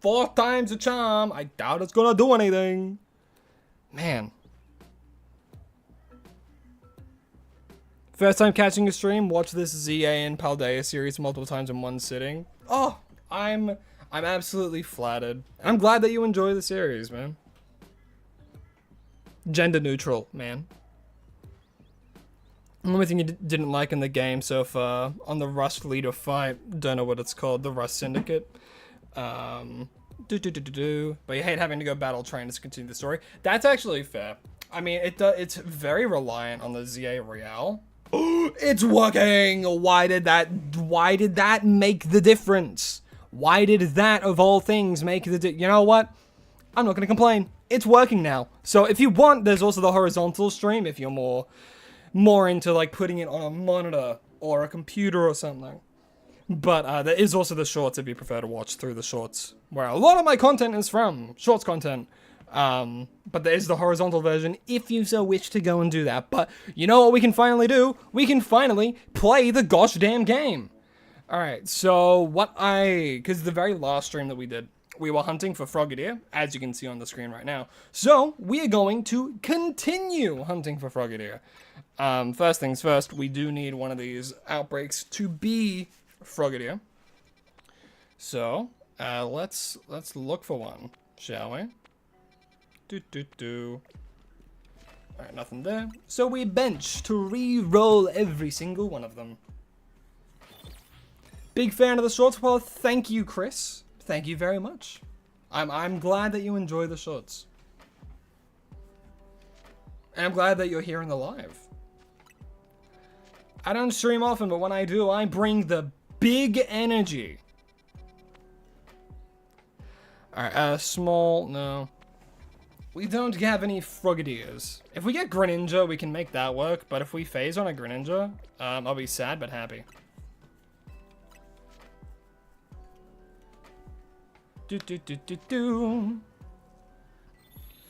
4 times the charm. I doubt it's gonna do anything. Man. First time catching a stream, watch this ZA and Paldea series multiple times in one sitting. Oh, I'm absolutely flattered. I'm glad that you enjoy the series, man. Gender neutral, man. The only thing you didn't like in the game so far, on the Rust leader fight, don't know what it's called, the Rust Syndicate. But you hate having to go battle trainers to continue the story. That's actually fair. I mean, it's very reliant on the ZA Real. It's working! Why did that make the difference? Why did that, of all things, make the you know what? I'm not gonna complain. It's working now. So if you want, there's also the horizontal stream if you're more into like putting it on a monitor or a computer or something. But there is also the shorts if you prefer to watch through the shorts, where a lot of my content is from, shorts content. But there is the horizontal version if you so wish to go and do that. But you know what we can finally do? We can finally play the gosh damn game. Alright, so because the very last stream that we did, we were hunting for Frogadier, as you can see on the screen right now. So we are going to continue hunting for Frogadier. First things first, we do need one of these outbreaks to be Frogadier. So, let's look for one, shall we? Alright, nothing there. So we bench to re-roll every single one of them. Big fan of the shorts. Well, thank you, Chris. Thank you very much. I'm glad that you enjoy the shorts. And I'm glad that you're here in the live. I don't stream often, but when I do, I bring the big energy. Alright, small, no. We don't have any Frogadiers. If we get Greninja, we can make that work, but if we phase on a Greninja, I'll be sad but happy.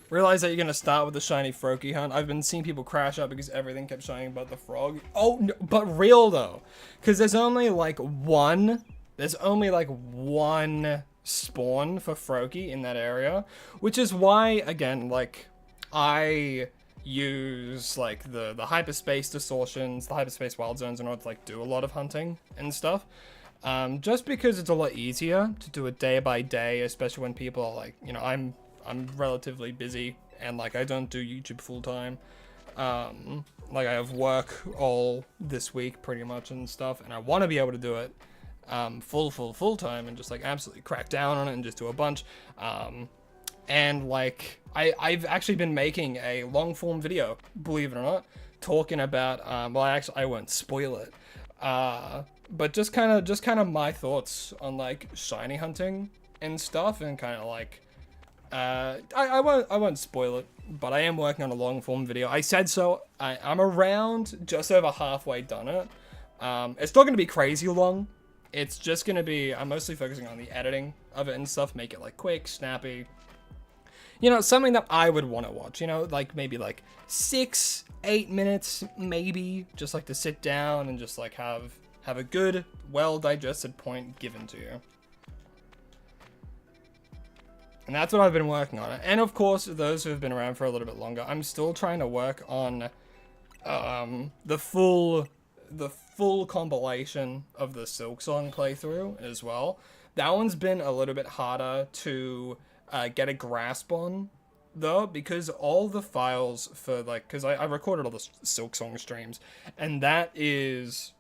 Realize that you're gonna start with the shiny Froakie hunt. I've been seeing people crash out because everything kept shining but the frog. Oh, no, but real though. Because there's only like one spawn for Froakie in that area, which is why, again, like, I use like the hyperspace distortions, the hyperspace wild zones in order to like do a lot of hunting and stuff. Just because it's a lot easier to do it day by day, especially when people are like, you know, I'm relatively busy and like I don't do YouTube full time. Like I have work all this week pretty much and stuff, and I want to be able to do it full time and just like absolutely crack down on it and just do a bunch. And like I've actually been making a long form video, believe it or not, talking about well, I won't spoil it, but just kind of my thoughts on like shiny hunting and stuff, and kind of like I won't spoil it, but I am working on a long form video. I said so. I'm around just over halfway done it. It's not going to be crazy long. It's just going to be, I'm mostly focusing on the editing of it and stuff, make it like quick, snappy. You know, something that I would want to watch, you know, like maybe like 6-8 minutes, maybe, just like to sit down and just like have a good, well-digested point given to you. And that's what I've been working on. And of course, those who have been around for a little bit longer, I'm still trying to work on the full compilation of the Silksong playthrough as well. That one's been a little bit harder to get a grasp on, though, because all the files for, like, because I recorded all the Silksong streams, and that is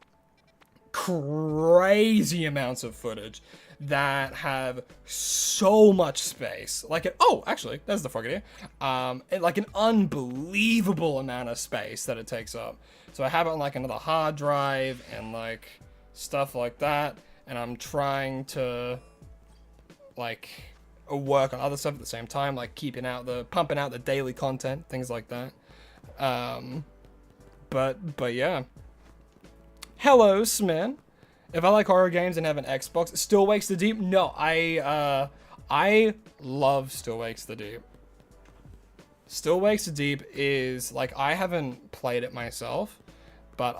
crazy amounts of footage that have so much space. Like, oh, actually, there's the Frogadier. Like an unbelievable amount of space that it takes up. So I have it on like another hard drive and like stuff like that. And I'm trying to like work on other stuff at the same time, like pumping out the daily content, things like that. But yeah. Hello, Smin. If I like horror games and have an Xbox, Still Wakes the Deep? No, I love Still Wakes the Deep. Still Wakes the Deep is, like, I haven't played it myself, but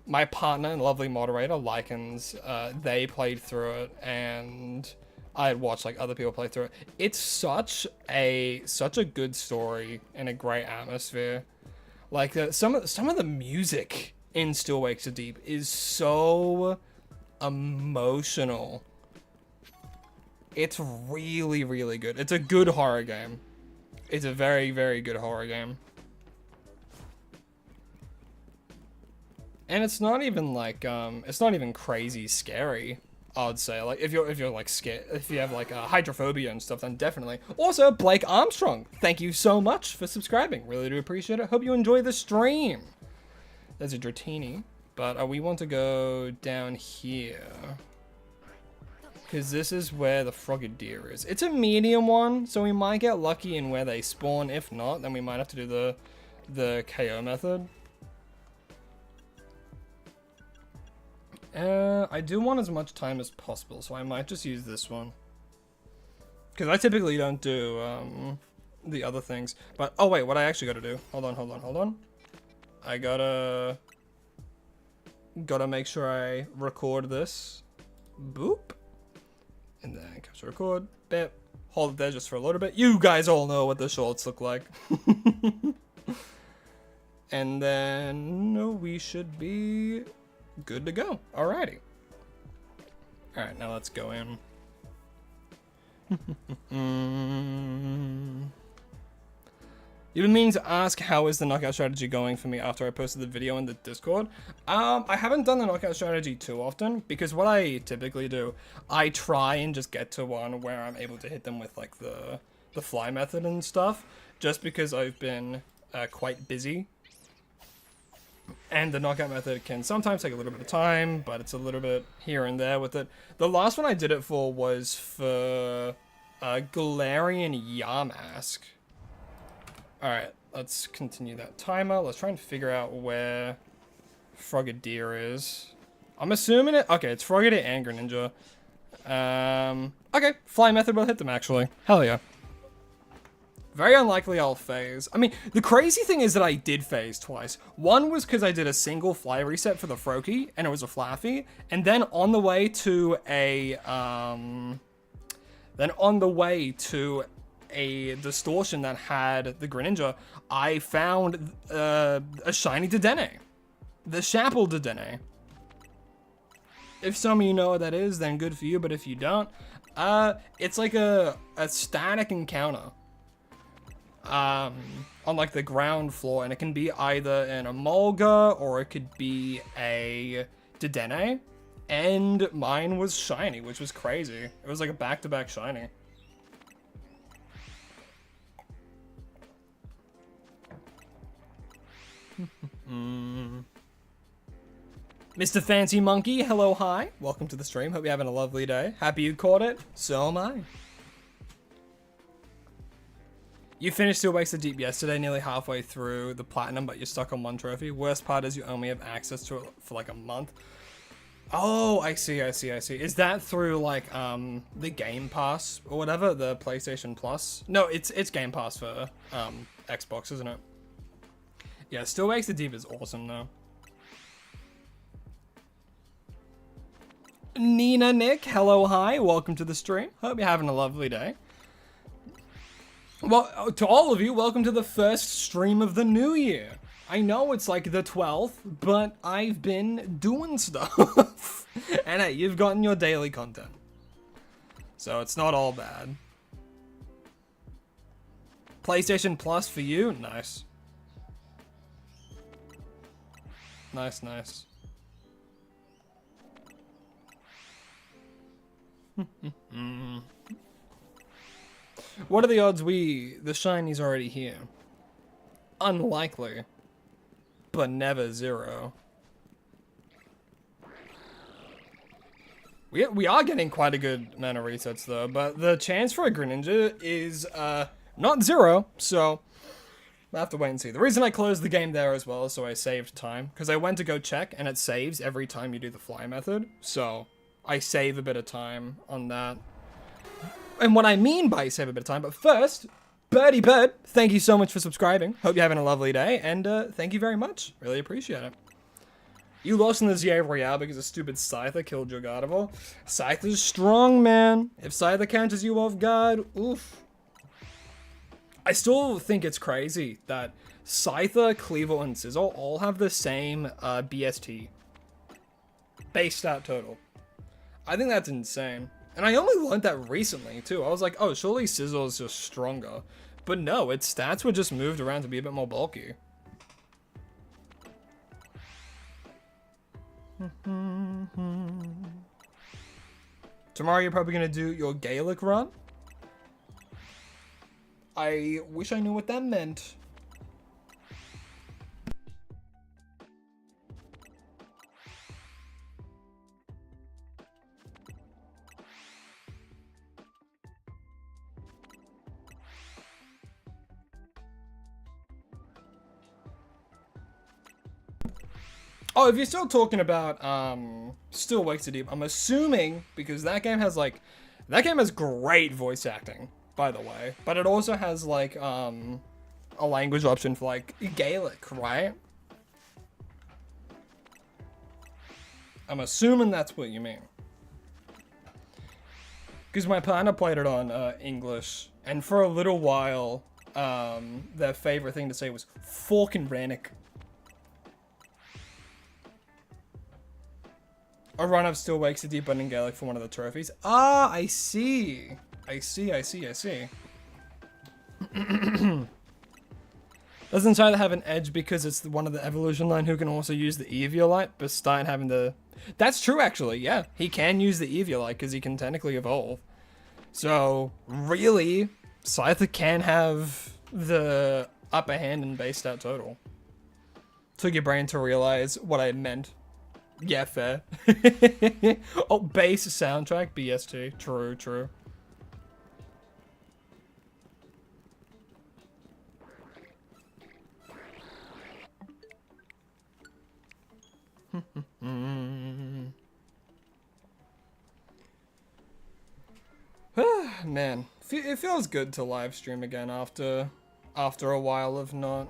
my partner and lovely moderator, Likens, they played through it, and I'd watch like other people play through it. It's such a good story and a great atmosphere. Like some of the music in Still Wakes the Deep is so emotional. It's really, really good. It's a good horror game. It's a very, very good horror game. And it's not even like it's not even crazy scary, I'd say. Like if you're like scared, if you have like hydrophobia and stuff, then definitely. Also, Blake Armstrong, thank you so much for subscribing. Really do appreciate it. Hope you enjoy the stream. There's a Dratini, but we want to go down here. Because this is where the Frogadier is. It's a medium one, so we might get lucky in where they spawn. If not, then we might have to do the KO method. I do want as much time as possible, so I might just use this one. Because I typically don't do the other things. But, oh wait, what I actually gotta do. Hold on. I gotta make sure I record this. Boop. And then it comes to record. Bip. Hold it there just for a little bit. You guys all know what the shorts look like. And then we should be good to go. Alrighty. Alright, now let's go in. You've been meaning to ask how is the knockout strategy going for me after I posted the video in the Discord. I haven't done the knockout strategy too often because what I typically do, I try and just get to one where I'm able to hit them with like the fly method and stuff, just because I've been quite busy. And the knockout method can sometimes take a little bit of time, but it's a little bit here and there with it. The last one I did it for was for Galarian Yamask. Alright, let's continue that timer. Let's try and figure out where Frogadier is. I'm assuming it... Okay, it's Frogadier and Greninja. Okay, fly method will hit them, actually. Hell yeah. Very unlikely I'll phase. I mean, the crazy thing is that I did phase twice. One was because I did a single fly reset for the Froakie, and it was a Flaffy. And then on the way to a... a distortion that had the Greninja, I found a shiny Dedenne. The Shapple Dedenne. If some of you know what that is, then good for you, but if you don't, it's like a static encounter on like the ground floor, and it can be either an Emolga or it could be a Dedenne, and mine was shiny, which was crazy. It was like a back-to-back shiny. Mr. Fancy Monkey, hello, hi. Welcome to the stream. Hope you're having a lovely day. Happy you caught it. So am I. You finished Still Wakes the Deep yesterday, nearly halfway through the platinum, but you're stuck on one trophy. Worst part is you only have access to it for like a month. Oh, I see. Is that through like the Game Pass or whatever, the PlayStation Plus? No, it's Game Pass for Xbox, isn't it? Yeah, Still Wakes the Deep is awesome though. Nina Nick, hello, hi, welcome to the stream. Hope you're having a lovely day. Well, to all of you, welcome to the first stream of the new year. I know it's like the 12th, but I've been doing stuff. And hey, you've gotten your daily content. So it's not all bad. PlayStation Plus for you? Nice. Nice. What are the odds the shiny's already here? Unlikely, but never zero. We are getting quite a good amount of resets though, but the chance for a Greninja is not zero, so I'll have to wait and see. The reason I closed the game there as well is so I saved time, because I went to go check and it saves every time you do the fly method, so I save a bit of time on that. And what I mean by save a bit of time, but first, Birdie Bird, thank you so much for subscribing. Hope you're having a lovely day, and thank you very much. Really appreciate it. You lost in the ZA Royale because a stupid Scyther killed your Gardevoir. Scyther's strong, man. If Scyther counters you off guard, oof. I still think it's crazy that Scyther, Cleaver, and Sizzle all have the same BST. Base stat total. I think that's insane. And I only learned that recently, too. I was like, oh, surely Sizzle is just stronger. But no, its stats were just moved around to be a bit more bulky. Tomorrow you're probably going to do your Gaelic run. I wish I knew what that meant. Oh, if you're still talking about Still Wakes Too Deep, I'm assuming because that game has great voice acting, by the way, but it also has like a language option for like Gaelic, right? I'm assuming that's what you mean. Because my partner played it on English, and for a little while, their favorite thing to say was "forkin' Rannick." A run of Still Wakes Too Deep but in Gaelic for one of the trophies. Ah, I see. I see. Doesn't Scyther have an edge because it's one of the evolution line who can also use the Eviolite, but start having the... That's true, actually, yeah. He can use the Eviolite because he can technically evolve. So, really, Scyther can have the upper hand in base stat total. Took your brain to realize what I meant. Yeah, fair. Oh, bass soundtrack, BST. True, true. Man, it feels good to live stream again after a while of not.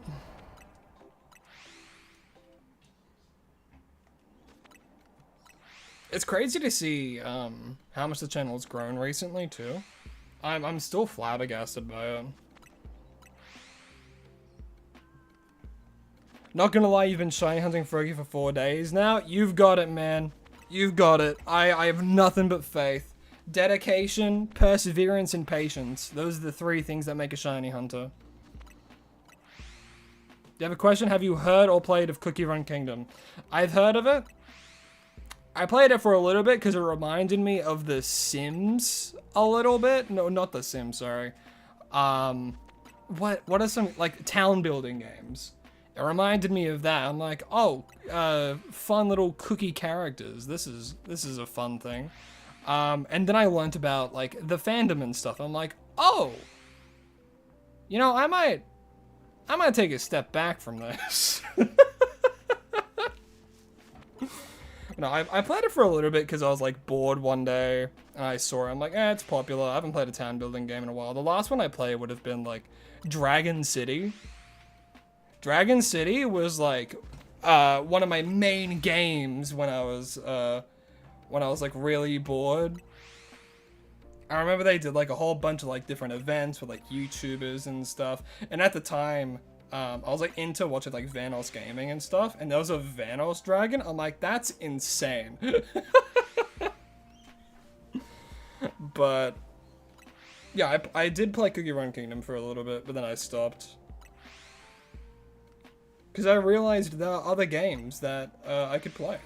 It's crazy to see how much the channel's grown recently too. I'm still flabbergasted by it. Not gonna lie, you've been shiny hunting Froggy for 4 days now. You've got it, man. You've got it. I have nothing but faith. Dedication, perseverance, and patience. Those are the 3 things that make a shiny hunter. You have a question? Have you heard or played of Cookie Run Kingdom? I've heard of it. I played it for a little bit because it reminded me of The Sims a little bit. No, not The Sims, sorry. What are some, like, town building games? It reminded me of that. I'm like, oh, fun little cookie characters. This is a fun thing. And then I learned about, like, the fandom and stuff. I'm like, oh, you know, I might take a step back from this. No, I played it for a little bit because I was like bored one day and I saw it. I'm like, it's popular. I haven't played a town building game in a while. The last one I played would have been like Dragon City. Dragon City was like one of my main games when I was like really bored. I remember they did like a whole bunch of like different events with like YouTubers and stuff. And at the time, I was like into watching like Vanos gaming and stuff, and there was a Vanos dragon. I'm like, that's insane. But yeah, I did play Cookie Run Kingdom for a little bit, but then I stopped because I realized there are other games that I could play.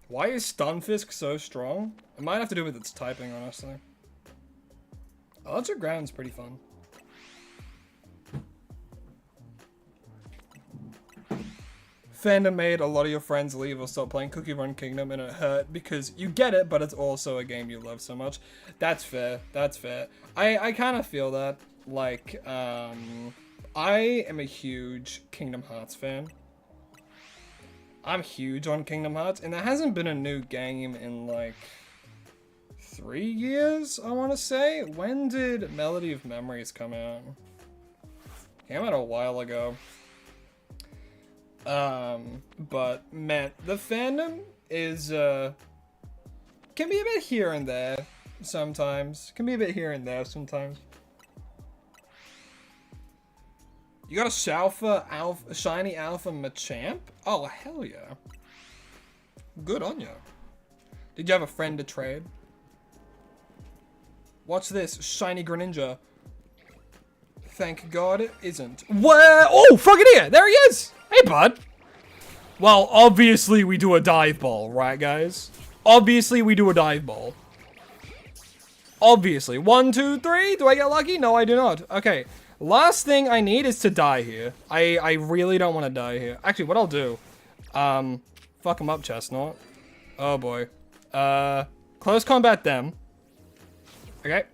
Why is Stunfisk so strong? It might have to do with its typing, honestly. Electric Ground's pretty fun. fandom made a lot of your friends leave or stop playing Cookie Run Kingdom, and it hurt because you get it, but it's also a game you love so much. That's fair. That's fair. I kind of feel that. Like, I am a huge Kingdom Hearts fan. I'm huge on Kingdom Hearts, and there hasn't been a new game in, like, 3 years, I want to say. When did Melody of Memories come out? Came out a while ago. But, man, the fandom is, can be a bit here and there sometimes. Can be a bit here and there sometimes. You got a shiny alpha Machamp? Oh, hell yeah. Good on you. Did you have a friend to trade? Watch this, shiny Greninja. Thank God it isn't. Where? Oh, Frogadier! There he is! Hey, bud. Well, obviously we do a dive ball, right, guys? Obviously we do a dive ball. Obviously. 1, 2, 3. Do I get lucky? No, I do not. Okay. Last thing I need is to die here. I really don't want to die here. Actually, what I'll do, fuck him up, Chestnut. Oh boy. Close combat them. Okay.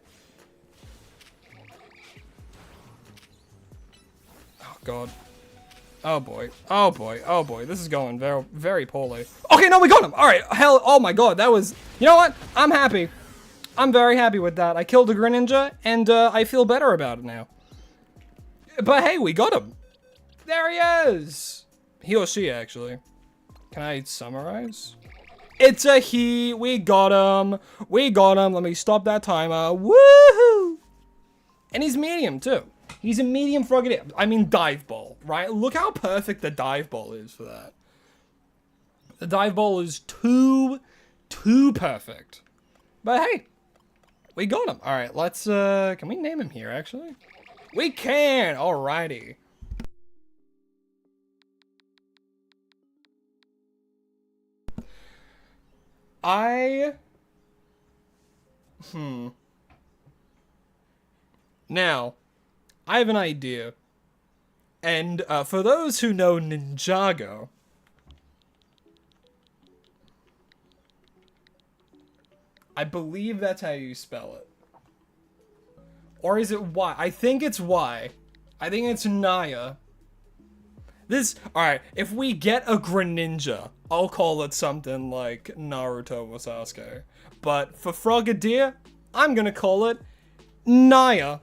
Oh god. Oh boy. Oh boy. Oh boy. This is going very, very poorly. Okay, no, we got him. All right. Hell. Oh my god. That was. You know what? I'm happy. I'm very happy with that. I killed a Greninja, and I feel better about it now. But hey, we got him. There he is. He or she, actually. Can I summarize? It's a he. We got him. We got him. Let me stop that timer. Woohoo! And he's medium, too. He's a medium Frogadier. I mean, dive ball, right? Look how perfect the dive ball is for that. The dive ball is too perfect. But hey, we got him. All right, let's, can we name him here, actually? We can! Alrighty. Now, I have an idea. And, for those who know Ninjago, I believe that's how you spell it. Or is it Y? I think it's Y. I think it's Naya. Alright, if we get a Greninja, I'll call it something like Naruto or Sasuke. But for Frogadier, I'm gonna call it Naya.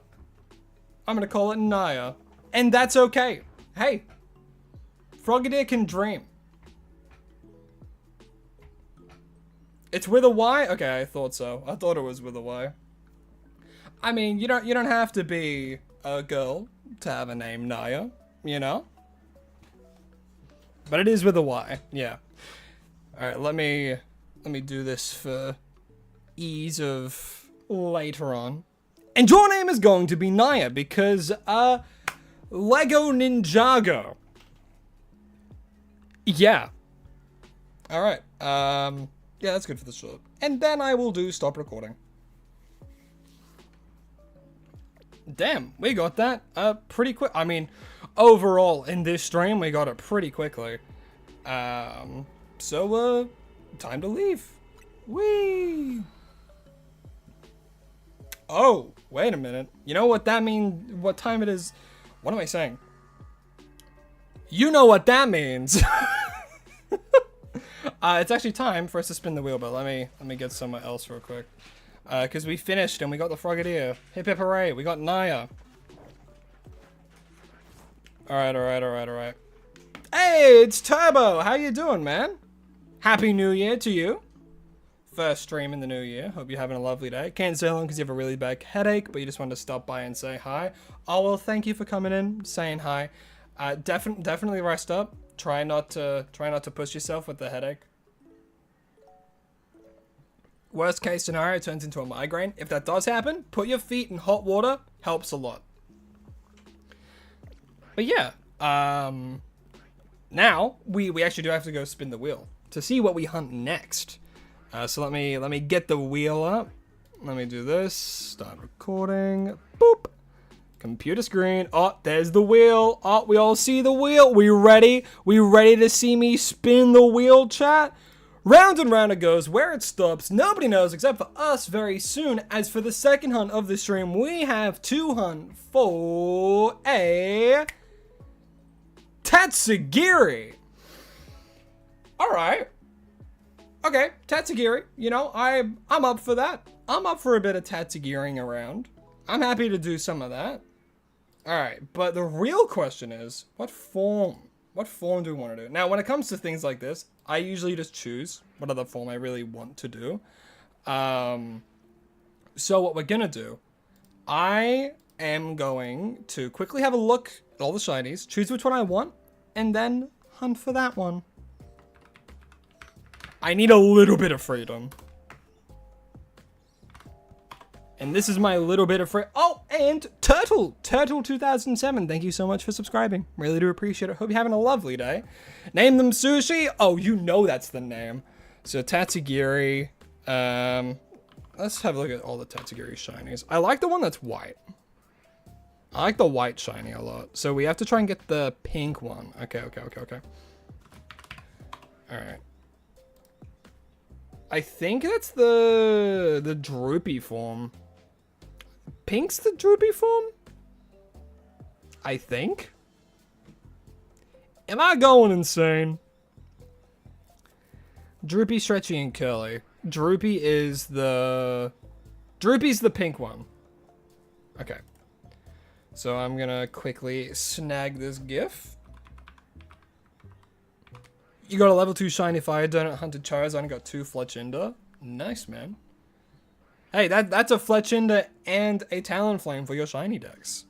I'm gonna call it Naya. And that's okay. Hey, Frogadier can dream. It's with a Y? Okay, I thought so. I thought it was with a Y. I mean, you don't have to be a girl to have a name Naya, you know? But it is with a Y, yeah. Alright, let me do this for ease of later on. And your name is going to be Naya because, Lego Ninjago. Yeah. Alright, yeah, that's good for the short. And then I will do stop recording. Damn, we got that pretty quick. I mean, overall in this stream we got it pretty quickly. So time to leave. Whee! Oh, wait a minute. You know what that means? What time it is? What am I saying? You know what that means. It's actually time for us to spin the wheel, but let me get somewhere else real quick. Because we finished and we got the Frogadier. Hip hip hooray, we got Naya. Alright. Hey, it's Turbo! How you doing, man? Happy New Year to you. First stream in the new year. Hope you're having a lovely day. Can't stay long because you have a really bad headache, but you just wanted to stop by and say hi. Oh, well, thank you for coming in, saying hi. Definitely rest up. Try not to push yourself with the headache. Worst case scenario, it turns into a migraine. If that does happen, put your feet in hot water. Helps a lot. But yeah, now we actually do have to go spin the wheel to see what we hunt next. So let me get the wheel up. Let me do this. Start recording. Boop. Computer screen. Oh, there's the wheel. Oh, we all see the wheel. We ready? We ready to see me spin the wheel, chat? Round and round it goes. Where it stops, nobody knows except for us very soon. As for the second hunt of the stream, we have to hunt for a Tatsugiri. Alright. Okay, Tatsugiri. You know, I'm up for that. I'm up for a bit of Tatsugiring around. I'm happy to do some of that. Alright, but the real question is, what form? What form do we want to do? Now, when it comes to things like this, I usually just choose what other form I really want to do. So what we're gonna do, I am going to quickly have a look at all the shinies, choose which one I want, and then hunt for that one. I need a little bit of freedom. And this is my little bit of oh, and Turtle 2007. Thank you so much for subscribing. Really do appreciate it. Hope you're having a lovely day. Name them Sushi. Oh, you know that's the name. So Tatsugiri. Let's have a look at all the Tatsugiri shinies. I like the one that's white. I like the white shiny a lot. So we have to try and get the pink one. Okay. All right. I think that's the droopy form. Pink's the droopy form? I think. Am I going insane? Droopy, stretchy, and curly. Droopy's the pink one. Okay. So I'm gonna quickly snag this GIF. You got a level 2 shiny fire donut hunted Charizard and got 2 Fletchinder. Nice, man. Hey, that's a Fletchinder and a Talonflame for your shiny decks.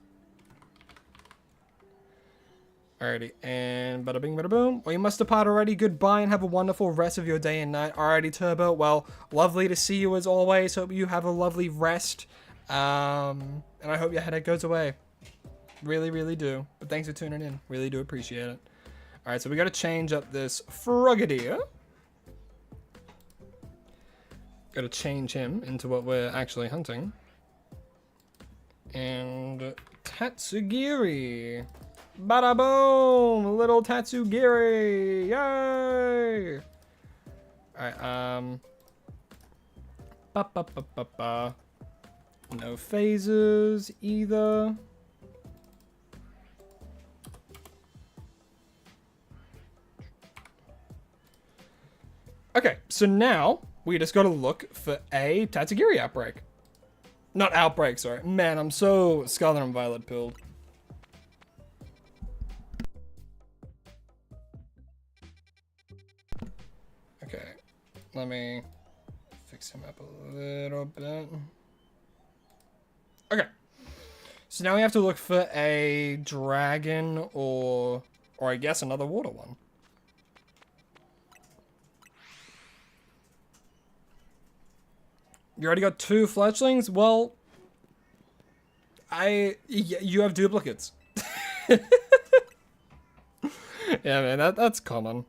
Alrighty, and bada bing, bada boom. Well, you must depart already. Goodbye and have a wonderful rest of your day and night. Alrighty, Turbo. Well, lovely to see you as always. Hope you have a lovely rest. And I hope your headache goes away. Really, really do. But thanks for tuning in. Really do appreciate it. Alright, so we gotta change up this Frogadier. Gotta change him into what we're actually hunting. And Tatsugiri. Bada boom! Little Tatsugiri! Yay! Alright, no phases either. Okay, so now we just gotta look for a Tatsugiri outbreak. Not outbreak, sorry. Man, I'm so Scarlet and Violet pilled. Okay, let me fix him up a little bit. Okay, so now we have to look for a dragon or I guess another water one. You already got 2 fletchlings? Well, you have duplicates. Yeah, man, that's common.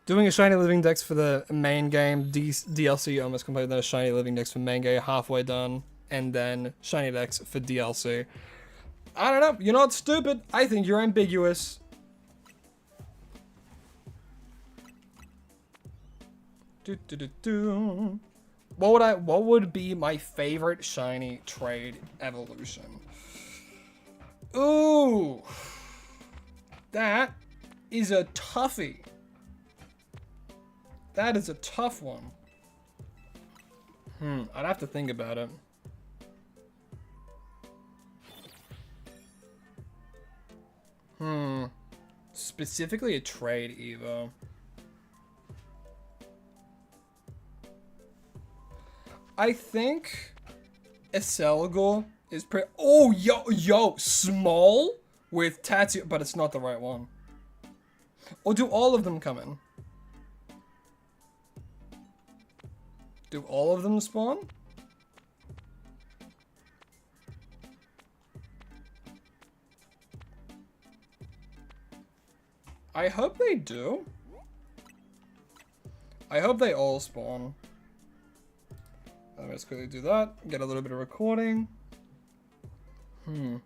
Doing a shiny living dex for the main game, DLC almost completed, then a shiny living dex for main game, halfway done, and then shiny dex for DLC. I don't know, you're not stupid. I think you're ambiguous. What would be my favorite shiny trade evolution? Ooh, that is a toughie. That is a tough one. I'd have to think about it. Specifically a trade evo. I think Iselgor is pretty. Oh, yo, small with Tatsu, but it's not the right one. Or do all of them come in? Do all of them spawn? I hope they do. I hope they all spawn. Let me just quickly do that. Get a little bit of recording. You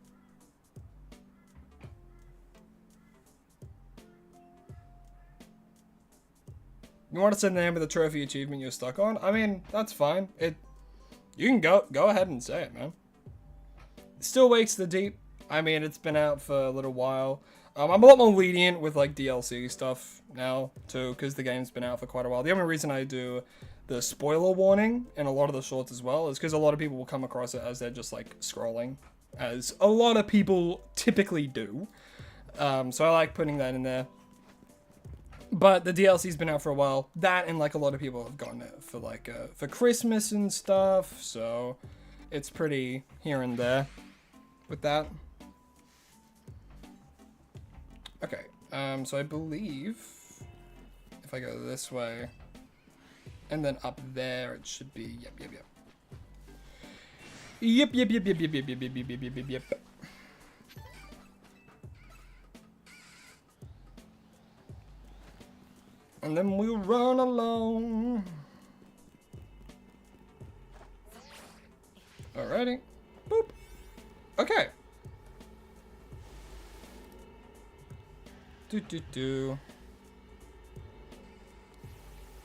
want to say the name of the trophy achievement you're stuck on? I mean, that's fine. You can go ahead and say it, man. Still Wakes the Deep. I mean, it's been out for a little while. I'm a lot more lenient with like DLC stuff now too, because the game's been out for quite a while. The only reason I do the spoiler warning in a lot of the shorts as well is because a lot of people will come across it as they're just like scrolling, as a lot of people typically do. So I like putting that in there. But the DLC's been out for a while. That and like a lot of people have gotten it for like for Christmas and stuff. So it's pretty here and there with that. Okay, so I believe if I go this way and then up there, it should be yep. And then we'll run along. Alrighty. Boop. Okay.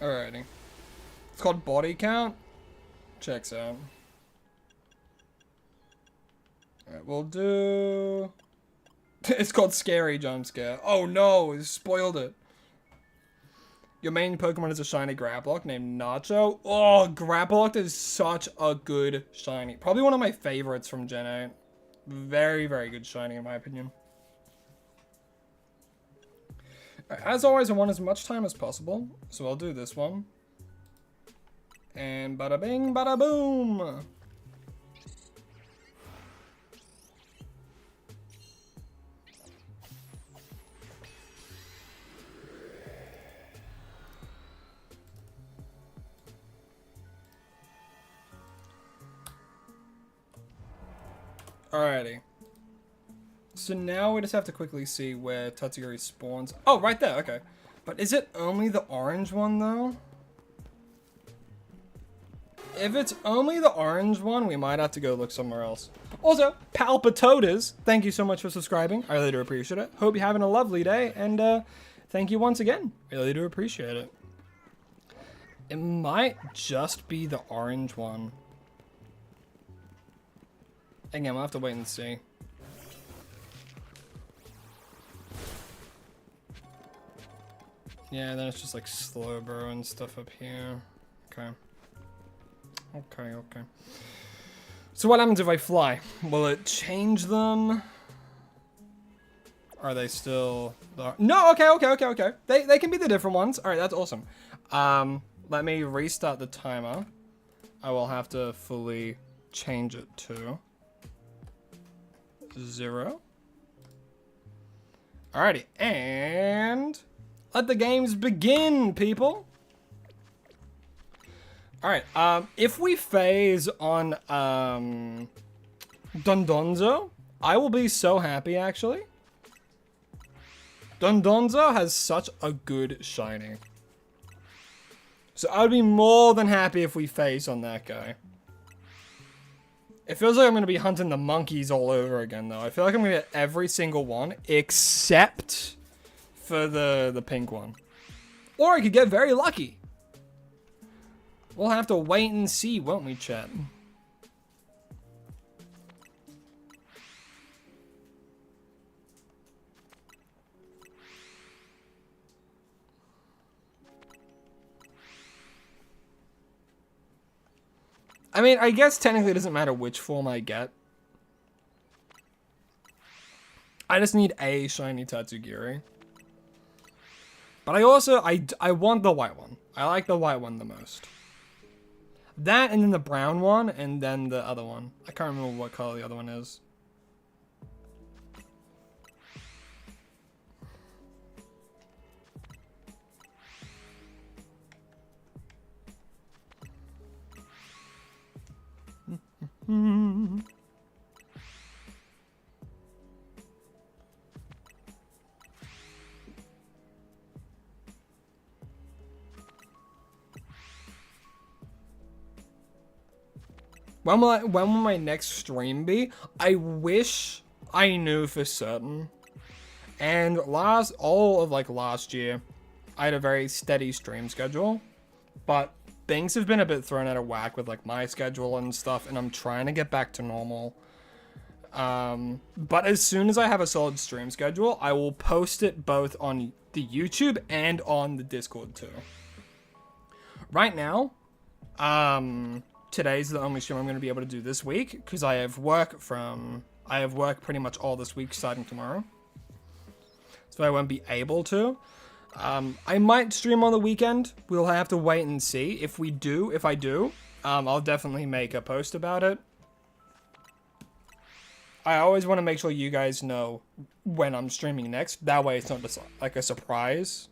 Alrighty. It's called Body Count. Checks out. Alright, we'll do... It's called Scary Jump Scare. Oh no, it spoiled it. Your main Pokemon is a shiny Graplock named Nacho. Oh, Graplock is such a good shiny. Probably one of my favorites from Gen 8. Very, very good shiny in my opinion. As always, I want as much time as possible, so I'll do this one. And bada bing, bada boom! Alrighty. So now we just have to quickly see where Tatsugiri spawns. Oh, right there, okay. But is it only the orange one, though? If it's only the orange one, we might have to go look somewhere else. Also, Palpitotas, thank you so much for subscribing. I really do appreciate it. Hope you're having a lovely day, and thank you once again. Really do appreciate it. It might just be the orange one. Again, we'll have to wait and see. Yeah, then it's just like Slowbro and stuff up here. Okay. Okay. So what happens if I fly? Will it change them? Are they still... No, okay. They can be the different ones. Alright, that's awesome. Let me restart the timer. I will have to fully change it to 0. Alrighty, and... let the games begin, people. Alright, if we phase on, Dondonzo, I will be so happy, actually. Dondonzo has such a good shiny. So I would be more than happy if we phase on that guy. It feels like I'm going to be hunting the monkeys all over again, though. I feel like I'm going to get every single one, except for the pink one. Or I could get very lucky. We'll have to wait and see, won't we, chat? I mean, I guess technically it doesn't matter which form I get. I just need a shiny Tatsugiri. But I also, I want the white one. I like the white one the most. That and then the brown one and then the other one. I can't remember what color the other one is. When will my next stream be? I wish I knew for certain. And all of last year, I had a very steady stream schedule, but things have been a bit thrown out of whack with like my schedule and stuff, and I'm trying to get back to normal. But as soon as I have a solid stream schedule, I will post it both on the YouTube and on the Discord too. Right now, today's the only stream I'm going to be able to do this week because I have work pretty much all this week starting tomorrow. So I won't be able to. I might stream on the weekend. We'll have to wait and see. If I do, I'll definitely make a post about it. I always want to make sure you guys know when I'm streaming next. That way it's not just like a surprise.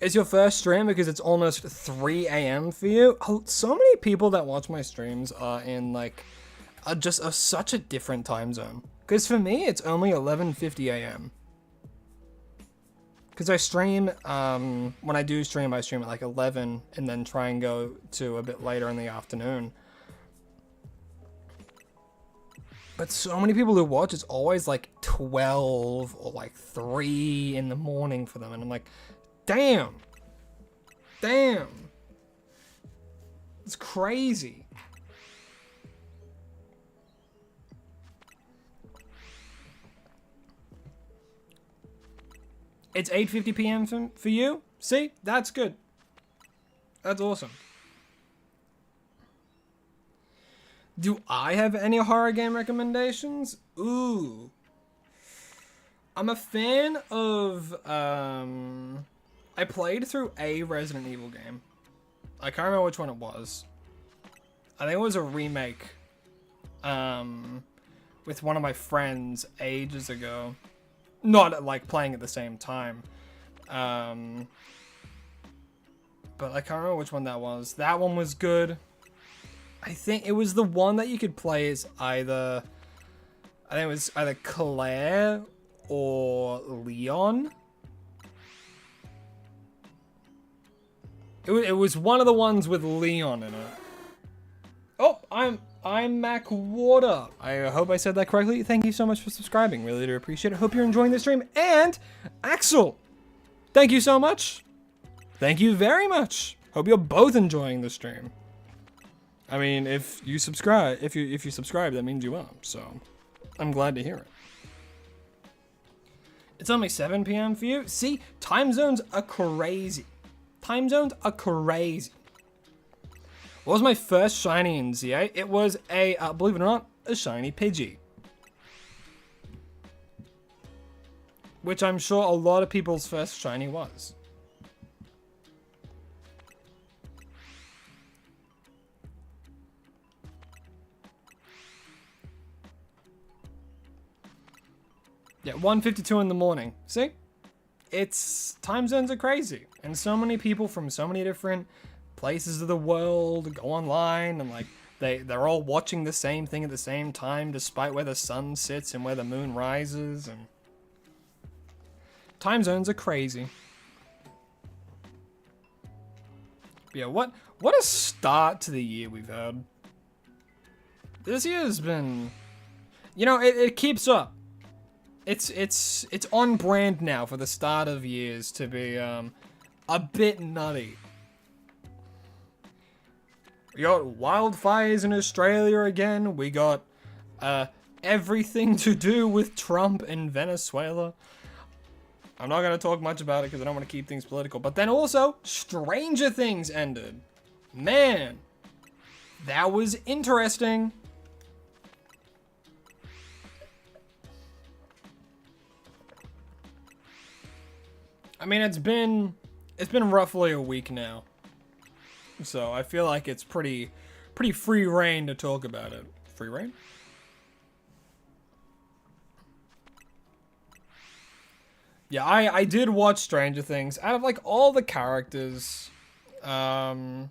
It's your first stream because it's almost 3 a.m. for you. So many people that watch my streams are in such a different time zone. Because for me, it's only 11:50 a.m. Because I stream, when I do stream, I stream at like 11 and then try and go to a bit later in the afternoon. But so many people who watch, it's always like 12 or like 3 in the morning for them. And I'm like, damn. It's crazy. It's 8:50 p.m. for you? See? That's good. That's awesome. Do I have any horror game recommendations? Ooh. I'm a fan of, I played through a Resident Evil game. I can't remember which one it was. I think it was a remake, with one of my friends ages ago. Not like playing at the same time. But I can't remember which one that was. That one was good. I think it was the one that you could play as I think it was either Claire or Leon. It was one of the ones with Leon in it. Oh, I'm Mac Water. I hope I said that correctly. Thank you so much for subscribing. Really do appreciate it. Hope you're enjoying the stream. And Axel, thank you so much. Thank you very much. Hope you're both enjoying the stream. I mean, if you subscribe, that means you are. So, I'm glad to hear it. It's only 7 p.m. for you. See, time zones are crazy. Time zones are crazy. What was my first shiny in ZA? It was a, believe it or not, a shiny Pidgey. Which I'm sure a lot of people's first shiny was. Yeah, 1:52 in the morning. See? It's, time zones are crazy. And so many people from so many different places of the world go online and like they're all watching the same thing at the same time despite where the sun sits and where the moon rises, and time zones are crazy. Yeah, what a start to the year we've had. This year has been, you know, it keeps up. It's on brand now for the start of years to be a bit nutty. We got wildfires in Australia again. We got everything to do with Trump and Venezuela. I'm not going to talk much about it because I don't want to keep things political. But then also, Stranger Things ended. Man, that was interesting. I mean, it's been roughly a week now. So I feel like it's pretty free reign to talk about it. Free reign? Yeah, I did watch Stranger Things. Out of like all the characters, I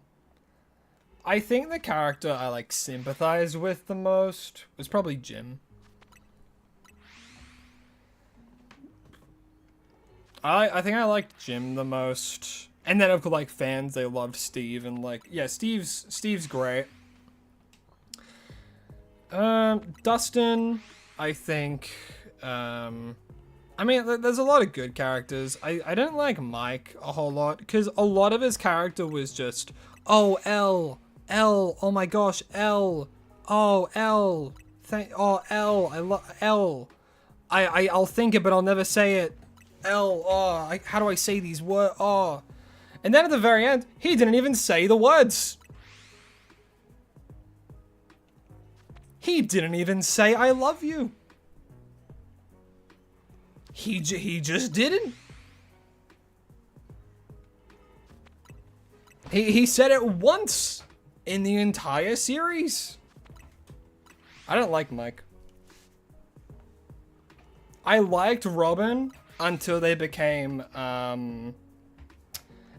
think the character I like sympathized with the most was probably Jim. I think I liked Jim the most. And then of course like fans, they loved Steve, and like yeah, Steve's great. Dustin, I think I mean, there's a lot of good characters. I don't like Mike a whole lot, because a lot of his character was just, oh, L, oh my gosh, L, oh, L, oh, L, I love L. I'll think it, but I'll never say it. L, oh, how do I say these words? Oh. And then at the very end, he didn't even say the words. He didn't even say, I love you. He just didn't. He said it once in the entire series. I don't like Mike. I liked Robin until they became, one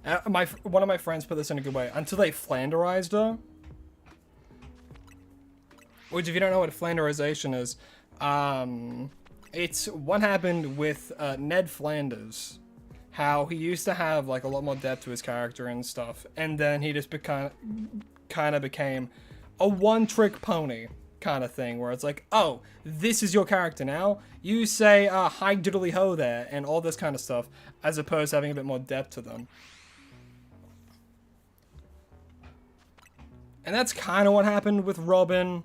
of my friends put this in a good way, until they Flanderized her. Which, if you don't know what Flanderization is, it's what happened with Ned Flanders. How he used to have like a lot more depth to his character and stuff, and then he just kind of became a one-trick pony kind of thing, where it's like, oh, this is your character now. You say hi diddly ho there, and all this kind of stuff, as opposed to having a bit more depth to them. And that's kind of what happened with Robin,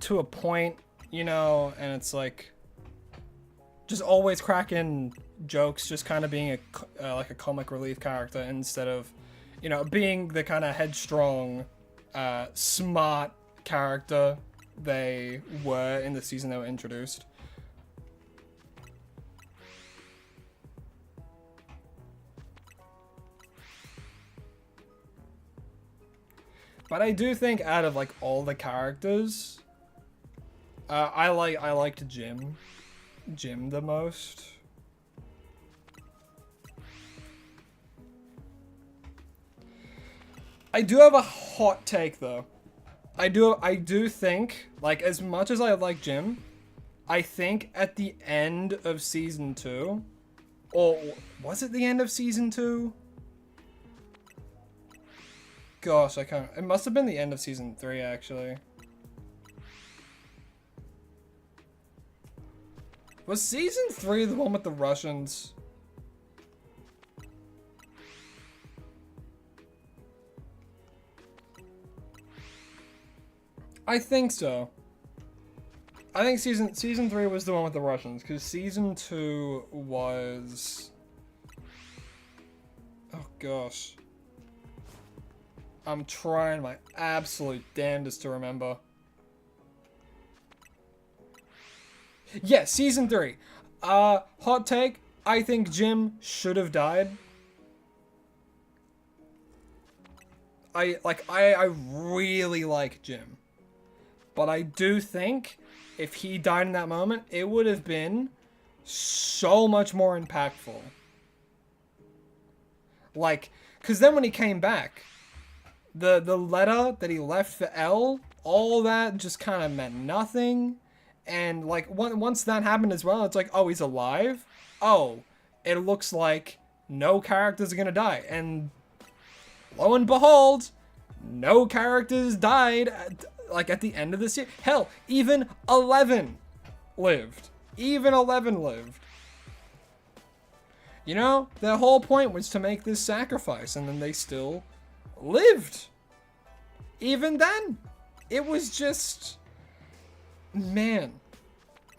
to a point, you know, and it's like, just always cracking jokes, just kind of being like a comic relief character, instead of, you know, being the kind of headstrong, smart character they were in the season they were introduced. But I do think out of like all the characters, I liked Jim the most. I do have a hot take though. I do think, like, as much as I like Jim, I think at the end of season 2, or was it the end of season 2? Gosh, I can't. It must have been the end of season 3 actually. Was season 3 the one with the Russians? I think so. I think season 3 was the one with the Russians, because season 2 was... Oh gosh. I'm trying my absolute damnedest to remember. Yeah, season 3. Hot take, I think Jim should have died. I really like Jim. But I do think if he died in that moment, it would have been so much more impactful. Like, because then when he came back, the letter that he left for Elle, all that just kind of meant nothing. And like once that happened as well, it's like, oh, he's alive. Oh, it looks like no characters are gonna die. And lo and behold, no characters died at the end of the series. Hell, even 11 lived. Even 11 lived. You know, their whole point was to make this sacrifice, and then they still lived. Even then, it was just, man,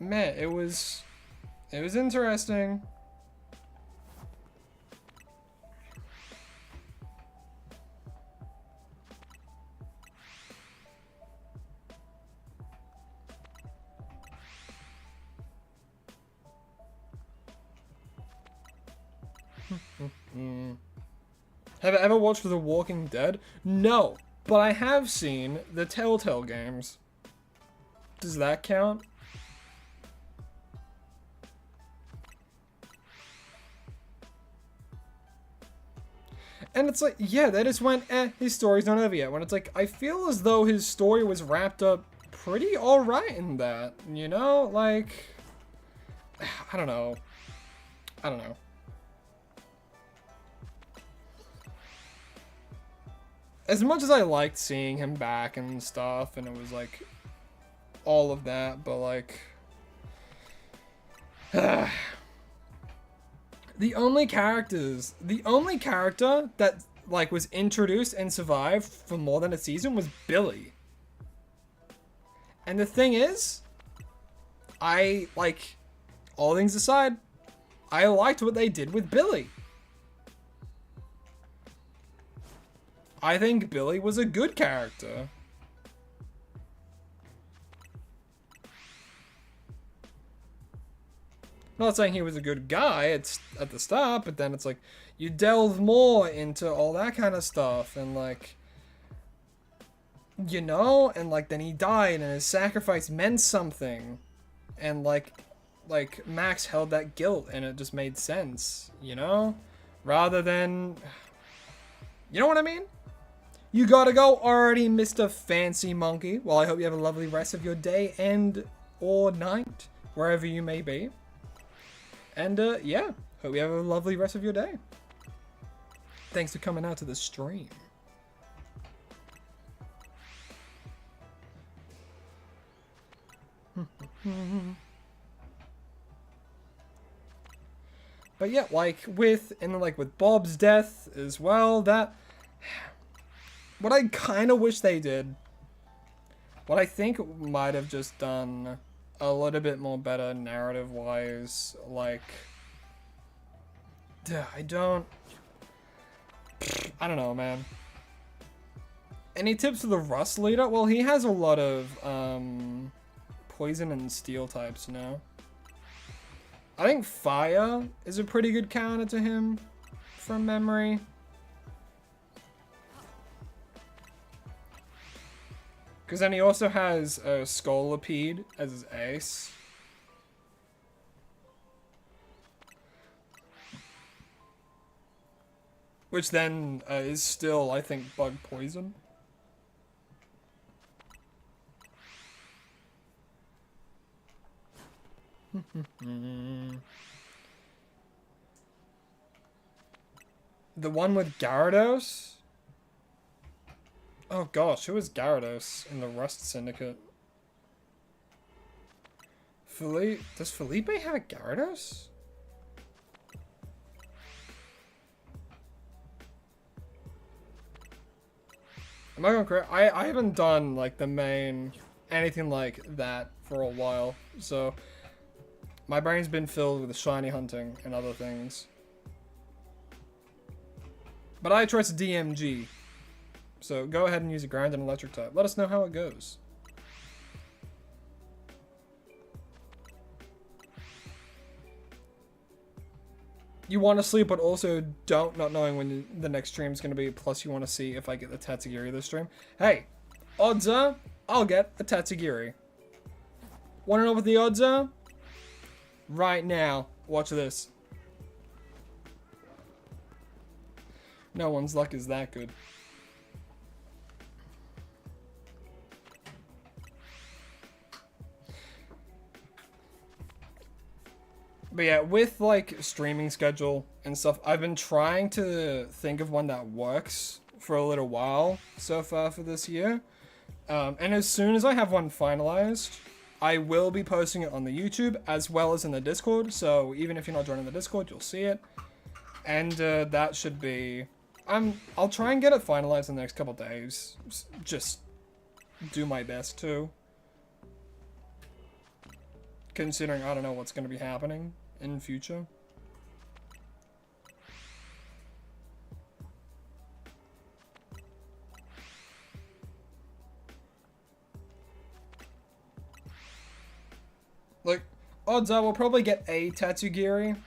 it was interesting. Have I ever watched The Walking Dead? No, but I have seen the Telltale games. Does that count? And it's like, yeah, they just went, his story's not over yet. When it's like, I feel as though his story was wrapped up pretty alright in that, you know? Like, I don't know. I don't know. As much as I liked seeing him back and stuff, and it was like, all of that, but like... The only character that like was introduced and survived for more than a season was Billy. And the thing is, I like, all things aside, I liked what they did with Billy. I think Billy was a good character. Not saying he was a good guy at the start, but then it's like, you delve more into all that kind of stuff, and like, you know, and like, then he died, and his sacrifice meant something, and like Max held that guilt, and it just made sense, you know? Rather than, you know what I mean? You gotta go already, Mr. Fancy Monkey. Well, I hope you have a lovely rest of your day and or night, wherever you may be. And, yeah, hope you have a lovely rest of your day. Thanks for coming out to the stream. But yeah, like, with Bob's death as well, that... What I kind of wish they did, what I think might have just done a little bit more better narrative-wise, like, I don't know, man. Any tips for the Rust leader? Well, he has a lot of, poison and steel types now. I think fire is a pretty good counter to him, from memory. Because then he also has a Scolipede as his ace. Which then is still, I think, bug poison. The one with Gyarados? Oh gosh, who is Gyarados in the Rust Syndicate? Does Felipe have a Gyarados? Am I going correct? I haven't done like the main anything like that for a while, so my brain's been filled with shiny hunting and other things. But I trust DMG. So go ahead and use a ground and electric type. Let us know how it goes. You want to sleep, but also not knowing when the next stream is going to be. Plus, you want to see if I get the Tatsugiri this stream. Hey, odds are I'll get a Tatsugiri. Want to know what the odds are? Right now. Watch this. No one's luck is that good. But yeah, with like streaming schedule and stuff, I've been trying to think of one that works for a little while so far for this year. And as soon as I have one finalized, I will be posting it on the YouTube as well as in the Discord. So even if you're not joining the Discord, you'll see it. And that should be... I'll try and get it finalized in the next couple days. Just do my best to. Considering I don't know what's going to be happening in the future. Like, odds are we'll probably get a Tatsugiri.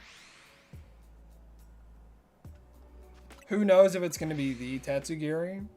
Who knows if it's going to be the Tatsugiri?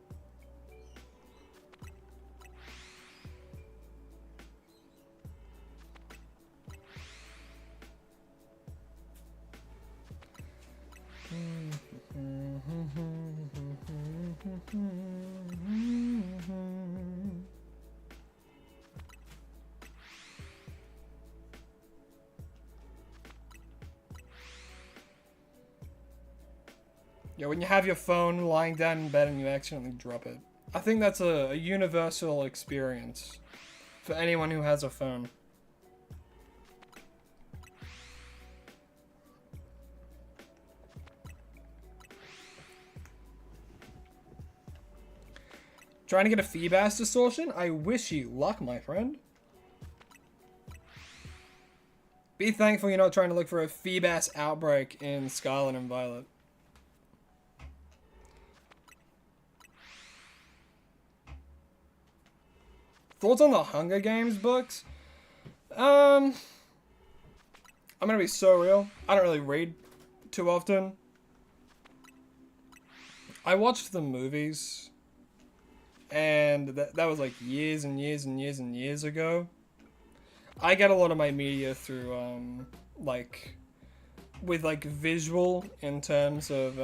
Yeah, when you have your phone lying down in bed and you accidentally drop it. I think that's a universal experience for anyone who has a phone. Trying to get a Feebas distortion? I wish you luck, my friend. Be thankful you're not trying to look for a Feebas outbreak in Scarlet and Violet. Thoughts on the Hunger Games books? I'm gonna be so real. I don't really read too often. I watched the movies, and that was like years and years and years and years ago. I get a lot of my media through like with like visual in terms of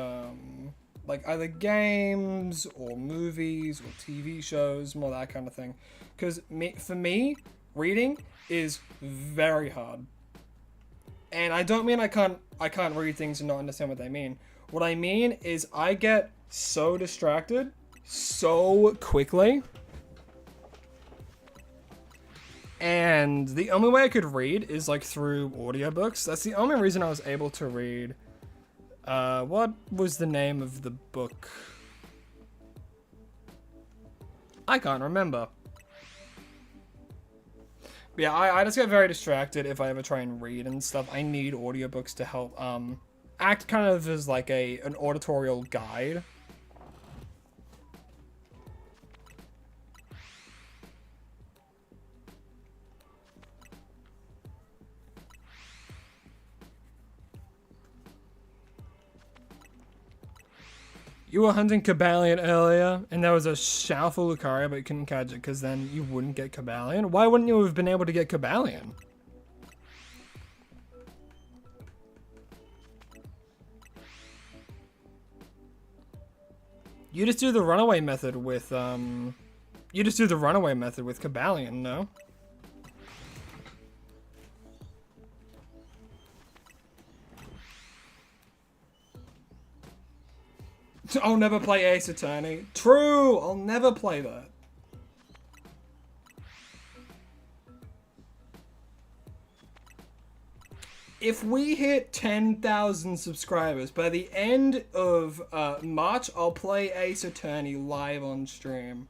like either games or movies or TV shows, more that kind of thing. Because for me, reading is very hard. And I don't mean I can't read things and not understand what they mean. What I mean is I get so distracted so quickly. And the only way I could read is like through audiobooks. That's the only reason I was able to read. What was the name of the book? I can't remember. But yeah, I just get very distracted if I ever try and read and stuff. I need audiobooks to help act kind of as like an auditorial guide. You were hunting Cabalion earlier, and there was a shower for Lucaria, but you couldn't catch it because then you wouldn't get Cabalion. Why wouldn't you have been able to get Cabalion? You just do the runaway method with Cabalion, no? I'll never play Ace Attorney. True, I'll never play that. If we hit 10,000 subscribers, by the end of March, I'll play Ace Attorney live on stream.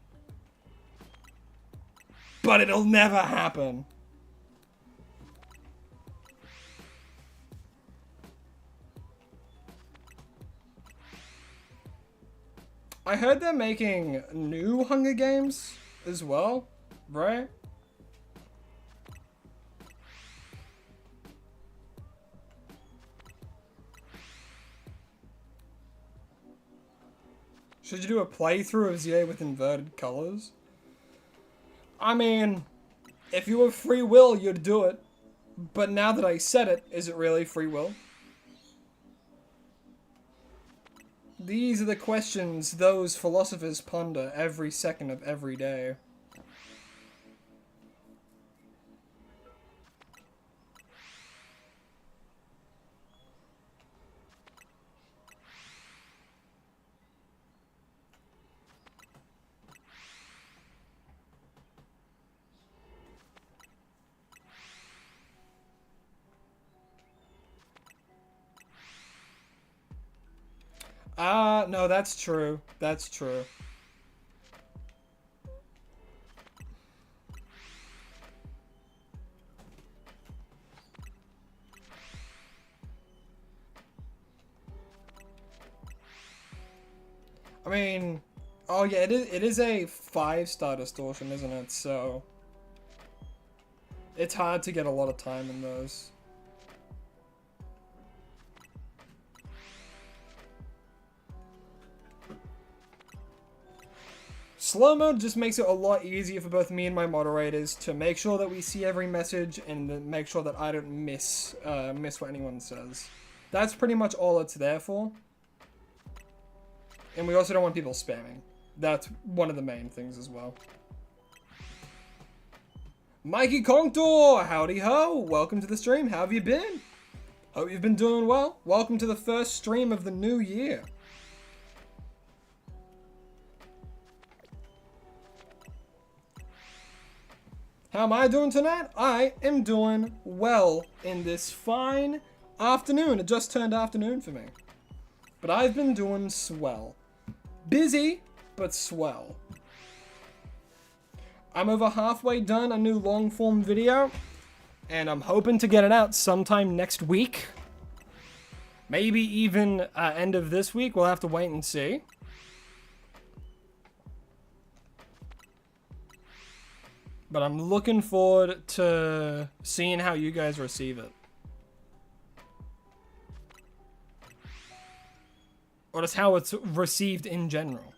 But it'll never happen. I heard they're making new Hunger Games as well, right? Should you do a playthrough of ZA with inverted colors? I mean, if you have free will, you'd do it. But now that I said it, is it really free will? These are the questions those philosophers ponder every second of every day. No, that's true. That's true. I mean, oh yeah, it is a 5-star distortion, isn't it? So it's hard to get a lot of time in those. Slow mode just makes it a lot easier for both me and my moderators to make sure that we see every message and make sure that I don't miss what anyone says. That's pretty much all it's there for. And we also don't want people spamming. That's one of the main things as well. Mikey Conctor, howdy ho, welcome to the stream. How have you been? Hope you've been doing well. Welcome to the first stream of the new year. How am I doing tonight? I am doing well in this fine afternoon. It just turned afternoon for me. But I've been doing swell. Busy, but swell. I'm over halfway done a new long form video, and I'm hoping to get it out sometime next week. Maybe even end of this week. We'll have to wait and see. But I'm looking forward to seeing how you guys receive it. Or just how it's received in general.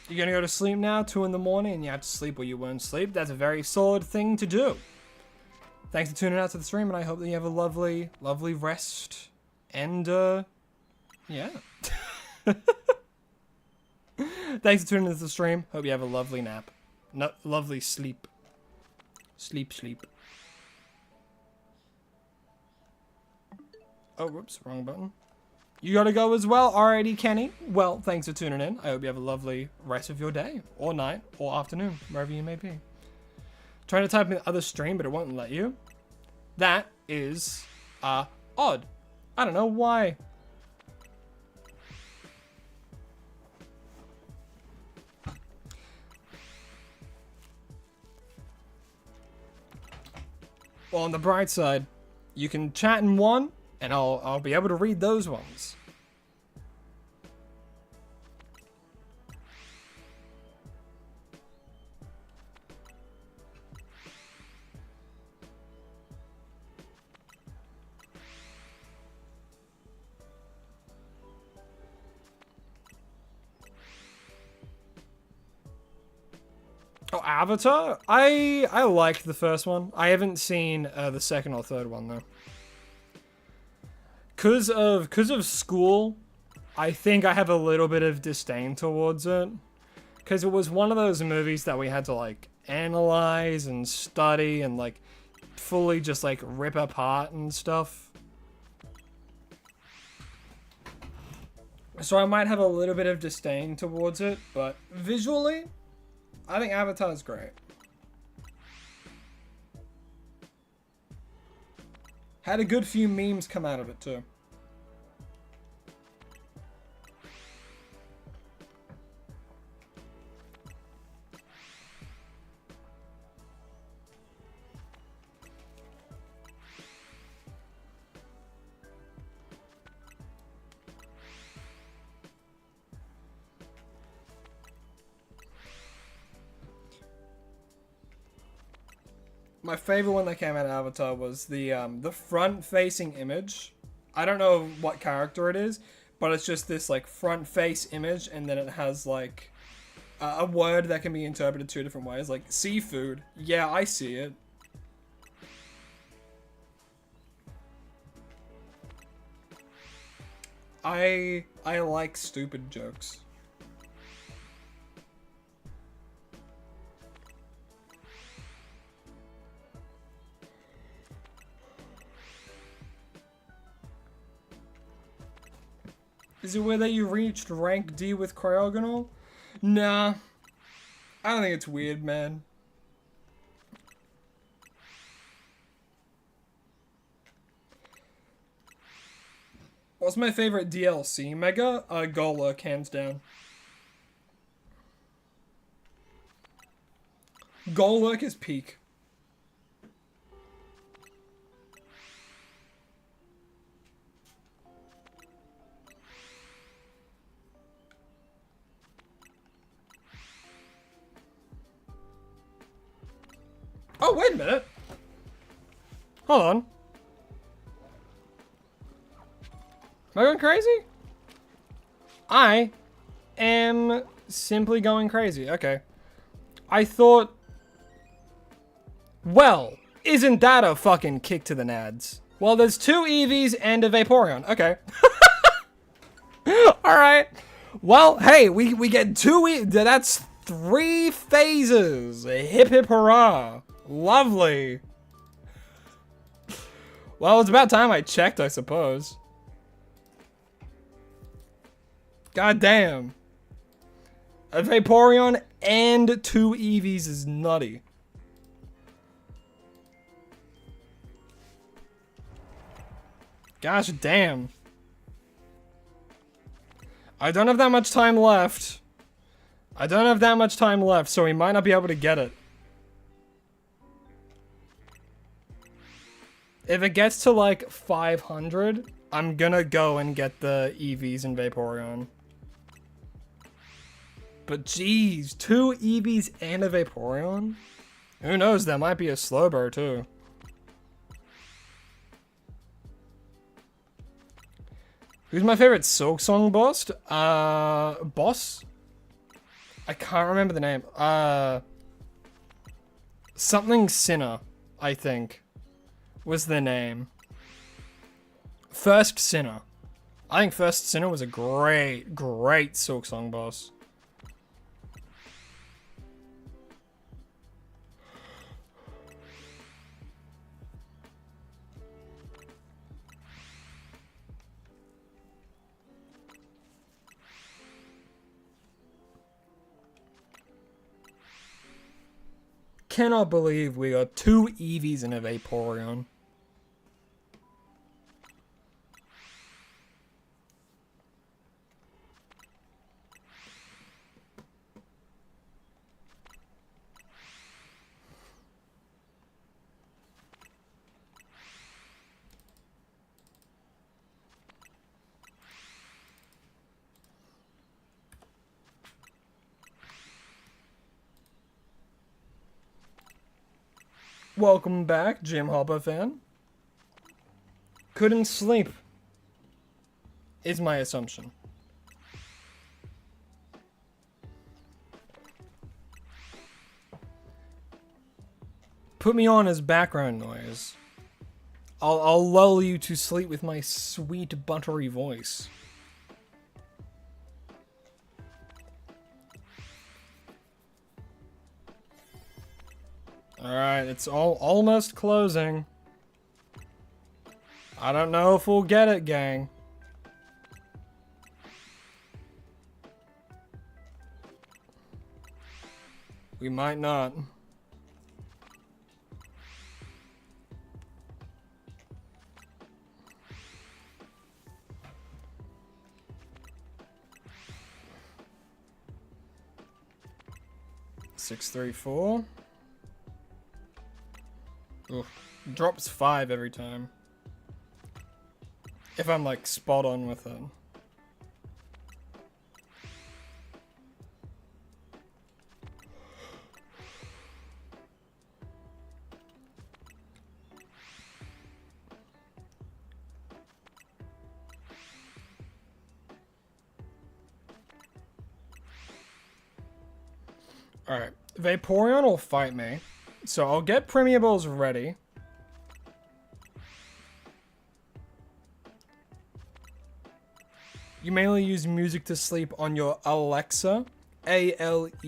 You're gonna go to sleep now, 2 in the morning, and you have to sleep or you won't sleep. That's a very solid thing to do. Thanks for tuning out to the stream, and I hope that you have a lovely, lovely rest. And, yeah. Thanks for tuning into the stream. Hope you have a lovely nap. Lovely sleep. Sleep. Oh, whoops, wrong button. You gotta go as well. Alrighty, Kenny. Well, thanks for tuning in. I hope you have a lovely rest of your day, or night, or afternoon, wherever you may be. Trying to type in the other stream, but it won't let you. That is, odd. I don't know why. Well, on the bright side, you can chat in one, and I'll be able to read those ones. Oh, Avatar? I liked the first one. I haven't seen the second or third one though. Cause of school, I think I have a little bit of disdain towards it. Cause it was one of those movies that we had to like analyze and study and like fully just like rip apart and stuff. So I might have a little bit of disdain towards it, but visually, I think Avatar's great. Had a good few memes come out of it too. My favorite one that came out of Avatar was the front-facing image. I don't know what character it is, but it's just this like front-face image, and then it has like a word that can be interpreted 2 different ways, like seafood. Yeah, I see it. I like stupid jokes. Is it where that you reached rank D with Cryogonal? Nah. I don't think it's weird, man. What's my favorite DLC? Mega? Golurk, hands down. Golurk is peak. Oh, wait a minute. Hold on. Am I going crazy? I am simply going crazy. Okay. I thought... Well, isn't that a fucking kick to the nads? Well, there's 2 Eevees and a Vaporeon. Okay. Alright. Well, hey, we get that's 3 phases. Hip hip hurrah. Lovely. Well, it's about time I checked, I suppose. God damn. A Vaporeon and 2 Eevees is nutty. Gosh damn. I don't have that much time left. So we might not be able to get it. If it gets to like 500, I'm gonna go and get the Eevees and Vaporeon. But geez, 2 Eevees and a Vaporeon? Who knows, that might be a Slowbro too. Who's my favorite Silksong boss? Boss? I can't remember the name. Something Sinner, I think, was the name. First Sinner. I think First Sinner was a great Silksong boss. Cannot believe we got 2 Eevees and a Vaporeon. Welcome back, Jim Hopper fan. Couldn't sleep, is my assumption. Put me on as background noise. I'll lull you to sleep with my sweet buttery voice. Alright, it's almost closing. I don't know if we'll get it, gang. We might not. Six, 3, 4. Oof. Drops 5 every time. If I'm like spot on with it. Alright, Vaporeon will fight me. So I'll get Premierballs ready. You mainly use music to sleep on your Alexa. Alexa.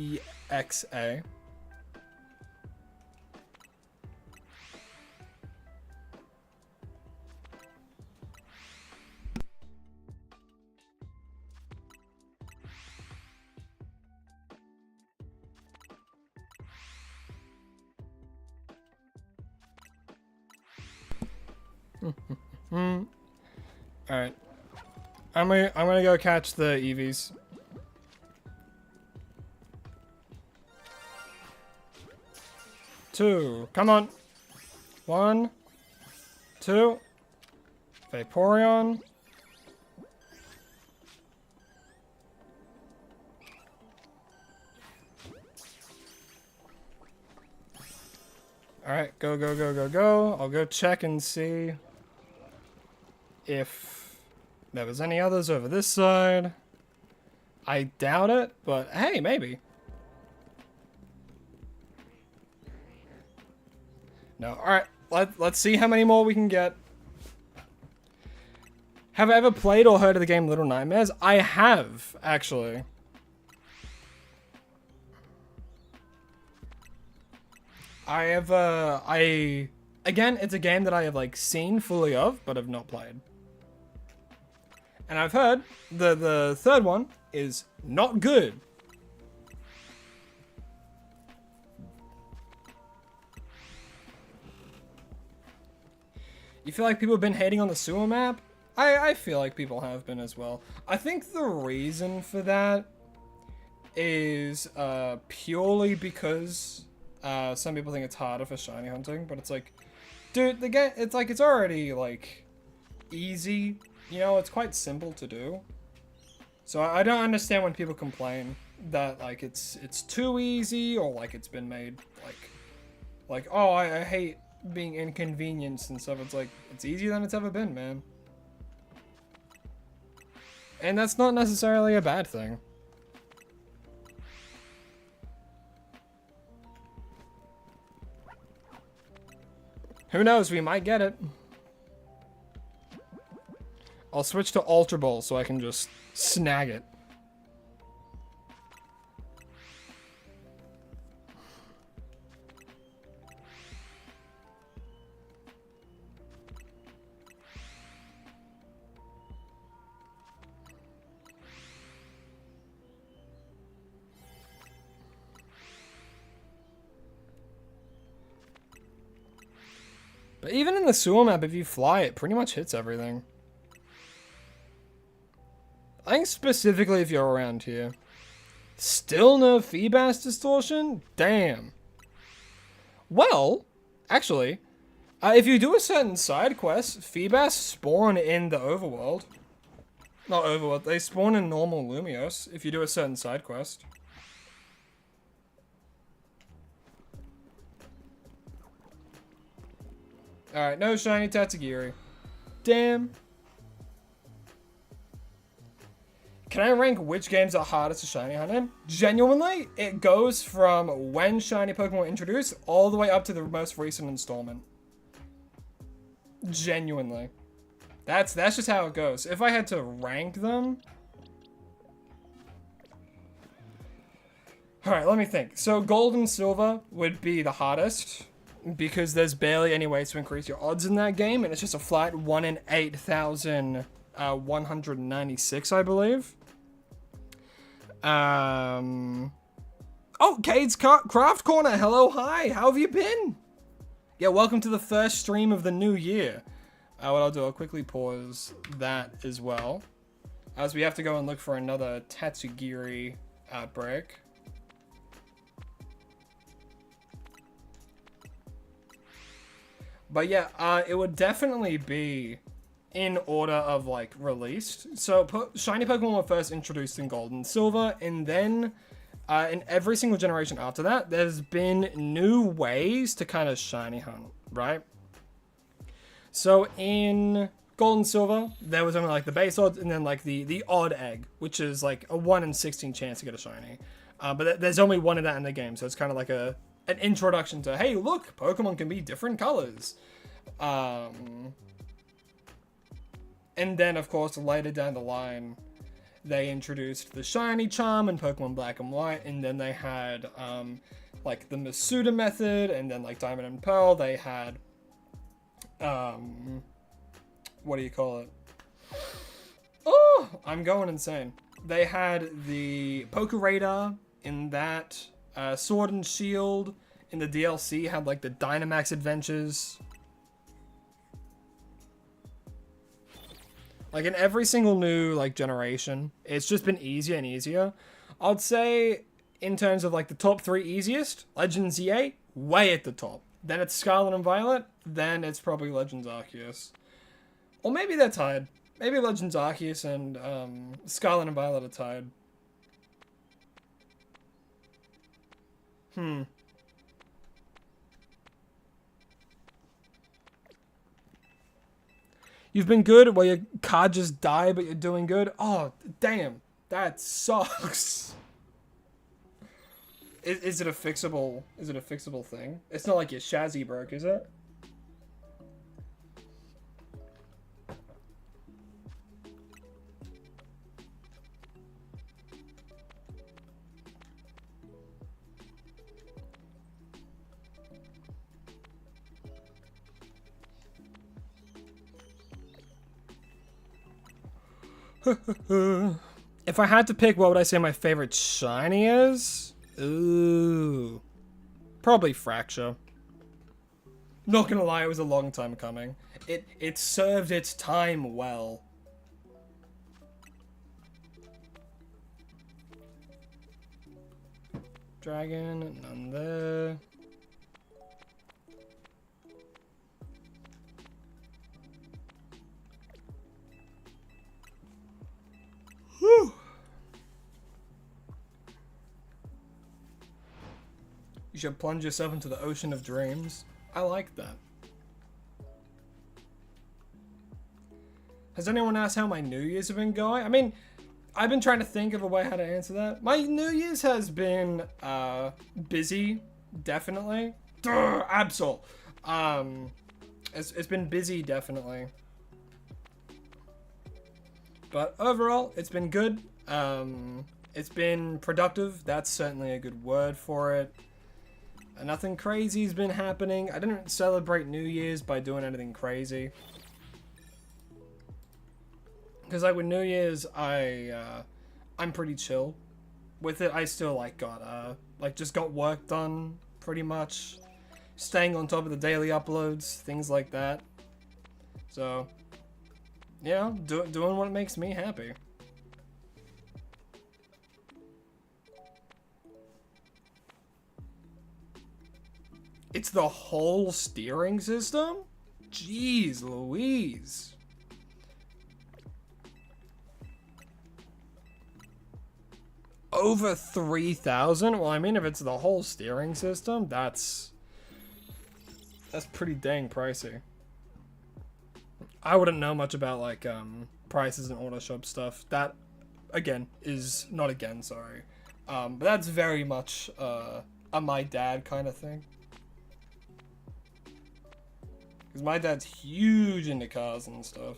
Alright. I'm gonna go catch the Eevees. Two. Come on. 1, 2. Vaporeon. Alright, go, go, go, go, go. I'll go check and see if there was any others over this side. I doubt it, but hey, maybe. No, alright. Let's see how many more we can get. Have I ever played or heard of the game Little Nightmares? I have, actually. Again, it's a game that I have, like, seen fully of, but have not played. And I've heard the third one is not good. You feel like people have been hating on the sewer map? I feel like people have been as well. I think the reason for that is purely because some people think it's harder for shiny hunting, but it's like, dude, the game, it's like, it's already like easy, you know, it's quite simple to do. So I don't understand when people complain that like it's too easy, or like it's been made like oh, I hate being inconvenienced and stuff. It's like, it's easier than it's ever been, man. And that's not necessarily a bad thing. Who knows, we might get it. I'll switch to Ultra Ball so I can just snag it. But even in the sewer map, if you fly, it pretty much hits everything. I think specifically if you're around here. Still no Feebas distortion? Damn. Well, actually, if you do a certain side quest, Feebas spawn in the overworld. Not overworld, they spawn in normal Lumios if you do a certain side quest. Alright, no shiny Tatsugiri. Damn. Can I rank which games are hardest to shiny hunt in? Genuinely, it goes from when shiny Pokemon were introduced all the way up to the most recent installment. Genuinely. That's just how it goes. If I had to rank them... Alright, let me think. So Gold and Silver would be the hardest, because there's barely any ways to increase your odds in that game, and it's just a flat 1 in 8,196, I believe. Oh, Cade's Craft Corner, hello, hi, how have you been? Yeah, welcome to the first stream of the new year. What I'll do, I'll quickly pause that as well, as we have to go and look for another Tatsugiri outbreak. But yeah, it would definitely be in order of like released. So shiny Pokemon were first introduced in Gold and Silver, and then in every single generation after that, there's been new ways to kind of shiny hunt, right? So in Gold and Silver, there was only like the base odds, and then like the odd egg, which is like a 1 in 16 chance to get a shiny. But there's only one of that in the game, so it's kind of like an introduction to, hey, look, Pokemon can be different colors. And then, of course, later down the line, they introduced the shiny charm in Pokemon Black and White, and then they had, like, the Masuda method, and then, like, Diamond and Pearl, they had, what do you call it? Oh, I'm going insane. They had the Poké Radar in that, Sword and Shield in the DLC had, like, the Dynamax Adventures. Like, in every single new, like, generation, it's just been easier and easier. I'd say, in terms of, like, the top 3 easiest, Legends EA, way at the top. Then it's Scarlet and Violet, then it's probably Legends Arceus. Or maybe they're tied. Maybe Legends Arceus and, Scarlet and Violet are tied. You've been good, well, your card just died, but you're doing good. Oh, damn. That sucks. Is it a fixable thing? It's not like your Shazzy broke, is it? If I had to pick, what would I say my favorite shiny is? Ooh. Probably Fracture. Not gonna lie, it was a long time coming. It served its time well. Dragon, none there. Whew. You should plunge yourself into the ocean of dreams. I like that. Has anyone asked how my New Year's have been going? I mean, I've been trying to think of a way how to answer that. My New Year's has been busy, definitely. Absol. It's been busy, definitely. But overall, it's been good. It's been productive. That's certainly a good word for it. Nothing crazy's been happening. I didn't celebrate New Year's by doing anything crazy. Because like with New Year's, I'm pretty chill with it. I still like just got work done pretty much, staying on top of the daily uploads, things like that. So, yeah, doing what makes me happy. It's the whole steering system? Jeez Louise. Over 3,000? Well, I mean, if it's the whole steering system, that's pretty dang pricey. I wouldn't know much about like prices and auto shop stuff. That sorry. But that's very much a my dad kind of thing. Because my dad's huge into cars and stuff.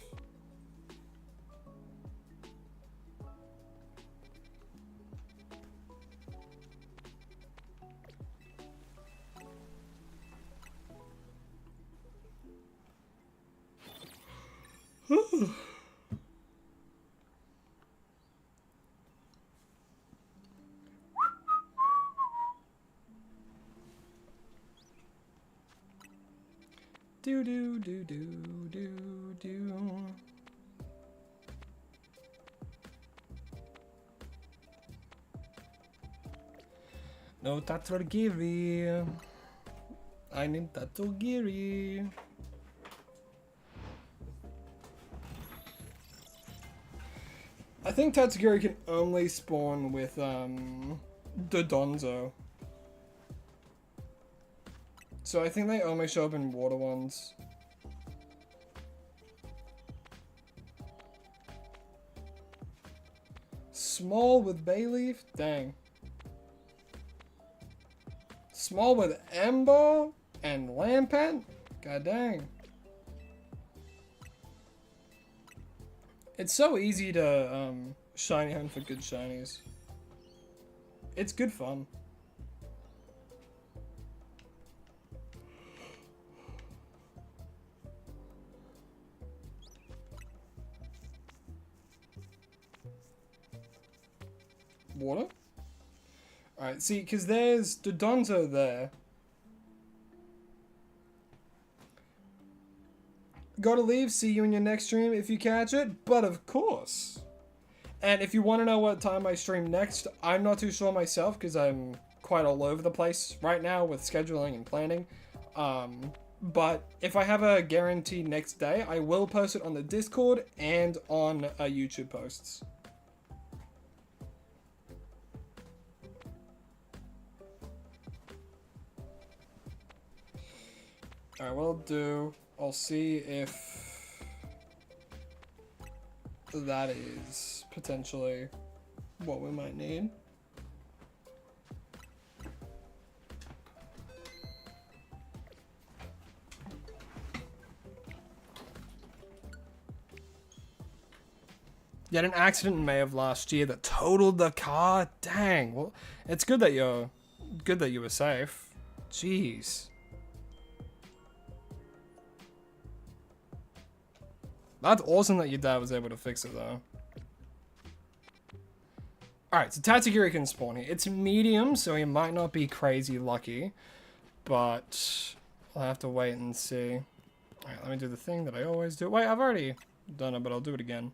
Do do do do do do. No Tatsugiri. I need Tatsugiri. I think Tatsugiri can only spawn with Dodonzo. So I think they only show up in water ones. Small with Bayleaf? Dang. Small with Ember and Lampent? God dang. It's so easy to shiny hunt for good shinies. It's good fun. Water? Alright, see, because there's Dodonzo there. Gotta leave, see you in your next stream if you catch it, but of course. And if you want to know what time I stream next, I'm not too sure myself because I'm quite all over the place right now with scheduling and planning. But if I have a guaranteed next day, I will post it on the Discord and on YouTube posts. Alright, what I'll see if that is potentially what we might need. You had an accident in May of last year that totaled the car? Dang. Well, it's good that you were safe. Jeez. That's awesome that your dad was able to fix it, though. Alright, so Tatsugiri can spawn here. It's medium, so he might not be crazy lucky. But I'll have to wait and see. Alright, let me do the thing that I always do. Wait, I've already done it, but I'll do it again.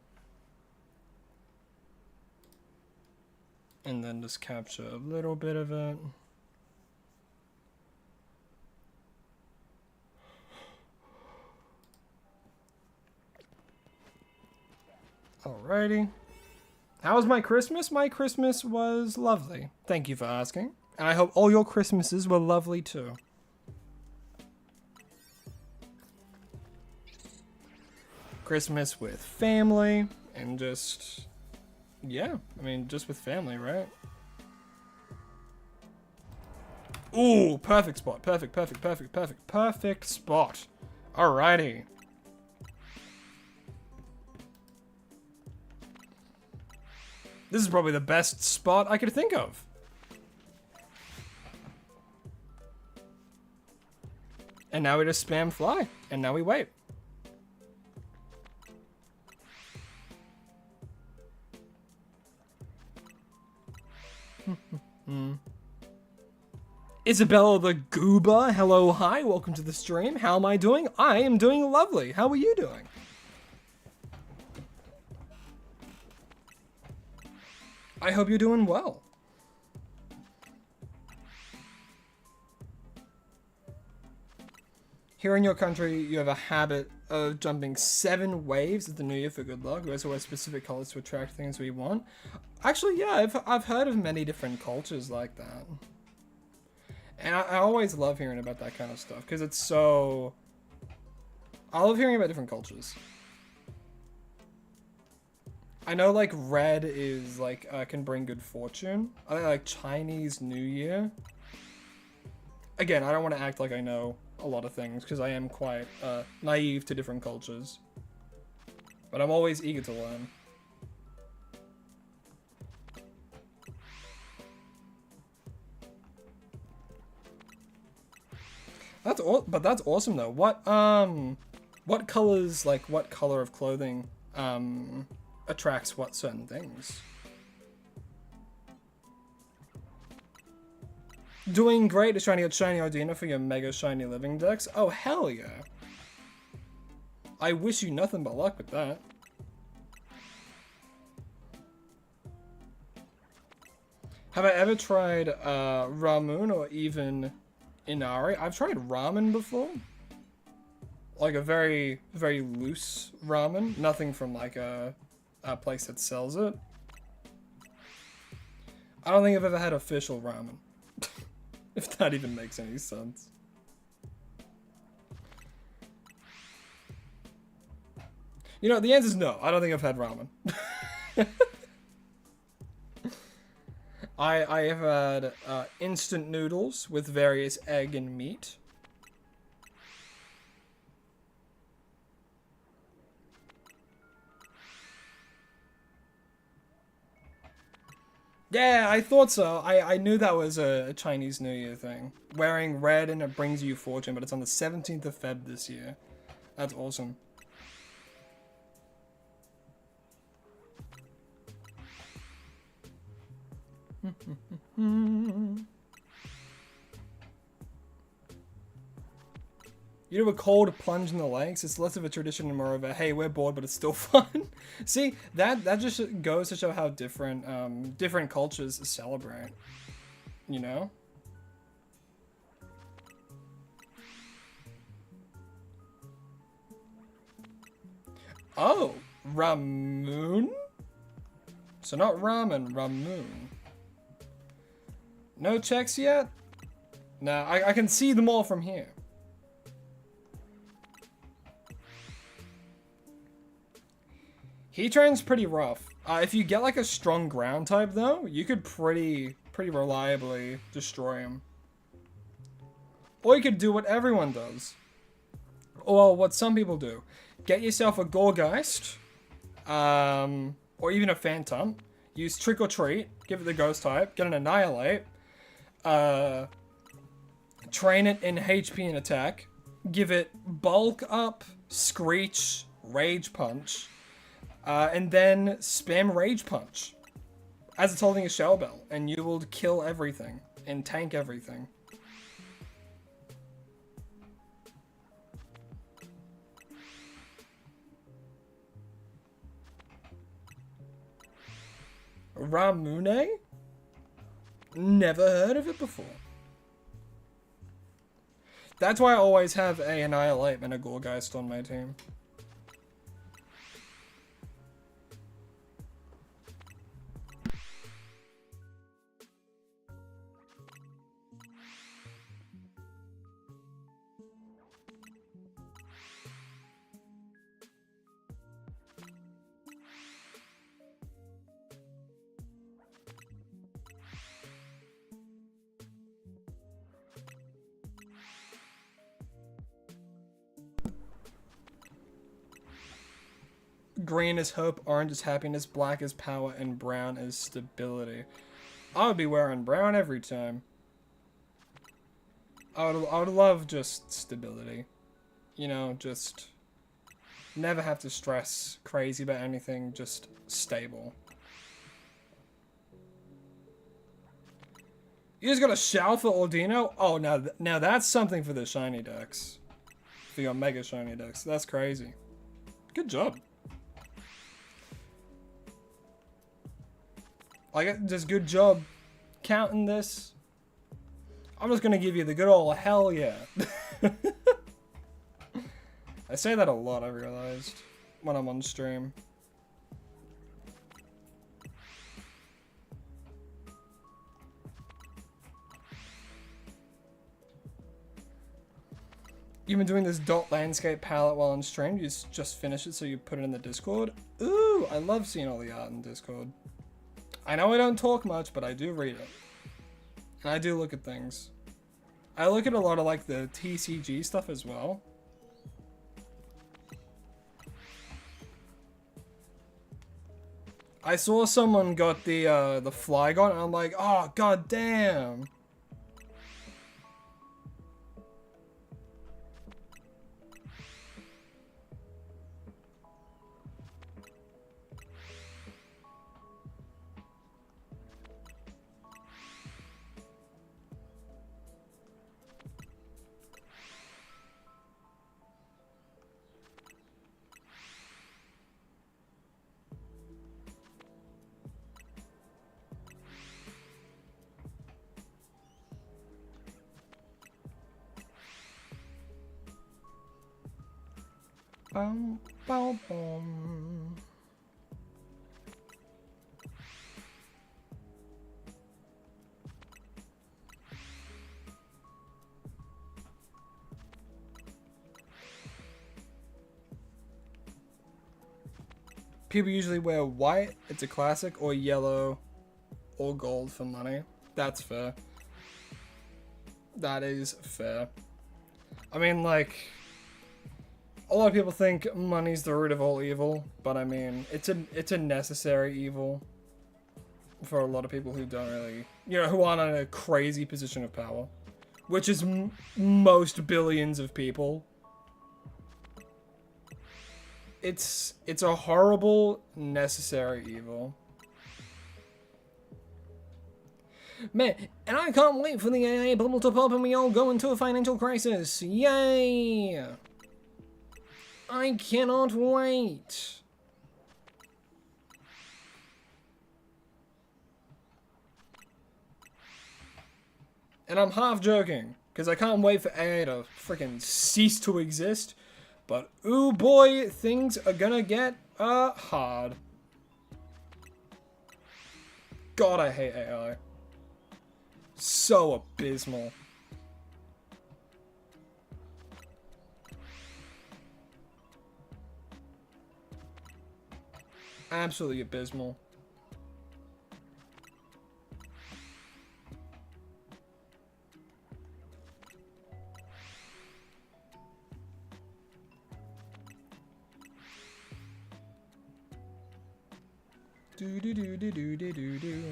And then just capture a little bit of it. Alrighty. How was my Christmas? My Christmas was lovely. Thank you for asking. And I hope all your Christmases were lovely too. Christmas with family and just, yeah, I mean, just with family, right? Ooh, perfect spot. Perfect spot. Alrighty. This is probably the best spot I could think of. And now we just spam fly. And now we wait. Isabella the Goober, hello, hi, welcome to the stream. How am I doing? I am doing lovely. How are you doing? I hope you're doing well. Here in your country, you have a habit of jumping 7 waves at the New Year for good luck. We also wear specific colors to attract things we want. Actually, yeah, I've heard of many different cultures like that. And I always love hearing about that kind of stuff, because it's so... I love hearing about different cultures. I know, like, red is, like, can bring good fortune. I think, like, Chinese New Year. Again, I don't want to act like I know a lot of things, because I am quite naive to different cultures. But I'm always eager to learn. That's awesome though. What colors, like, what color of clothing attracts what certain things? Doing great, just trying to get shiny Ardina for your mega shiny living decks. Oh, hell yeah. I wish you nothing but luck with that. Have I ever tried Ramen or even Inari? I've tried ramen before. Like a very, very loose ramen. Nothing from like a place that sells it. I don't think I've ever had official ramen. If that even makes any sense. You know, the answer is no. I don't think I've had ramen. I have had instant noodles with various egg and meat. Yeah, I thought so. I knew that was a Chinese New Year thing. Wearing red and it brings you fortune, but it's on the 17th of Feb this year. That's awesome. You do a cold plunge in the lakes. It's less of a tradition and more of a, hey, we're bored, but it's still fun. See, that just goes to show how different different cultures celebrate. You know? Oh, Ramoon? So not ramen, Ramoon. No checks yet? Nah, I can see them all from here. Heatran's pretty rough. If you get like a strong ground type though, you could pretty reliably destroy him. Or you could do what everyone does. Or what some people do. Get yourself a Gorgeist. Or even a Phantom. Use Trick or Treat. Give it the ghost type. Get an Annihilate. Train it in HP and attack. Give it Bulk Up, Screech, Rage Punch. And then spam Rage Punch. as it's holding a shell bell, and you will kill everything and tank everything. Ramune? Never heard of it before. That's why I always have a Annihilate and a Gorgeist on my team. Green is hope, orange is happiness, black is power, and brown is stability. I would be wearing brown every time. I would love just stability. You know, just never have to stress crazy about anything, just stable. You just got a shout for Ordino? Oh, now that's something for the shiny decks. For your mega shiny decks. That's crazy. Good job. Like, just good job counting this. I'm just gonna give you the good old hell yeah. I say that a lot, I realized, when I'm on stream. You've been doing this dot landscape palette while on stream. You just finished it, so you put it in the Discord. Ooh, I love seeing all the art in Discord. I know I don't talk much, but I do read it. And I do look at things. I look at a lot of like the TCG stuff as well. I saw someone got the Flygon and I'm like, oh god damn. Bum, bum, bum. People usually wear white, it's a classic, or yellow, or gold for money. That's fair. That is fair. I mean, like, a lot of people think money's the root of all evil, but I mean, it's a necessary evil for a lot of people who don't really, you know, who aren't in a crazy position of power, which is most billions of people. It's a horrible, necessary evil. Man, and I can't wait for the AA bubble to pop and we all go into a financial crisis. Yay! I cannot wait. And I'm half joking, because I can't wait for AA to freaking cease to exist. But ooh boy, things are gonna get hard. God, I hate AI. So abysmal. Absolutely abysmal. Do do do do do do do do.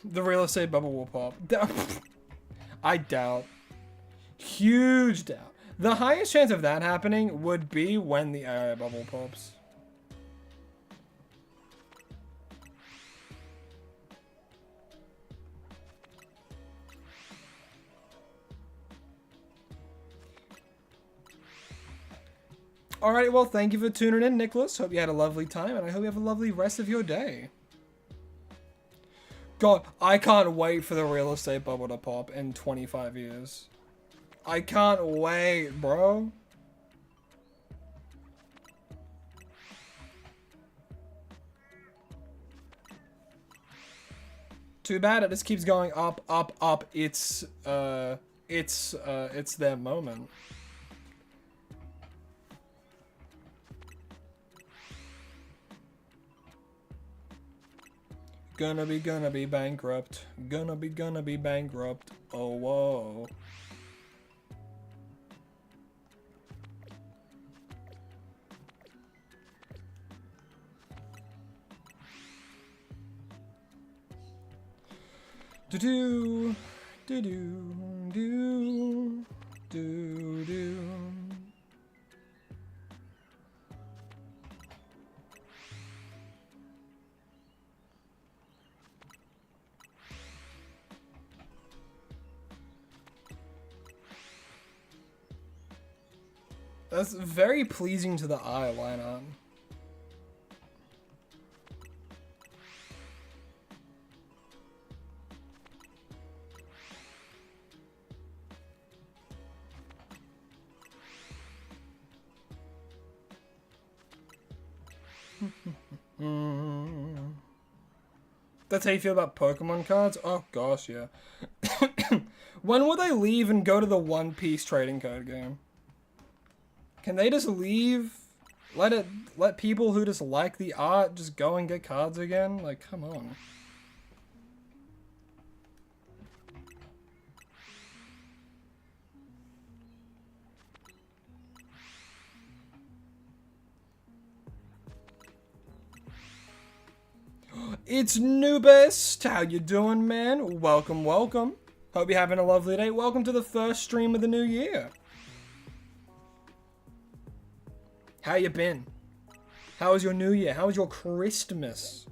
The real estate bubble will pop. I doubt. Huge doubt. The highest chance of that happening would be when the area bubble pops. Alright, well, thank you for tuning in, Nicholas. Hope you had a lovely time, and I hope you have a lovely rest of your day. God, I can't wait for the real estate bubble to pop in 25 years. I can't wait, bro. Too bad it just keeps going up, up, up. It's their moment. Gonna be bankrupt. Gonna be bankrupt. Oh, whoa. Do-do, do-do, do, do-do. That's very pleasing to the eye, why not? That's how you feel about Pokemon cards? Oh gosh, yeah. When will they leave and go to the One Piece trading card game? Can they just leave? Let people who just like the art just go and get cards again? Like, come on. It's Noobest! How you doing, man? Welcome, welcome. Hope you're having a lovely day. Welcome to the first stream of the new year. How you been? How was your new year? How was your Christmas?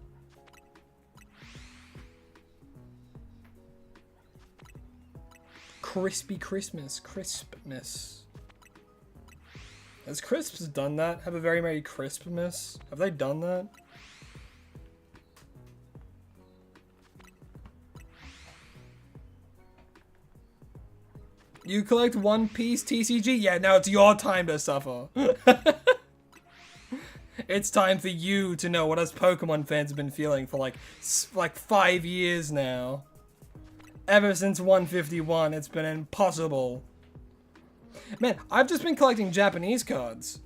Crispy Christmas. Crispness. Has Crisps done that? Have a very Merry Crispmas? Have they done that? You collect One Piece TCG? Yeah, now it's your time to suffer. It's time for you to know what us Pokemon fans have been feeling for like 5 years now. Ever since 151, it's been impossible. Man, I've just been collecting Japanese cards.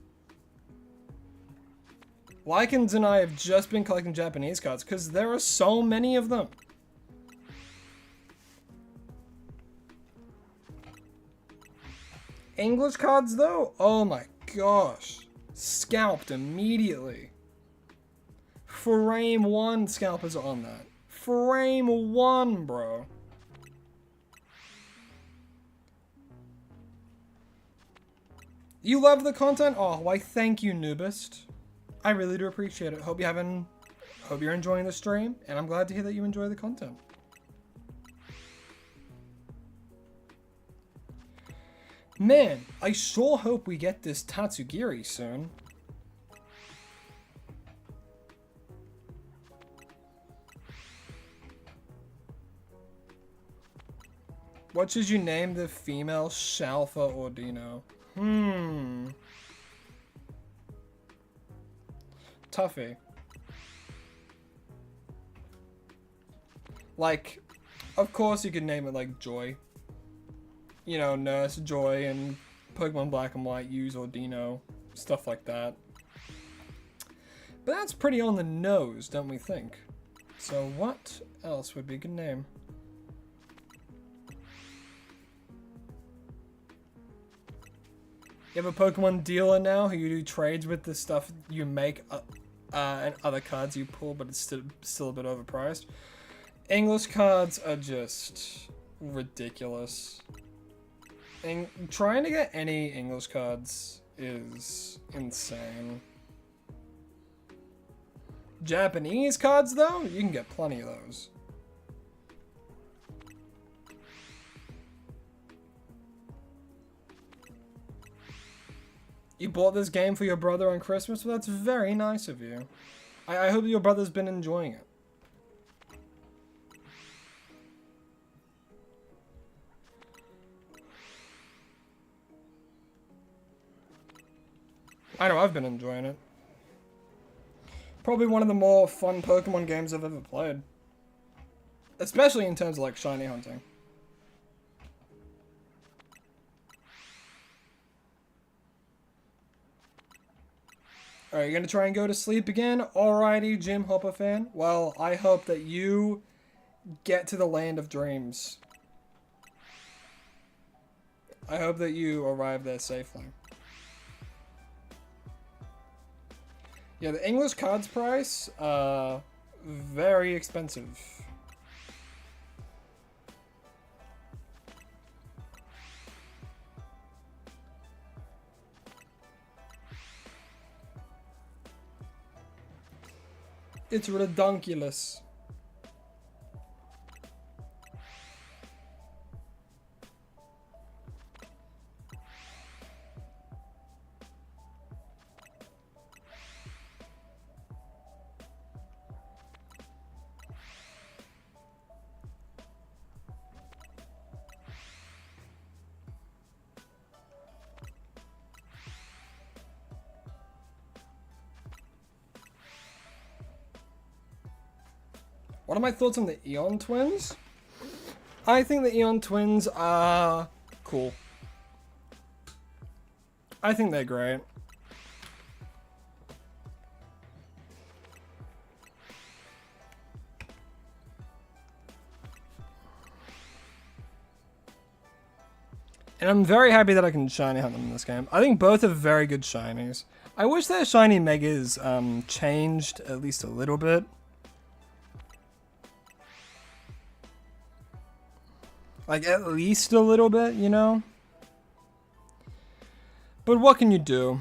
Lycans and I have just been collecting Japanese cards because there are so many of them. English cards though? Oh my gosh. Scalped immediately. Frame 1 scalpers on that. Frame 1, bro. You love the content? Oh, why thank you, Noobest. I really do appreciate it. Hope you're enjoying the stream, and I'm glad to hear that you enjoy the content. Man, I sure hope we get this Tatsugiri soon. What should you name the female Shalfa or Dino? Tuffy. Like, of course you could name it like Joy. You know, Nurse Joy and Pokemon Black and White use Ordino, stuff like that. But that's pretty on the nose, don't we think? So what else would be a good name? You have a Pokemon dealer now who you do trades with the stuff you make and other cards you pull, but it's still a bit overpriced. English cards are just ridiculous. Trying to get any English cards is insane. Japanese cards, though, you can get plenty of those. You bought this game for your brother on Christmas? Well, that's very nice of you. I hope your brother's been enjoying it. I know, I've been enjoying it. Probably one of the more fun Pokemon games I've ever played. Especially in terms of, like, shiny hunting. Alright, you're gonna try and go to sleep again? Alrighty, Jim Hopper fan. Well, I hope that you get to the land of dreams. I hope that you arrive there safely. Yeah, the English cards price, very expensive. It's redonkulous. What are my thoughts on the Eon Twins? I think the Eon Twins are cool. I think they're great. And I'm very happy that I can shiny hunt them in this game. I think both are very good shinies. I wish their shiny megas changed at least a little bit. Like, at least a little bit, you know? But what can you do?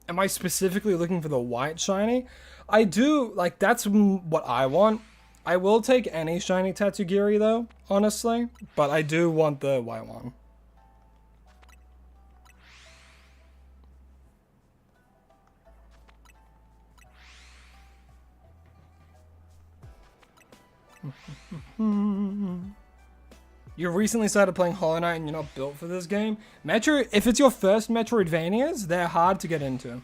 Am I specifically looking for the white shiny? I do, like, that's what I want. I will take any shiny Tatsugiri though, honestly, but I do want the white one. You recently started playing Hollow Knight and you're not built for this game. If it's your first Metroidvanias, they're hard to get into.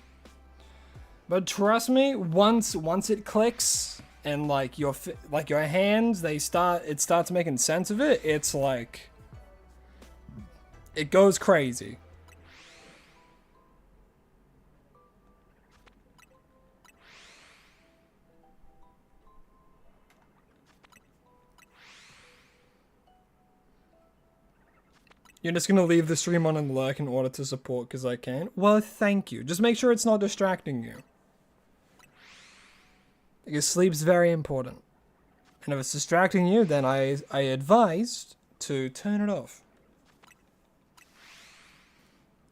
But trust me, once it clicks and like your hands, it starts making sense of it. It's like it goes crazy. You're just gonna leave the stream on and lurk in order to support because I can? Well, thank you. Just make sure it's not distracting you. Because sleep's very important. And if it's distracting you, then I advise to turn it off.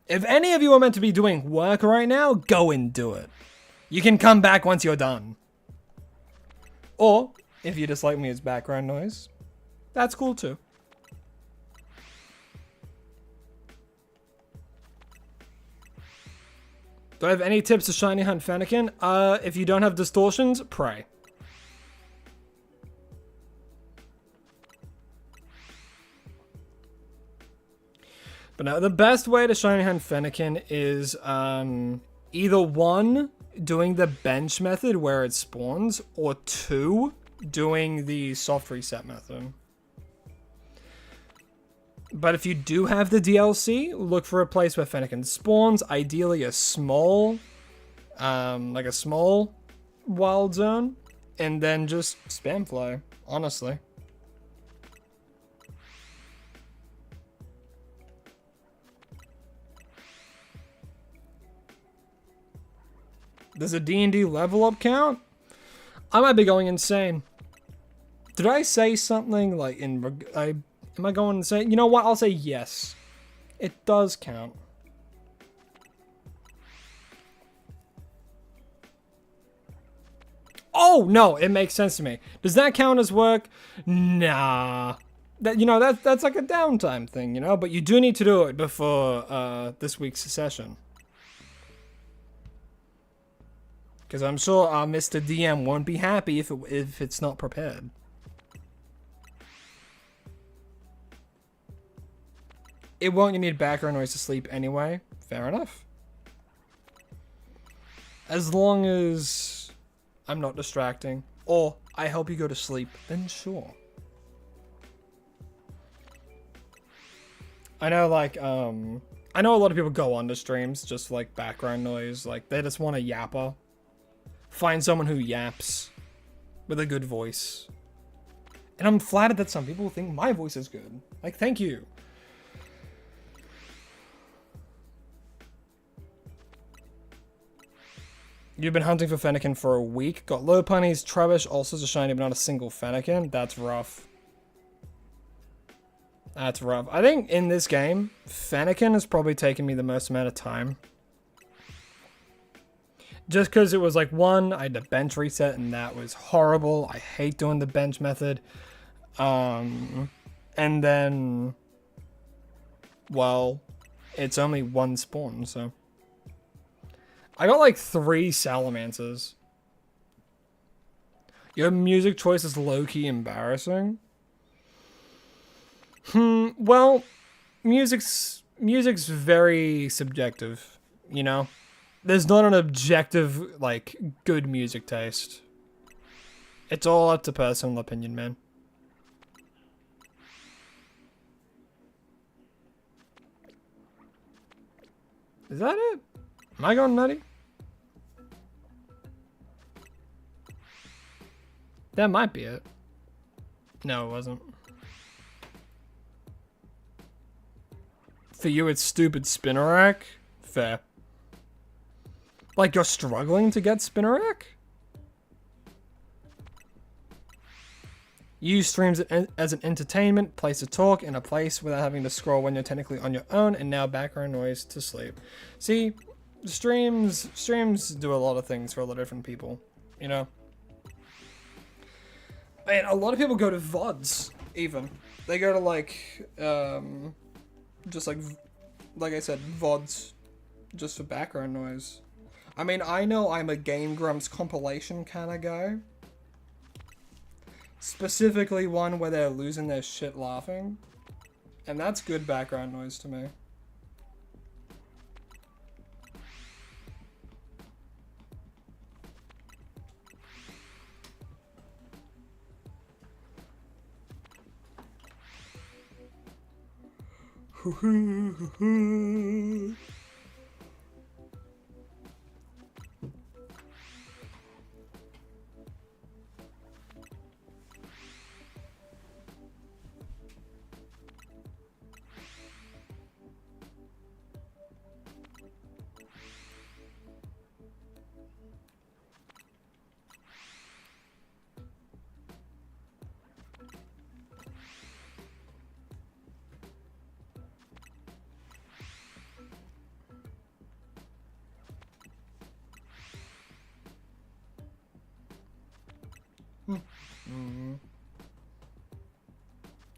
If any of you are meant to be doing work right now, go and do it. You can come back once you're done. Or, If you dislike me as background noise, that's cool too. Do I have any tips to shiny hunt Fennekin? If you don't have distortions, pray. But no, the best way to shiny hunt Fennekin is either 1, doing the bench method where it spawns, or 2, doing the soft reset method. But if you do have the DLC, look for a place where Fennekin spawns, ideally a small, like a small wild zone, and then just spam fly, honestly. There's a D&D level up count? I might be going insane. Did I say something like am I going insane? You know what? I'll say yes. It does count. Oh, no, it makes sense to me. Does that count as work? Nah. That's like a downtime thing, you know? But you do need to do it before this week's session. Because I'm sure our Mr. DM won't be happy if it's not prepared. It won't. You need background noise to sleep anyway. Fair enough. As long as I'm not distracting, or I help you go to sleep, then sure. I know, like, I know a lot of people go onto streams just for, like, background noise. Like, they just want a yapper. Find someone who yaps with a good voice. And I'm flattered that some people think my voice is good. Like, thank you. You've been hunting for Fennekin for a week. Got low punnies, trubbish, all sorts of shiny, but not a single Fennekin. That's rough. That's rough. I think in this game, Fennekin has probably taken me the most amount of time. Just because it was like, 1, I had to bench reset, and that was horrible. I hate doing the bench method. And then, well, it's only 1 spawn, so. I got like 3 salamanders. Your music choice is low-key embarrassing. Well, music's very subjective, you know? There's not an objective, like, good music taste. It's all up to personal opinion, man. Is that it? Am I going nutty? That might be it. No, it wasn't. For you, it's stupid spinner rack? Fair. Like, you're struggling to get spinner rack? Use streams as an entertainment, place to talk, in a place without having to scroll when you're technically on your own, and now background noise to sleep. See, streams do a lot of things for a lot of different people, you know? Man, a lot of people go to VODs, even. They go to, like, just like I said, VODs, just for background noise. I mean, I know I'm a Game Grumps compilation kind of guy. Specifically one where they're losing their shit laughing. And that's good background noise to me.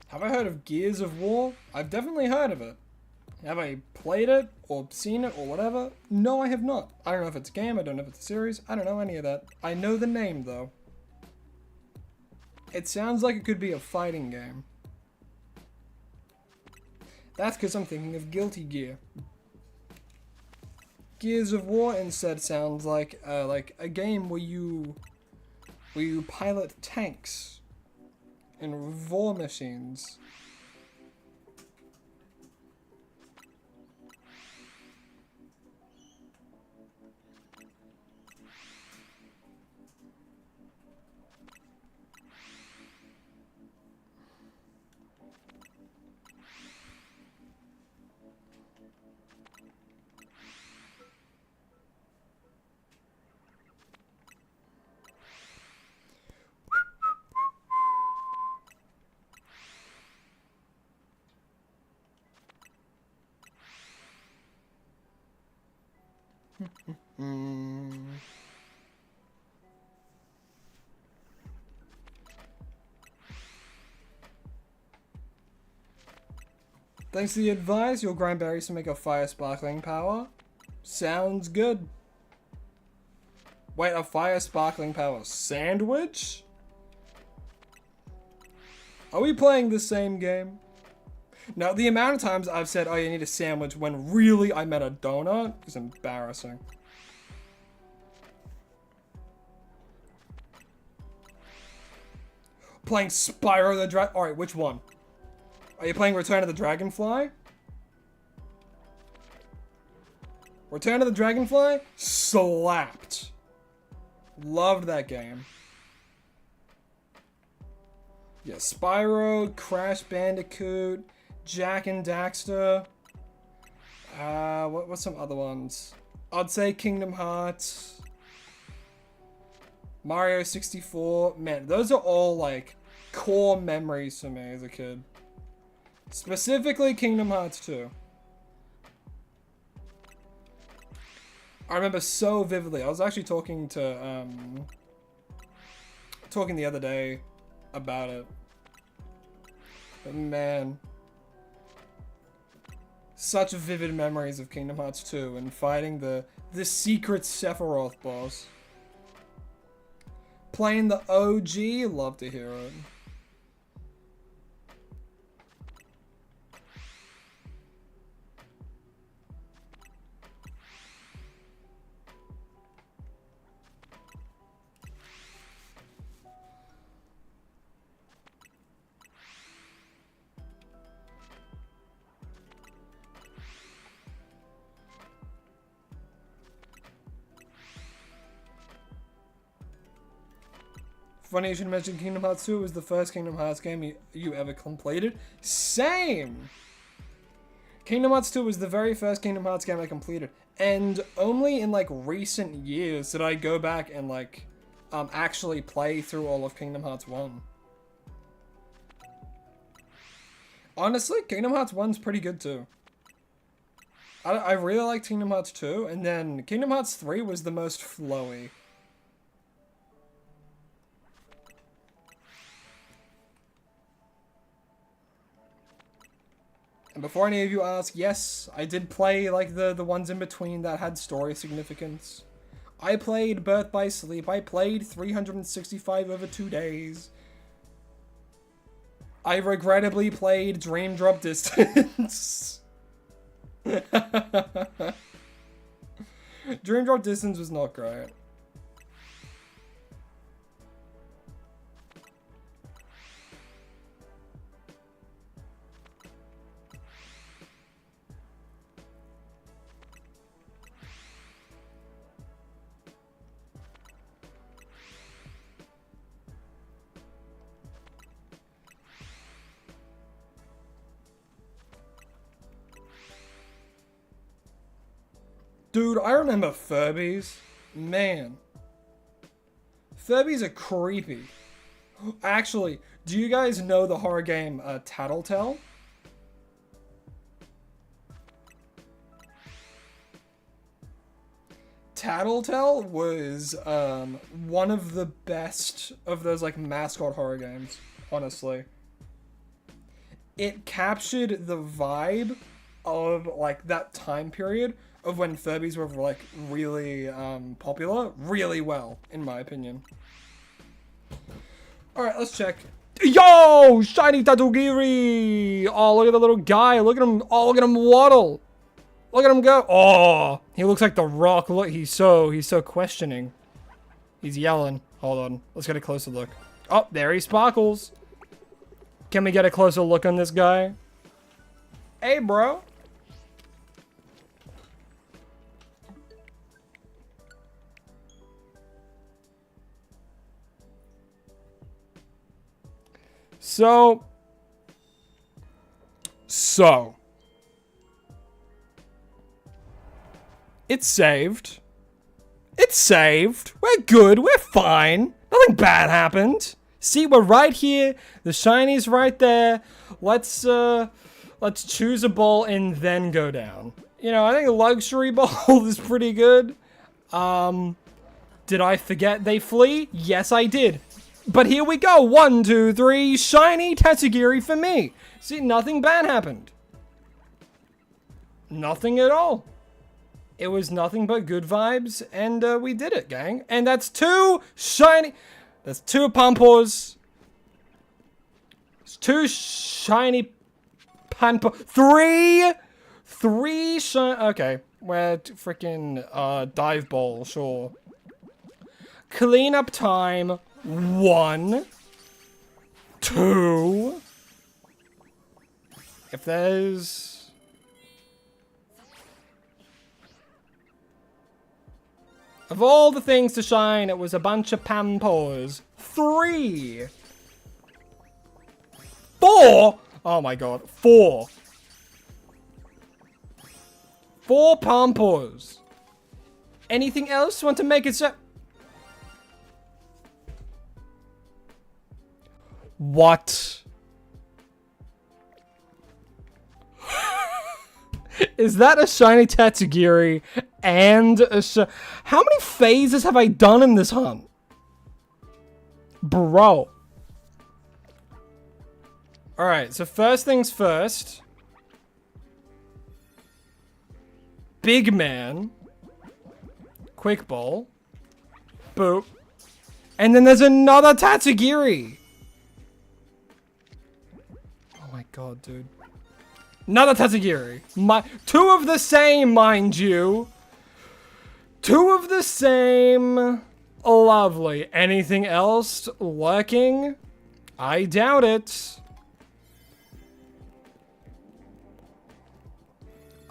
Have I heard of Gears of War? I've definitely heard of it. Have I played it or seen it or whatever? No, I have not. I don't know if it's a game, I don't know if it's a series, I don't know any of that. I know the name though. It sounds like it could be a fighting game. That's because I'm thinking of Guilty Gear. Gears of War instead sounds like a game where you pilot tanks and war machines. Thanks to the advice, you'll grind berries to make a fire sparkling power. Sounds good. Wait, a fire sparkling power sandwich? Are we playing the same game? Now, the amount of times I've said, oh, you need a sandwich, when really I meant a donut is embarrassing. Playing Spyro the Dragon. Alright, which one? Are you playing Return of the Dragonfly? Return of the Dragonfly? Slapped. Loved that game. Yeah, Spyro, Crash Bandicoot, Jak and Daxter. What's some other ones? I'd say Kingdom Hearts. Mario 64. Man, those are all like core memories for me as a kid. Specifically Kingdom Hearts 2. I remember so vividly. I was actually talking to the other day about it. But man, such vivid memories of Kingdom Hearts 2 and fighting the secret Sephiroth boss. Playing the OG, love to hear it. Funny you should mention Kingdom Hearts 2 was the first Kingdom Hearts game you ever completed. Same! Kingdom Hearts 2 was the very first Kingdom Hearts game I completed. And only in like recent years did I go back and like actually play through all of Kingdom Hearts 1. Honestly, Kingdom Hearts 1's pretty good too. I really liked Kingdom Hearts 2, and then Kingdom Hearts 3 was the most flowy. And before any of you ask, yes, I did play like the ones in between that had story significance. I played Birth by Sleep. I played 365 over 2 days. I regrettably played Dream Drop Distance. Dream Drop Distance was not great. Dude, I remember Furbies. Man. Furbies are creepy. Actually, do you guys know the horror game Tattletale? Tattletale was one of the best of those like mascot horror games, honestly. It captured the vibe of like that time period of when Furbies were like really popular really well, in my opinion. Alright, let's check. Yo! Shiny Tatugiri! Oh, look at the little guy. Look at him. Oh, look at him waddle. Look at him go. Oh, he looks like the Rock. Look, he's so questioning. He's yelling. Hold on. Let's get a closer look. Oh, there he sparkles. Can we get a closer look on this guy? Hey, bro. So. It's saved. It's saved. We're good. We're fine. Nothing bad happened. See, we're right here. The shiny's right there. Let's choose a bowl and then go down. You know, I think a luxury bowl is pretty good. Did I forget they flee? Yes, I did. But here we go. 1, 2, 3. Shiny Tatsugiri for me. See, nothing bad happened. Nothing at all. It was nothing but good vibes, and we did it, gang. And that's 2 shiny... That's 2 Pampors. It's 2 shiny Pampor... 3 shiny... Okay, we're freaking dive bowl, sure. Cleanup time. 1, 2. If there's... Of all the things to shine, it was a bunch of Pampors. 3. 4. Oh my god. 4. 4 Pampors. Anything else? Want to make it so... What? Is that a shiny Tatsugiri and a How many phases have I done in this hunt? Bro. Alright, so first things first. Big man. Quick ball. Boop. And then there's another Tatsugiri. Oh my god, dude. Another Tatsugiri. 2 of the same, mind you. 2 of the same. Lovely. Anything else lurking? I doubt it.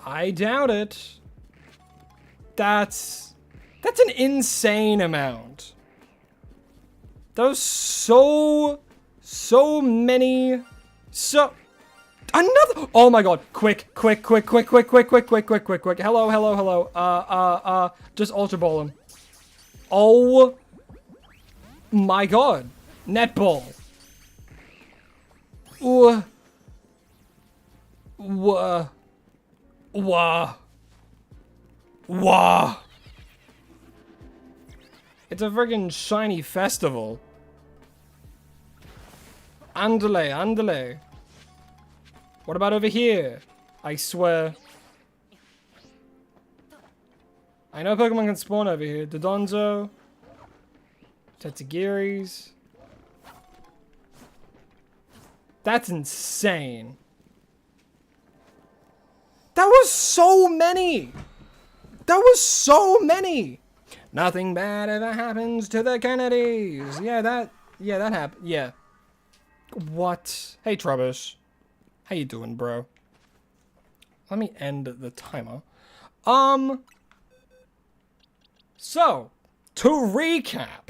I doubt it. That's an insane amount. Those so many. Another. Oh my god. Quick. Hello. Just ultra ball him. Oh my god. Netball. Wah. It's a friggin' shiny festival. Andale. What about over here? I swear. I know Pokemon can spawn over here. Dodonzo. Tatsugiris. That's insane. That was so many. Nothing bad ever happens to the Kennedys. Yeah, that happened. Yeah. What? Hey, Trubbish. How you doing, bro? Let me end the timer. So, to recap.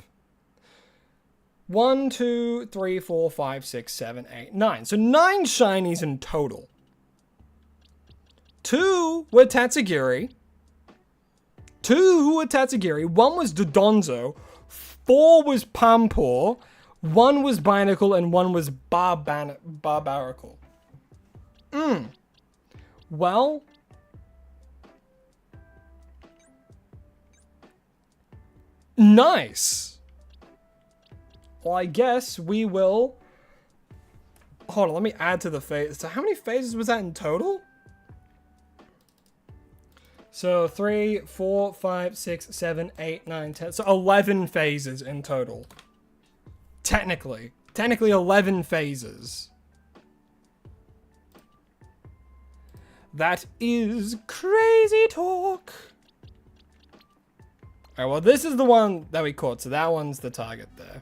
1, 2, 3, 4, 5, 6, 7, 8, 9. So 9 shinies in total. 2 were Tatsugiri. 2 were Tatsugiri. 1 was Dodonzo. 4 was Pampor. 1 was Binacle, and 1 was Barbaracle. Well, Nice. Well, I guess we will... Hold on, let me add to the phase. So how many phases was that in total? So 3, 4, 5, 6, 7, 8, 9, 10. So 11 phases in total. Technically. Technically 11 phases. That is crazy talk. Alright, well this is the one that we caught. So that one's the target there.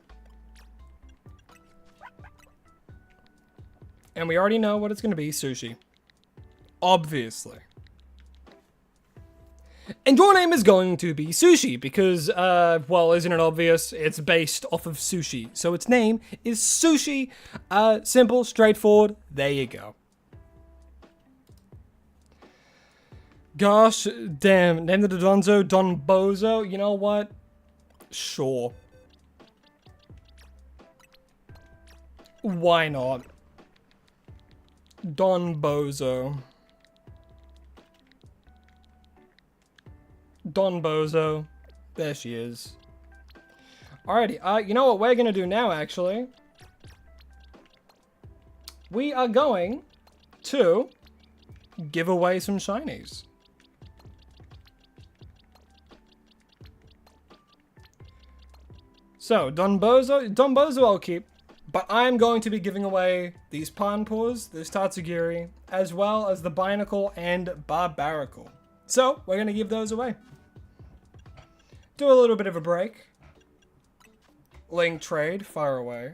And we already know what it's going to be, sushi. Obviously. And your name is going to be Sushi because, well, isn't it obvious? It's based off of sushi. So its name is Sushi. Simple, straightforward. There you go. Gosh, damn. Name the Donzo Don Bozo. You know what? Sure. Why not? Don Bozo. Don Bozo. There she is. Alrighty, you know what we're gonna do now, actually? We are going to give away some shinies. So, Don Bozo I'll keep. But I'm going to be giving away these Panpors, this Tatsugiri, as well as the Binacle and Barbaracle. So, we're going to give those away. Do a little bit of a break. Link trade, far away.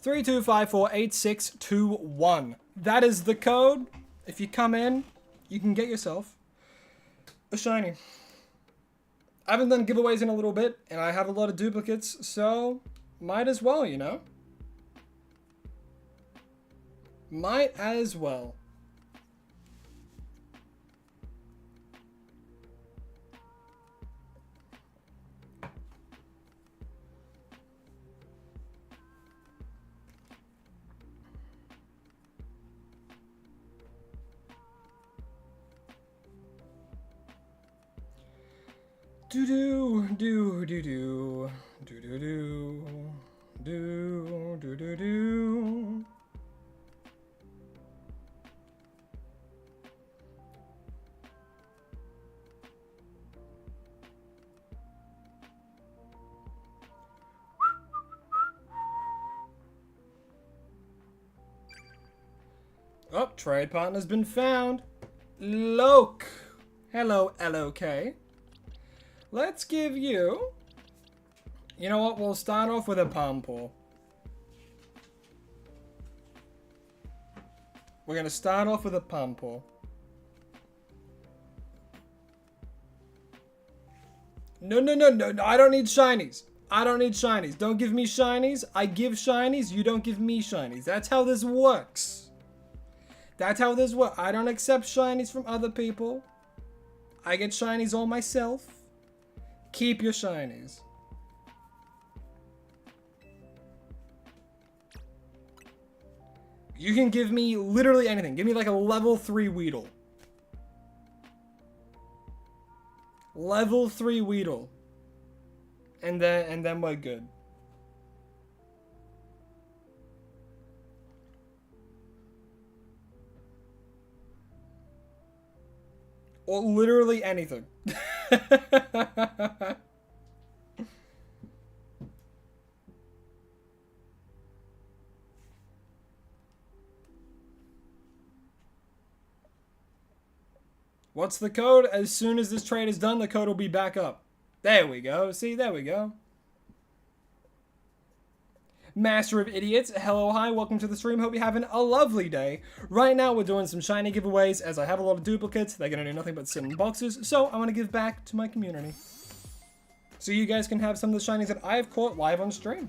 Three, 2, 5, 4, 8, 6, 2, 1. That is the code. If you come in, you can get yourself a shiny. I haven't done giveaways in a little bit, and I have a lot of duplicates, so might as well, you know? Might as well. Do do do do do do do do do do do. Oh, trade partner's been found. Loke. Hello, LOK. Let's give you... You know what? We'll start off with a Pampor. We're going to start off with a Pampor. No, no, no, no. I don't need shinies. I don't need shinies. Don't give me shinies. I give shinies. You don't give me shinies. That's how this works. That's how this works. I don't accept shinies from other people. I get shinies all myself. Keep your shinies. You can give me literally anything. Give me like a level 3 Weedle. Level 3 Weedle. And then we're good. Or literally anything. What's the code? As soon as this trade is done, the code will be back up. There we go. See, there we go. Master of Idiots, hello, hi, welcome to the stream. Hope you're having a lovely day. Right now, we're doing some shiny giveaways. As I have a lot of duplicates, they're going to do nothing but sit in boxes. So, I want to give back to my community. So you guys can have some of the shinies that I have caught live on stream.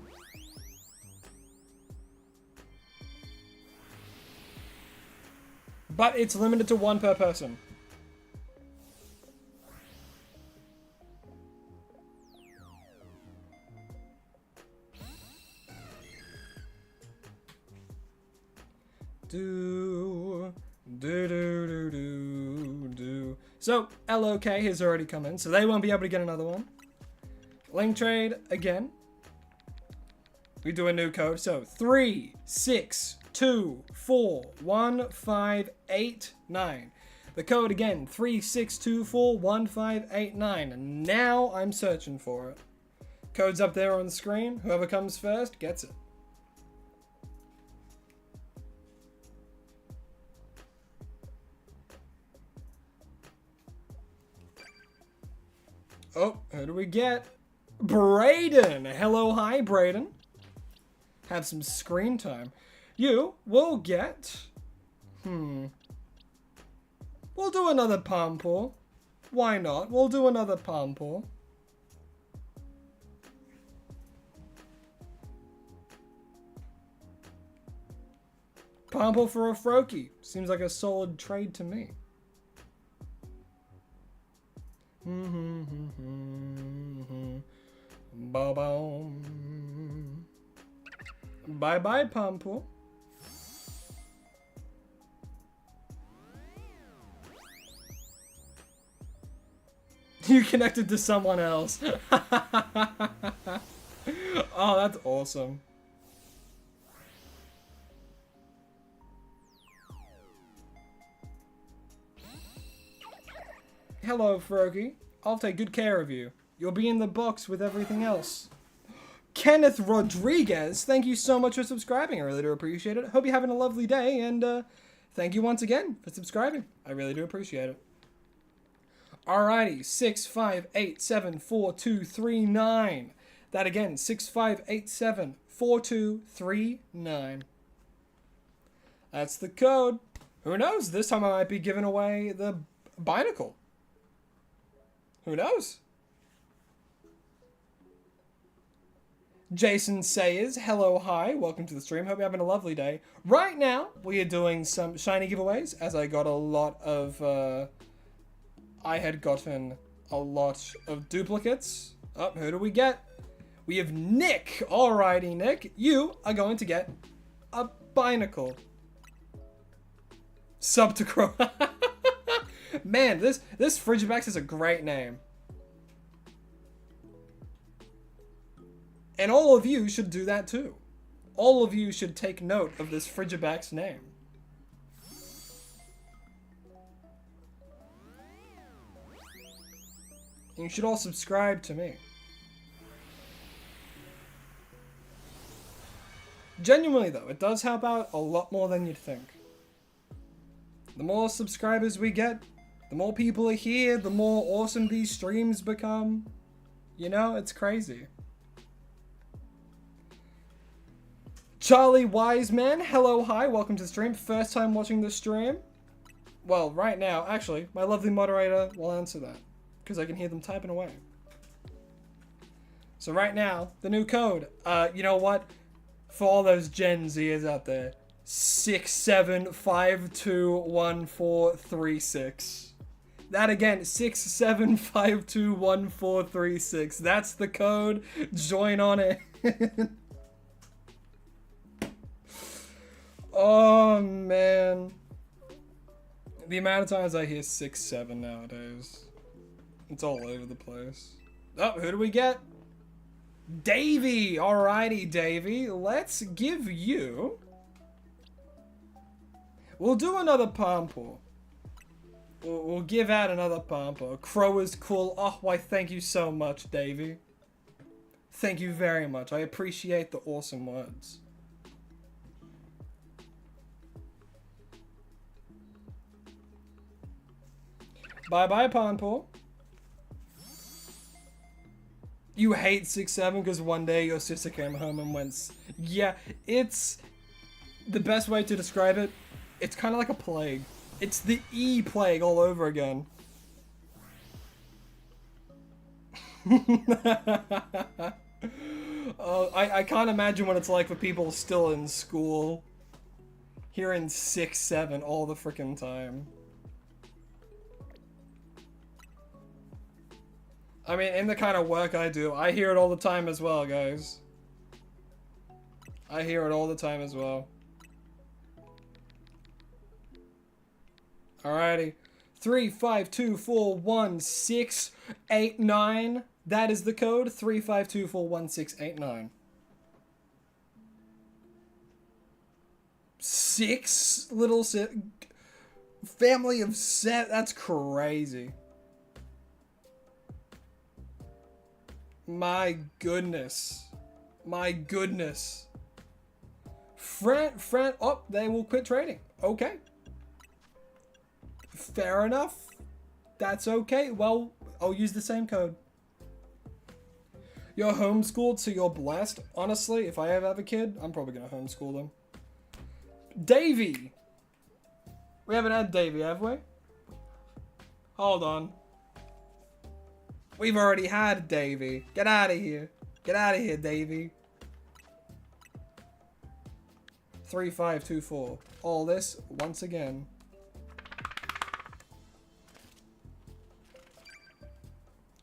But it's limited to 1 per person. Do, do, do, do, do, do. So, LOK has already come in, so they won't be able to get another one. Link trade again. We do a new code. So 3, 6, 2, 4, 1, 5, 8, 9. The code again, 3, 6, 2, 4, 1, 5, 8, 9. And now I'm searching for it. Code's up there on the screen. Whoever comes first gets it. Oh, who do we get? Brayden! Hello, hi, Brayden. Have some screen time. You will get... We'll do another palm pull. Why not? We'll do another palm pull. Palm pull for a Froakie. Seems like a solid trade to me. Ba-boom. Bye-bye, palm pull. You connected to someone else. Oh, that's awesome. Hello, Froakie. I'll take good care of you. You'll be in the box with everything else. Kenneth Rodriguez, thank you so much for subscribing. I really do appreciate it. Hope you're having a lovely day, and thank you once again for subscribing. I really do appreciate it. Alrighty, 65874239. That again, 65874239. That's the code. Who knows? This time I might be giving away the Binacle. Who knows? Jason Sayers, hello, hi, welcome to the stream. Hope you're having a lovely day. Right now, we are doing some shiny giveaways, as I got a lot of, I had gotten a lot of duplicates. Oh, who do we get? We have Nick. Alrighty, Nick. You are going to get a Binacle. Subtocro. Man, this Frigibax is a great name. And all of you should do that too. All of you should take note of this Frigibax name. And you should all subscribe to me. Genuinely though, it does help out a lot more than you'd think. The more subscribers we get, the more people are here, the more awesome these streams become. You know, it's crazy. Charlie Wiseman, hello, hi, welcome to the stream. First time watching the stream? Well, right now, actually, my lovely moderator will answer that, because I can hear them typing away. So right now, the new code, you know what? For all those Gen Zers out there, 67521436. That again, 67521436. That's the code. Join on it. Oh man. The amount of times I hear 6-7 nowadays. It's all over the place. Oh, who do we get? Davey! Alrighty, Davey. Let's give you... We'll do another palm pull. We'll give out another palm pull. Crow is cool. Oh, why thank you so much, Davey. Thank you very much. I appreciate the awesome words. Bye-bye, palm pull. You hate 6-7 because one day your sister came home and went... Yeah, it's... The best way to describe it, it's kind of like a plague. It's the E-plague all over again. Oh, I can't imagine what it's like for people still in school. Hearing 6-7 all the frickin' time. I mean, in the kind of work I do, I hear it all the time as well, guys. I hear it all the time as well. Alrighty. 3524169. That is the code. 3524169. 6 little family of 7. That's crazy. My goodness. My goodness. Friend. Oh, they will quit trading. Okay. Fair enough. That's okay. Well, I'll use the same code. You're homeschooled, so you're blessed. Honestly, if I ever have a kid, I'm probably gonna homeschool them. Davey! We haven't had Davey, have we? Hold on. We've already had Davey. Get out of here. Get out of here, Davey. 3524. All this once again.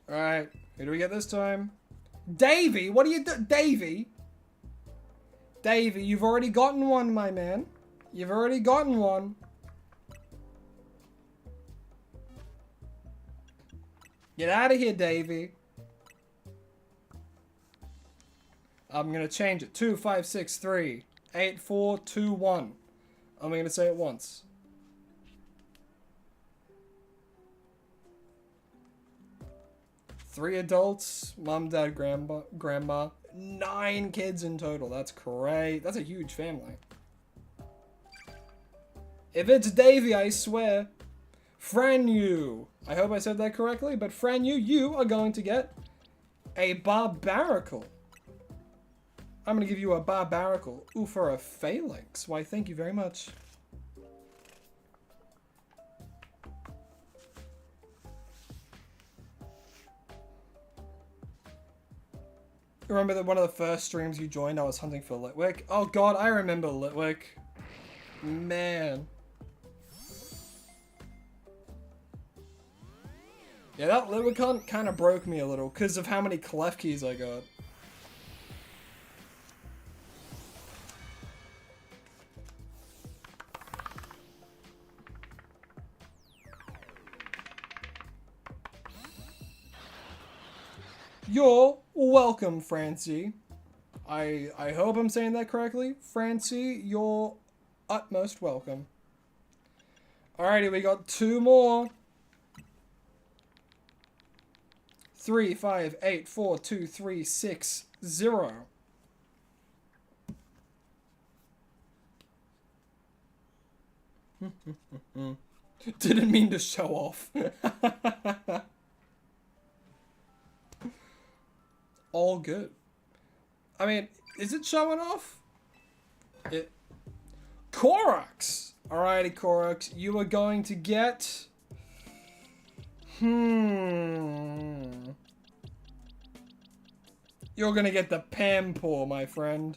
Alright, who do we get this time? Davey, what are you doing? Davey? Davey, you've already gotten one, my man. You've already gotten one. Get out of here, Davey. I'm gonna change it. 2563 8421. I'm gonna say it once. Three adults, mom, dad, grandma, 9 kids in total. That's great. That's a huge family. If it's Davey, I swear. Franu. I hope I said that correctly, but Franu, you are going to get a barbarical. I'm going to give you a barbarical. Ooh, for a phalanx. Why, thank you very much. Remember that one of the first streams you joined, I was hunting for Litwick? Oh god, I remember Litwick. Man. Yeah, that Litwick hunt kind of broke me a little because of how many clef keys I got. You're welcome, Francie. I hope I'm saying that correctly. Francie, you're utmost welcome. Alrighty, we got 2 more. 3, 5, 8, 4, 2, 3, 6, 0. Didn't mean to show off. All good. I mean, is it showing off? Koroks! Alrighty, Koroks. You are going to get... You're gonna get the Pampor, my friend.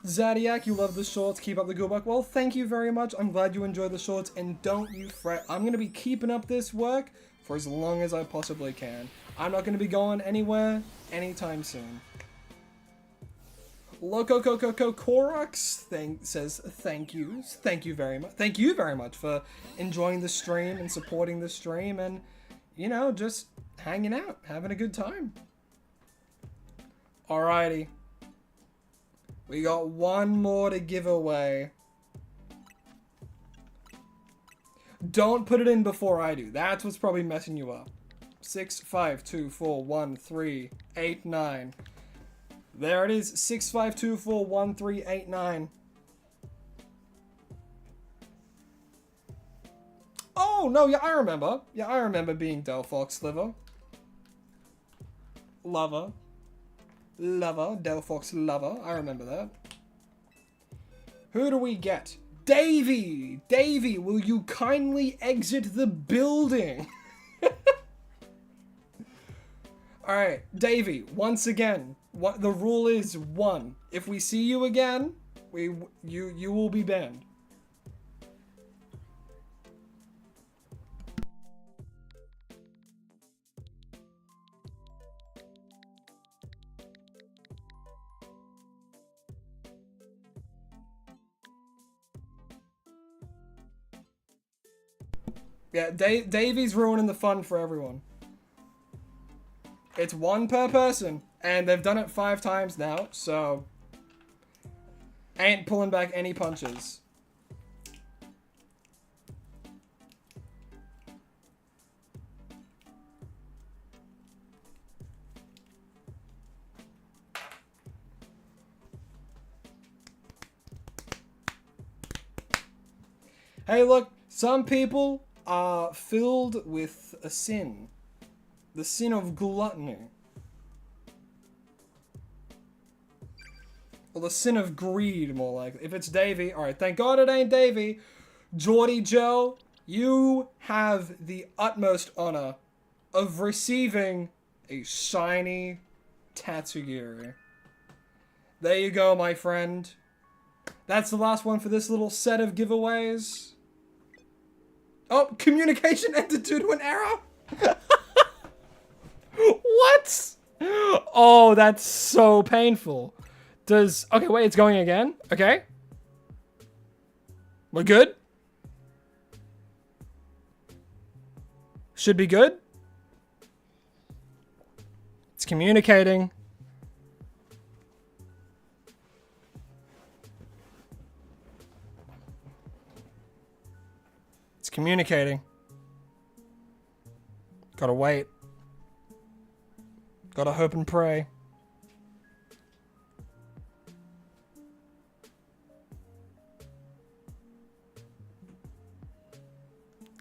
Zadiac, you love the shorts. Keep up the good work. Well, thank you very much. I'm glad you enjoy the shorts, and don't you fret. I'm going to be keeping up this work for as long as I possibly can. I'm not going to be going anywhere anytime soon. Loco Koroks says thank you. Thank you very much. Thank you very much for enjoying the stream and supporting the stream and, you know, just hanging out, having a good time. Alrighty. We got 1 more to give away. Don't put it in before I do. That's what's probably messing you up. 6, 5, 2, 4, 1, 3, 8, 9. There it is. 6, 5, 2, 4, 1, 3, 8, 9. Oh, no, yeah, I remember. Yeah, I remember being Delphox Liver. Lover. Delphox Lover. I remember that. Who do we get? Davey! Davey, will you kindly exit the building? Alright, Davey, once again, the rule is 1. If we see you again, you will be banned. Yeah, Davey's ruining the fun for everyone. It's one per person, and they've done it 5 times now, so ain't pulling back any punches. Hey, look, some people are filled with a sin. The sin of gluttony. Or the sin of greed, more likely. If it's Davey, alright, thank God it ain't Davey. Geordie Joe, you have the utmost honor of receiving a shiny Tatsugiri. There you go, my friend. That's the last one for this little set of giveaways. Oh, communication ended due to an error? What? Oh, that's so painful. Okay, wait, it's going again? Okay. We're good? Should be good? It's communicating. It's communicating. Gotta wait. Gotta hope and pray.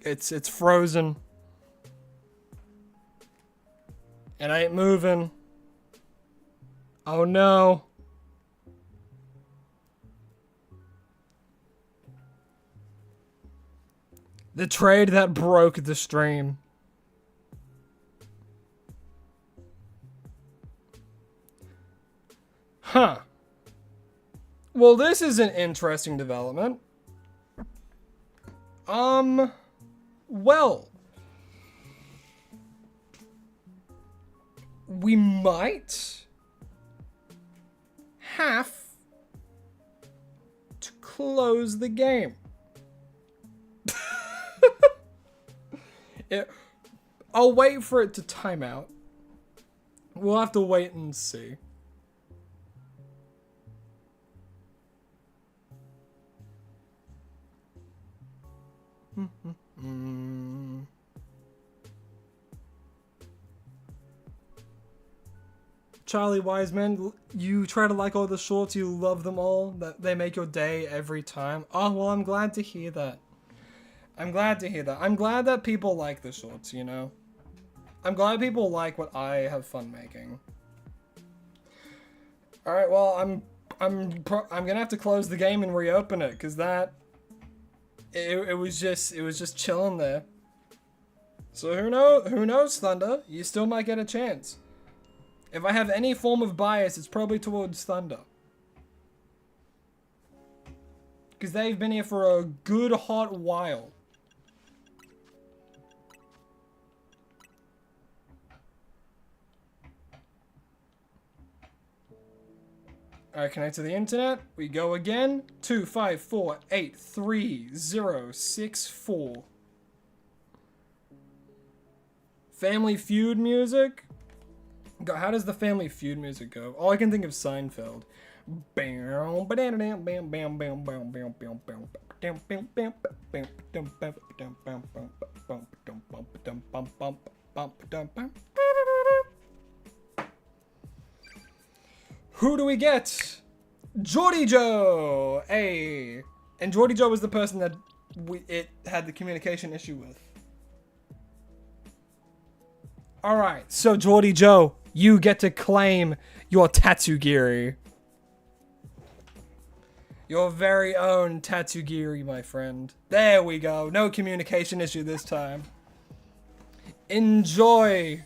It's frozen. It ain't moving. Oh no. The trade that broke the stream. Huh. Well, this is an interesting development. Well, we might have to close the game. I'll wait for it to time out. We'll have to wait and see. Charlie Wiseman, you try to like all the shorts, you love them all, that they make your day every time. Oh, well, I'm glad to hear that. I'm glad to hear that. I'm glad that people like the shorts, you know? I'm glad people like what I have fun making. Alright, well, I'm gonna have to close the game and reopen it, because it was just chilling there. So who knows, Thunder? You still might get a chance. If I have any form of bias, it's probably towards Thunder. Because they've been here for a good hot while. Alright, connect to the internet. We go again. 254836064. Family Feud music. How does the Family Feud music go? Oh, I can think of Seinfeld. Who do we get? Geordie Joe! Hey. And Geordie Joe was the person that it had the communication issue with. Alright, so Geordie Joe, you get to claim your Tatsugiri. Your very own Tatsugiri, my friend. There we go. No communication issue this time. Enjoy.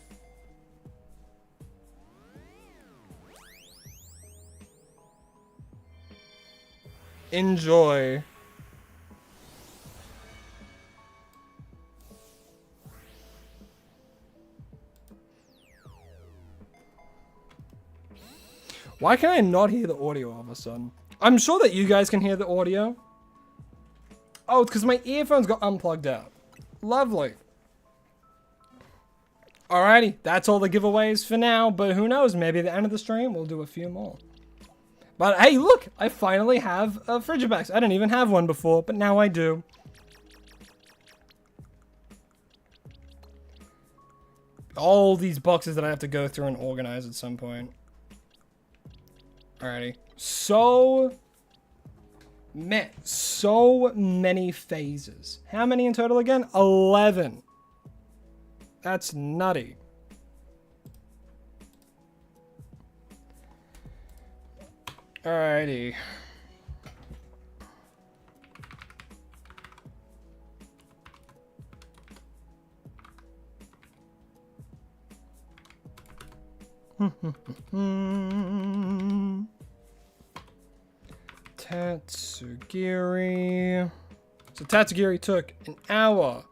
Enjoy. Why can I not hear the audio all of a sudden? I'm sure that you guys can hear the audio. Oh, it's because my earphones got unplugged out. Lovely. Alrighty, that's all the giveaways for now, but who knows, maybe at the end of the stream we'll do a few more. But hey, look, I finally have a Frigibax. I didn't even have one before, but now I do. All these boxes that I have to go through and organize at some point. Alrighty. So many phases. How many in total again? 11. That's nutty. Alrighty. Tatsugiri. So Tatsugiri took an hour,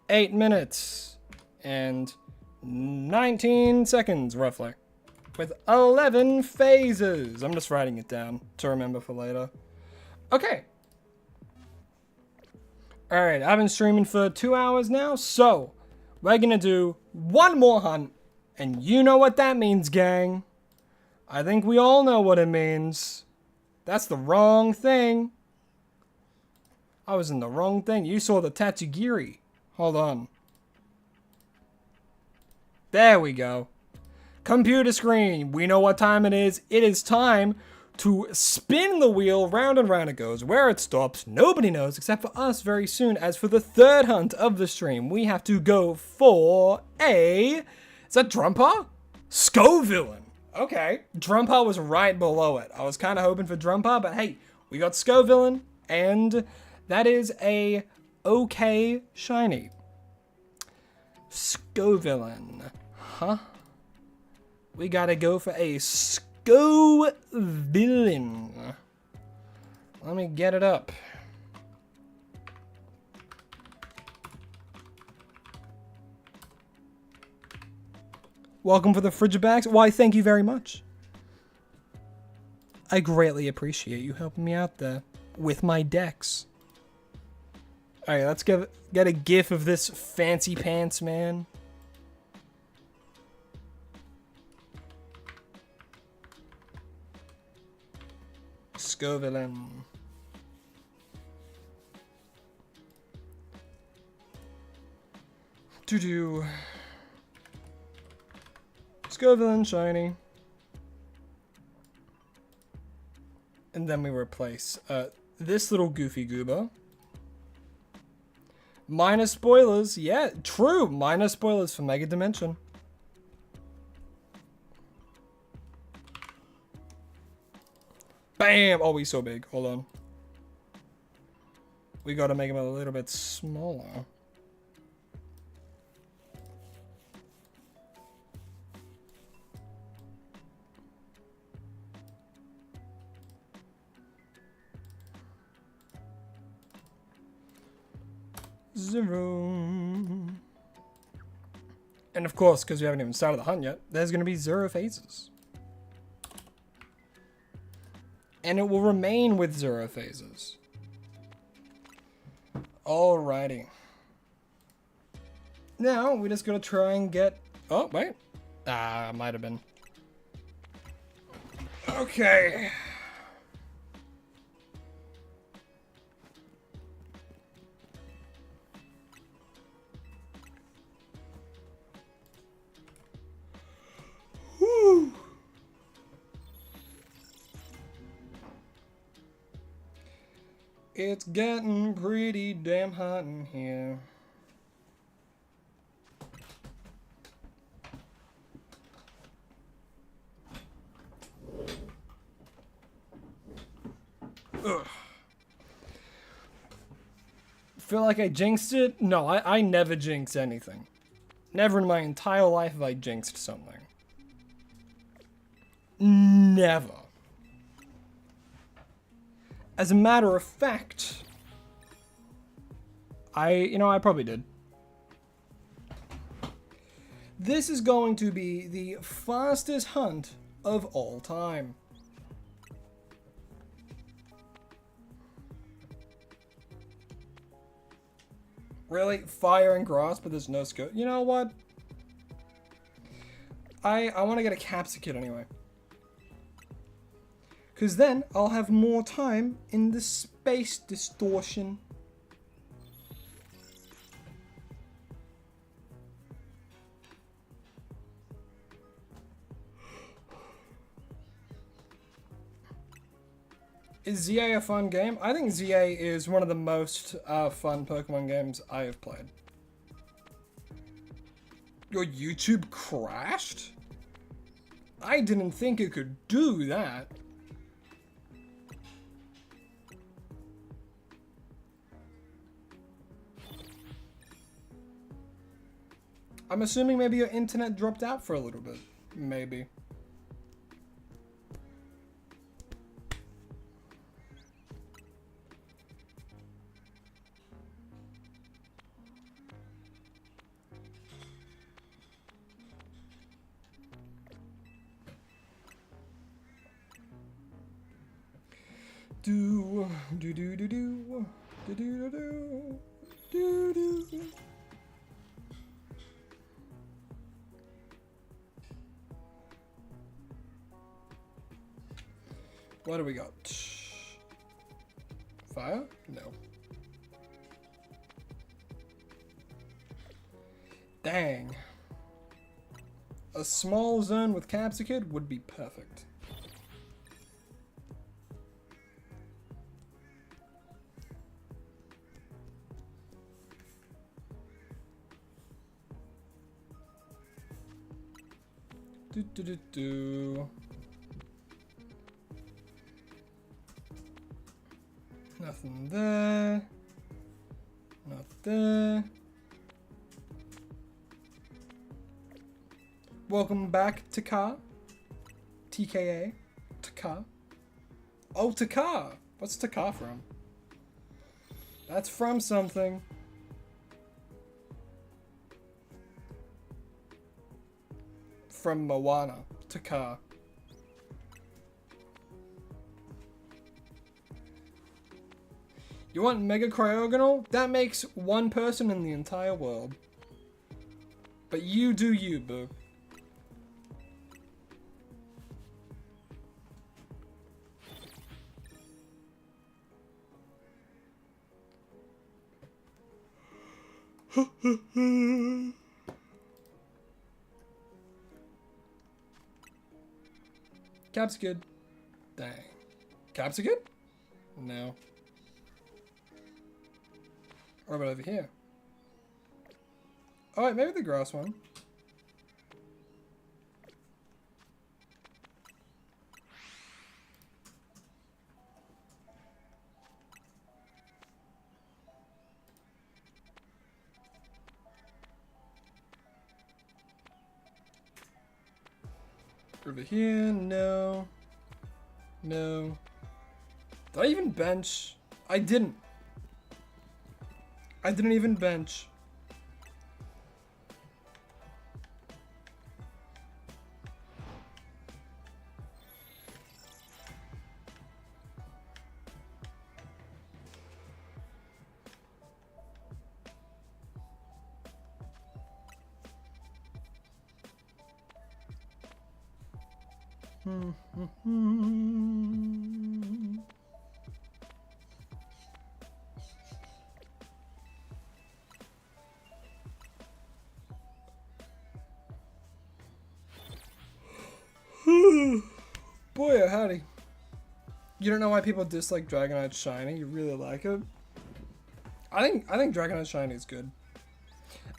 8 minutes, and 19 seconds, roughly. With 11 phases. I'm just writing it down to remember for later. Okay. Alright, I've been streaming for 2 hours now, so we're gonna do one more hunt. And you know what that means, gang. I think we all know what it means. That's the wrong thing. I was in the wrong thing. You saw the Tatsugiri. Hold on. There we go. Computer screen. We know what time it is. It is time to spin the wheel. Round and round it goes. Where it stops, nobody knows except for us very soon. As for the third hunt of the stream, we have to go for a... Is that Drumpa? Scovillain. Okay. Drumpa was right below it. I was kind of hoping for Drumpa, but hey, we got Scovillain, and that is a okay shiny. Scovillain. Huh? We gotta go for a Scovillain. Let me get it up. Welcome for the Frigibax. Why, thank you very much. I greatly appreciate you helping me out there with my decks. Alright, let's get a gif of this fancy pants man. Scovillain. Doo-doo. Scovillain shiny. And then we replace this little goofy goober. Minus spoilers. Yeah, true. Minus spoilers for Mega Dimension. Bam! Oh, he's so big. Hold on. We gotta make him a little bit smaller. Zero. And of course, because we haven't even started the hunt yet, there's going to be 0 phases. And it will remain with 0 phases. Alrighty. Now, we're just going to try and get... Oh, wait. Might have been. Okay. Whew. It's getting pretty damn hot in here. Ugh. Feel like I jinxed it? No, I never jinx anything. Never in my entire life have I jinxed something. Never. As a matter of fact, I probably did. This is going to be the fastest hunt of all time. Really? Fire and grass, but there's no skill. You know what? I want to get a capsicum anyway. Because then I'll have more time in the space distortion. Is ZA a fun game? I think ZA is one of the most fun Pokemon games I have played. Your YouTube crashed? I didn't think it could do that. I'm assuming maybe your internet dropped out for a little bit. Maybe. Do do do do do do do do do do. What do we got? Fire? No. Dang. A small zone with Capsicid would be perfect. Do do do do. Nothing there. Not there. Welcome back, Taka. TKA. Taka. Oh, Taka. What's Taka from? That's from something. From Moana. Taka. You want Mega Cryogonal? That makes one person in the entire world. But you do you, boo. Cap's good. Dang. Cap's good? No. What about over here? Oh wait, maybe the grass one. Over here, no. No. Did I even bench? I didn't. I didn't even bench. Boy, oh howdy. You don't know why people dislike Dragonite Shiny? You really like it? I think Dragonite Shiny is good.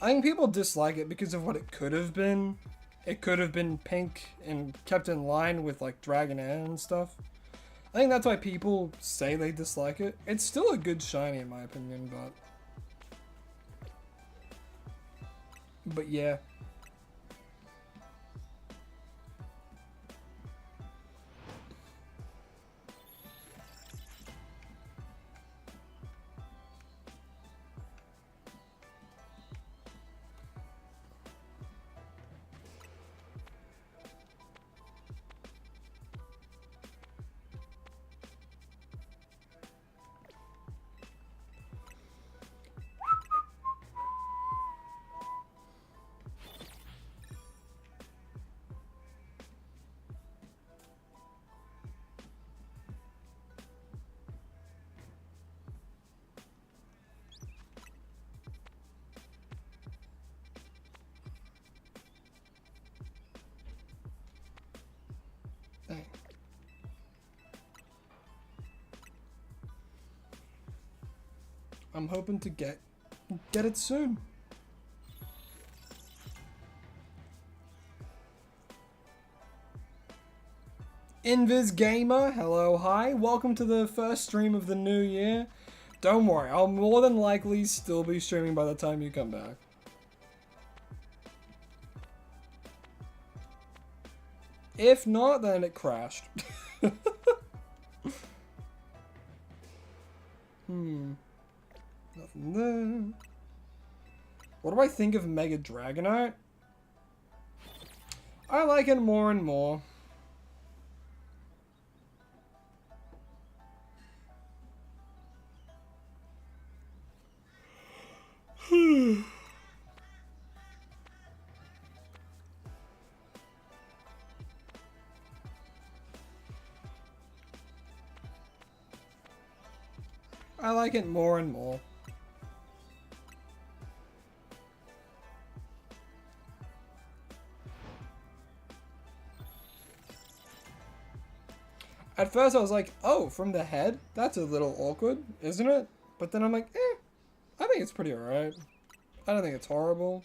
I think people dislike it because of what it could have been. It could have been pink and kept in line with like Dragonair and stuff. I think that's why people say they dislike it. It's still a good shiny in my opinion, but yeah. I'm hoping to get it soon. Invis Gamer, hello, hi. Welcome to the first stream of the new year. Don't worry, I'll more than likely still be streaming by the time you come back. If not, then it crashed. Nothing there. What do I think of Mega Dragonite? I like it more and more. I like it more and more. At first I was like, oh, from the head? That's a little awkward, isn't it? But then I'm like, I think it's pretty alright. I don't think it's horrible.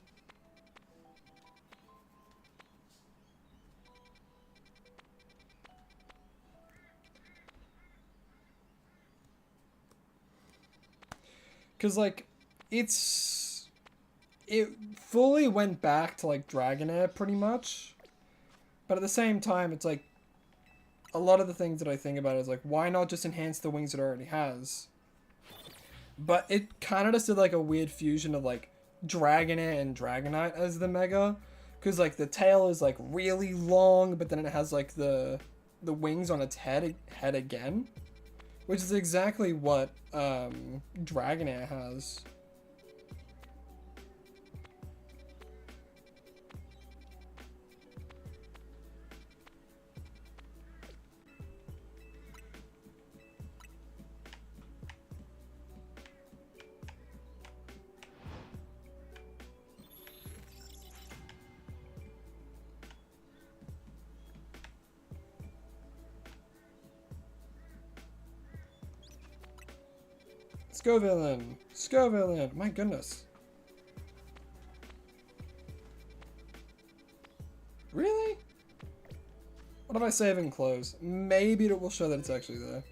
Because, like, it fully went back to, like, Dragonair, pretty much. But at the same time, it's like, a lot of the things that I think about is, like, why not just enhance the wings it already has? But it kind of just did, like, a weird fusion of, like, Dragonair and Dragonite as the Mega. Because, like, the tail is, like, really long, but then it has, like, the wings on its head again. Which is exactly what Dragonair has. Scovillain! Scovillain! My goodness. Really? What if I save and close? Maybe it will show that it's actually there.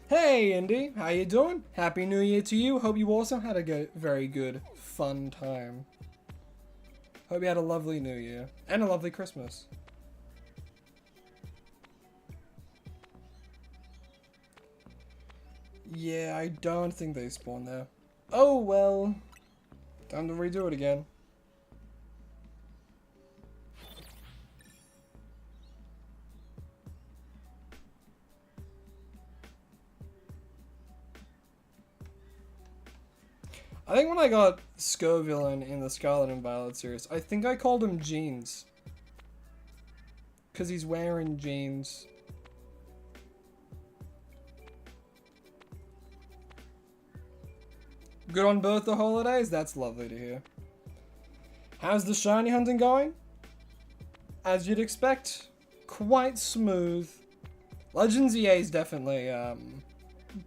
Hey Indy, how you doing? Happy New Year to you. Hope you also had a very good, fun time. Hope you had a lovely New Year and a lovely Christmas. Yeah, I don't think they spawn there. Oh well. Time to redo it again. I think when I got Scovillain in the Scarlet and Violet series, I think I called him Jeans. Because he's wearing jeans. Good on both the holidays? That's lovely to hear. How's the shiny hunting going? As you'd expect, quite smooth. Legends EA is definitely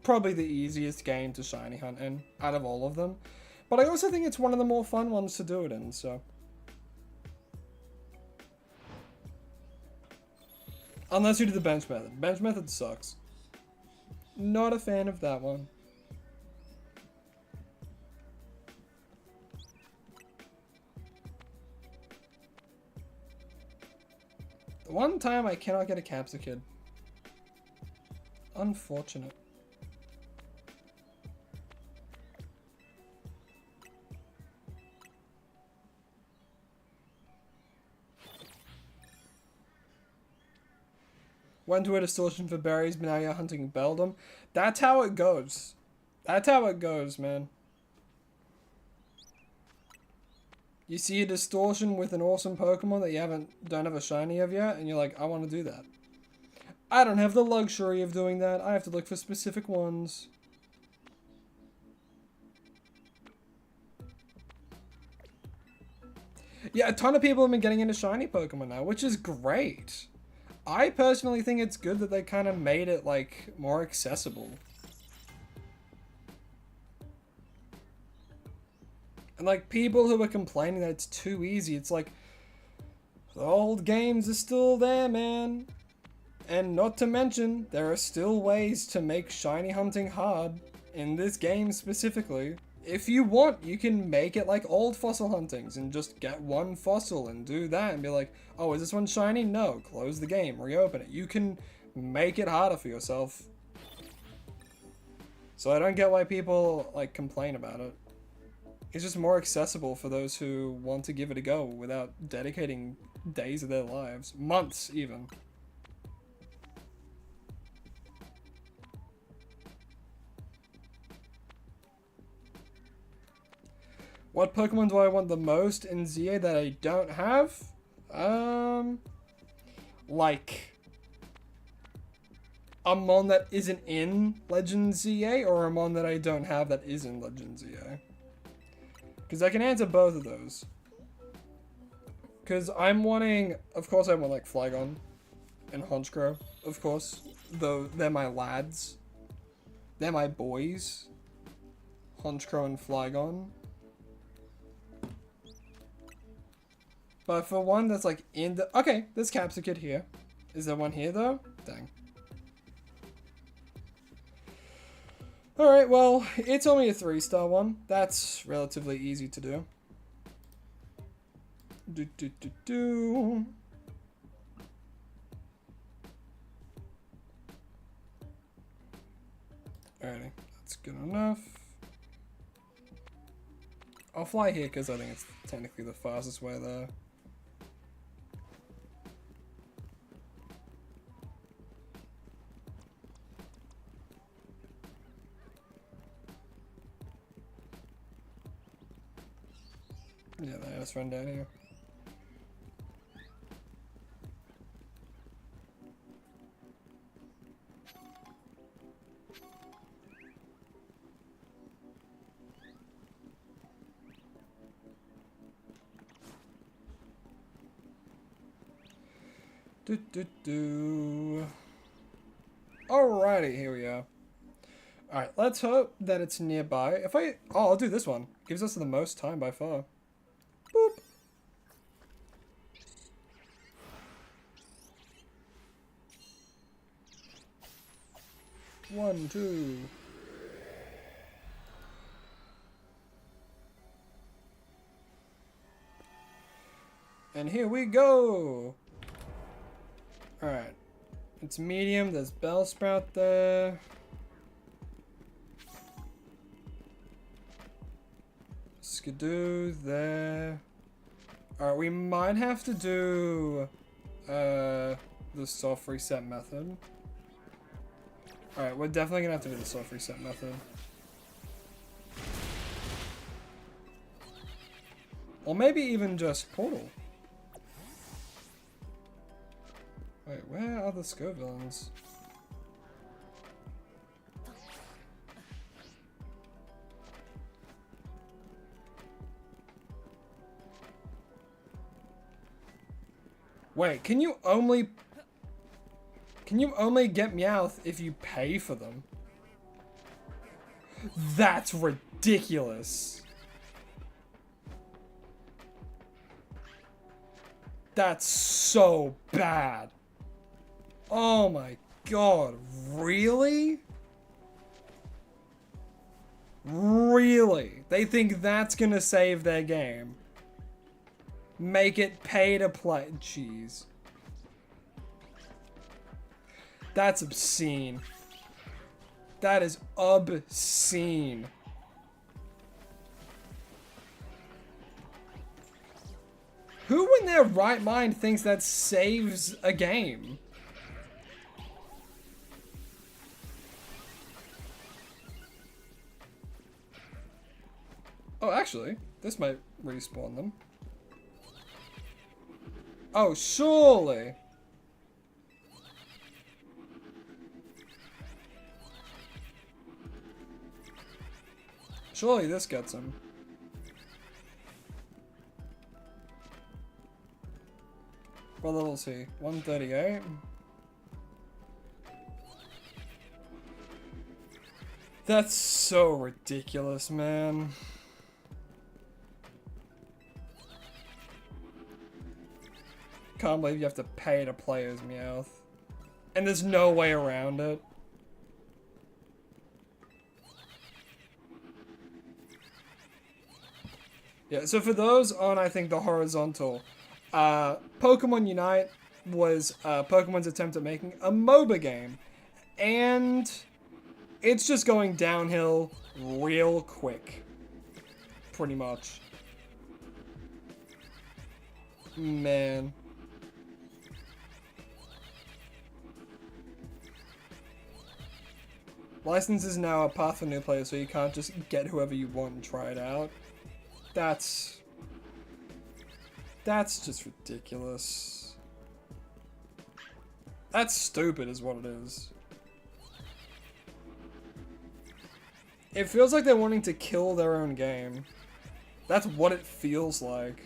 probably the easiest game to shiny hunt in out of all of them. But I also think it's one of the more fun ones to do it in, so. Unless you do the bench method. Bench method sucks. Not a fan of that one. The one time I cannot get a Capsicid. Unfortunate. Went to a distortion for berries, but now you're hunting Beldum. That's how it goes. That's how it goes, man. You see a distortion with an awesome Pokemon that you don't have a shiny of yet, and you're like, I want to do that. I don't have the luxury of doing that. I have to look for specific ones. Yeah, a ton of people have been getting into shiny Pokemon now, which is great. I personally think it's good that they kind of made it, like, more accessible. And, like, people who are complaining that it's too easy, it's like, the old games are still there, man. And not to mention, there are still ways to make shiny hunting hard in this game specifically. If you want, you can make it like old fossil huntings and just get one fossil and do that and be like, oh, is this one shiny? No, close the game, reopen it. You can make it harder for yourself. So I don't get why people like complain about it. It's just more accessible for those who want to give it a go without dedicating days of their lives, months even. What Pokemon do I want the most in ZA that I don't have? Like a Mon that isn't in Legend ZA or a Mon that I don't have that is in Legend ZA? Because I can answer both of those. Because I'm wanting, of course I want like Flygon and Honchkrow, of course. Though they're my lads. They're my boys. Honchkrow and Flygon. But for one that's like in the... Okay, there's Capsicid here. Is there one here though? Dang. Alright, well, it's only a 3-star one. That's relatively easy to do. Alrighty, that's good enough. I'll fly here because I think it's technically the fastest way there. Yeah, let's run down here. Alrighty, here we are. Alright, let's hope that it's nearby. Oh, I'll do this one. Gives us the most time by far. Boop. One, two. And here we go. Alright. It's medium. There's Bellsprout there. Skidoo there. Alright, we might have to do the soft reset method. Alright, we're definitely gonna have to do the soft reset method. Or maybe even just Portal. Wait, where are the Scovillains? Wait, can you only get Meowth if you pay for them? That's ridiculous. That's so bad. Oh my god, really? Really? They think that's gonna save their game? Make it pay to play. Jeez. That's obscene. That is obscene. Who in their right mind thinks that saves a game? Oh, actually, this might respawn them. Oh, surely. Surely this gets him. What level is he? 138? That's so ridiculous, man. Can't believe you have to pay to play as Meowth. And there's no way around it. Yeah, so for those on, I think, the horizontal, Pokemon Unite was Pokemon's attempt at making a MOBA game. And it's just going downhill real quick. Pretty much. Man. License is now a path for new players, so you can't just get whoever you want and try it out. That's just ridiculous. That's stupid is what it is. It feels like they're wanting to kill their own game. That's what it feels like.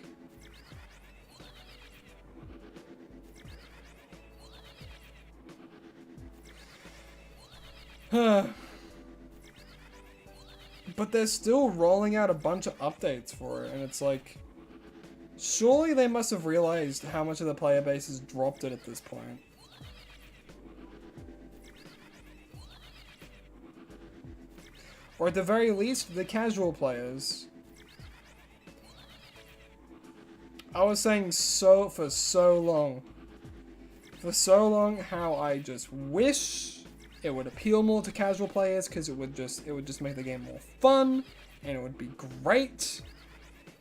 But they're still rolling out a bunch of updates for it, and it's like, surely they must have realized how much of the player base has dropped it at this point. Or at the very least, the casual players. I was saying for so long how I just wish it would appeal more to casual players, because it would just make the game more fun and it would be great.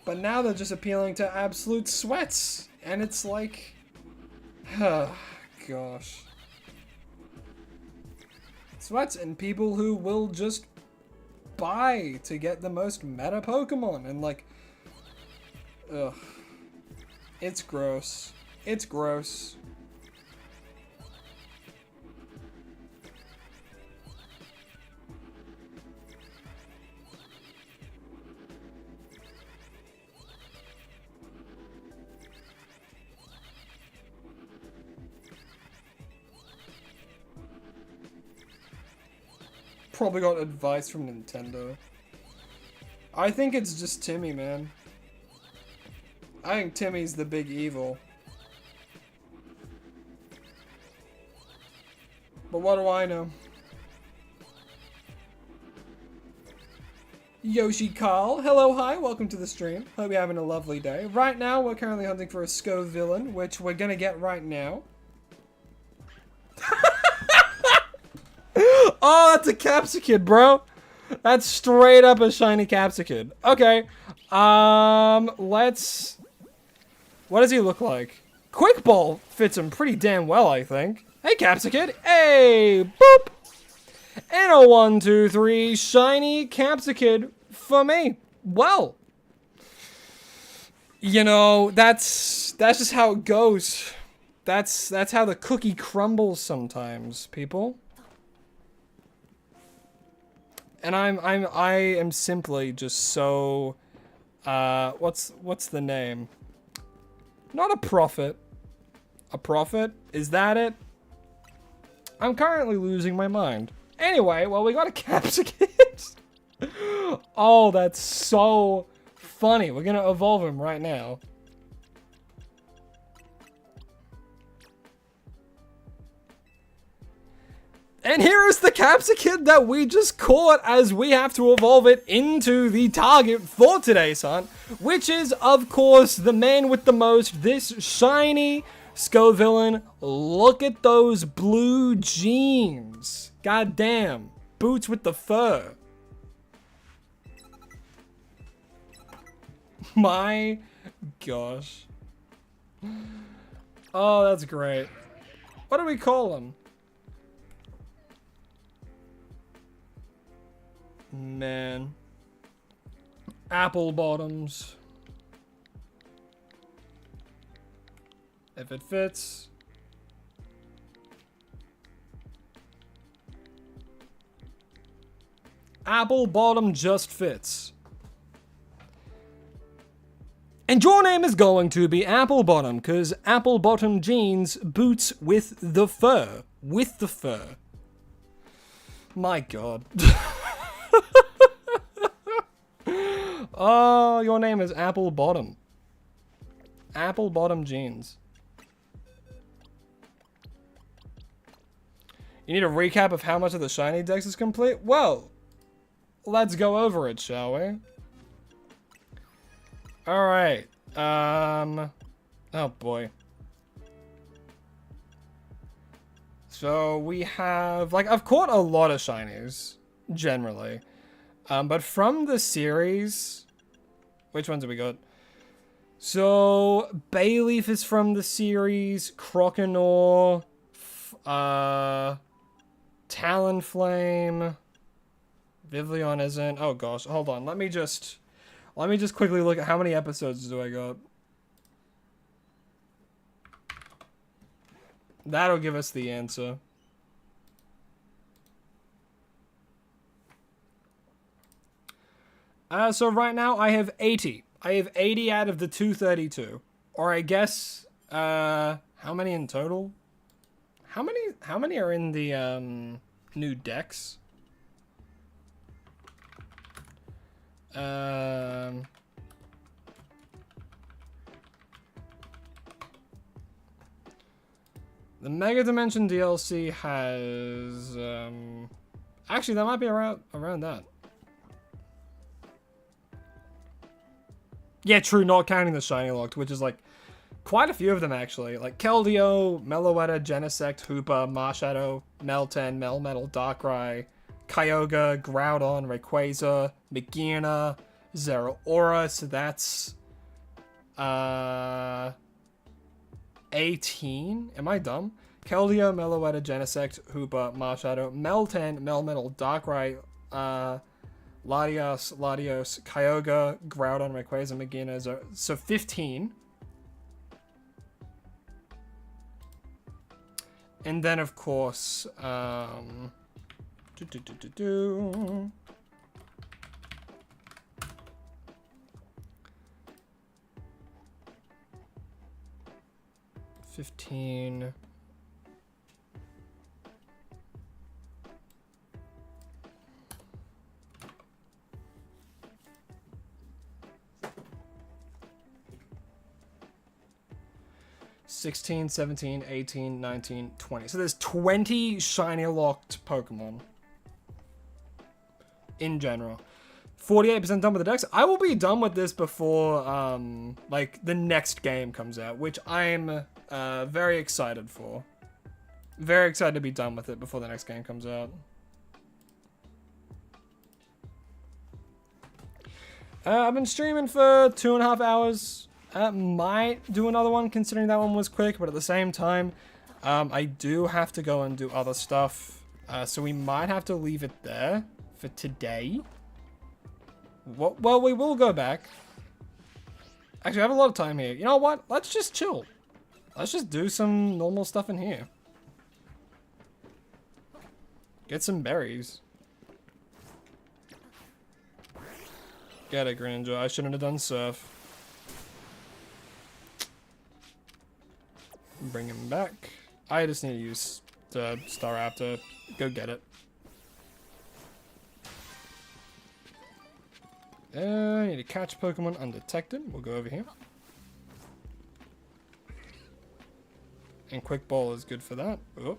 But now they're just appealing to absolute sweats, and it's like, gosh, sweats and people who will just buy to get the most meta Pokemon, and like, ugh, it's gross. It's gross. Probably got advice from Nintendo. I think it's just Timmy, man. I think Timmy's the big evil. But what do I know? Yoshi Carl, hello, hi, welcome to the stream. Hope you're having a lovely day. Right now, we're currently hunting for a Sco villain, which we're gonna get right now. Oh, that's a Capsicid, bro. That's straight up a shiny Capsicid. Okay. Let's... What does he look like? Quick Ball fits him pretty damn well, I think. Hey, Capsicid. Hey, boop. And a 1, 2, 3 shiny Capsicid for me. Well, you know, that's just how it goes. That's how the cookie crumbles sometimes, people. And I am simply just so, what's the name? Not a prophet. A prophet? Is that it? I'm currently losing my mind. Anyway, well, we got a Capsicid. Oh, that's so funny. We're gonna evolve him right now. And here is the Capsicid that we just caught, as we have to evolve it into the target for today's hunt, which is, of course, the man with the most, this shiny Scovillain. Look at those blue jeans. God damn. Boots with the fur. My gosh. Oh, that's great. What do we call him? Man. Apple bottoms. If it fits. Apple bottom just fits. And your name is going to be Apple Bottom, because Apple Bottom jeans boots with the fur. With the fur. My god. Oh, your name is Apple Bottom. Apple Bottom jeans. You need a recap of how much of the shiny dex is complete? Well, let's go over it, shall we? Alright. Oh boy. So we have, like, I've caught a lot of shinies, generally. But from the series, which ones have we got? So, Bayleaf is from the series, Croconaw, Talonflame, Vivillon isn't. Oh gosh, hold on. Let me just quickly look at how many episodes do I got. That'll give us the answer. So right now I have 80. I have 80 out of the 232. Or I guess, how many in total? How many are in the, new decks? The Mega Dimension DLC has, actually that might be around that. Yeah, true, not counting the shiny locked, which is like quite a few of them actually. Like Keldeo, Meloetta, Genesect, Hoopa, Marshadow, Meltan, Melmetal, Darkrai, Kyogre, Groudon, Rayquaza, Magearna, Zeraora, so that's 18. Am I dumb? Keldeo, Meloetta, Genesect, Hoopa, Marshadow, Meltan, Melmetal, Darkrai, Latios, Kyogre, Groudon, Rayquaza, Magearna, so 15. And then of course, 15. 16, 17, 18, 19, 20. So there's 20 shiny locked Pokemon in general. 48% done with the decks. I will be done with this before like the next game comes out, which I'm very excited for. Very excited to be done with it before the next game comes out. I've been streaming for 2.5 hours. Might do another one considering that one was quick, but at the same time, I do have to go and do other stuff. So we might have to leave it there for today. Well, we will go back. Actually, I have a lot of time here. You know what? Let's just chill. Let's just do some normal stuff in here. Get some berries. Get it, Greninja. I shouldn't have done surf. Bring him back. I just need to use the Staraptor. Go get it. I need to catch Pokemon undetected. We'll go over here. And Quick Ball is good for that. Oh.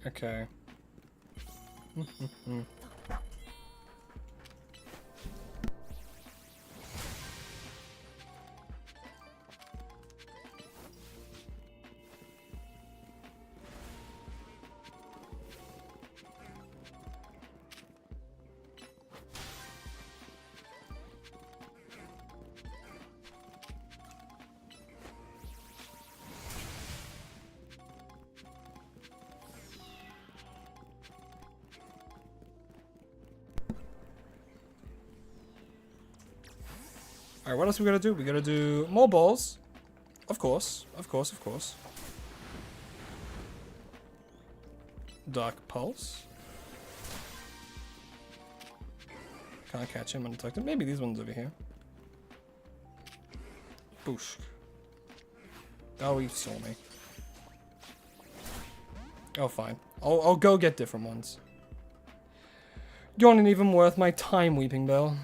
Okay. Alright, what else we gotta do? We gotta do more balls. Of course, of course, of course. Dark Pulse. Can't catch him undetected. Maybe these ones over here. Boosh. Oh, he saw me. Oh, fine. I'll go get different ones. You aren't even worth my time, Weeping Bell.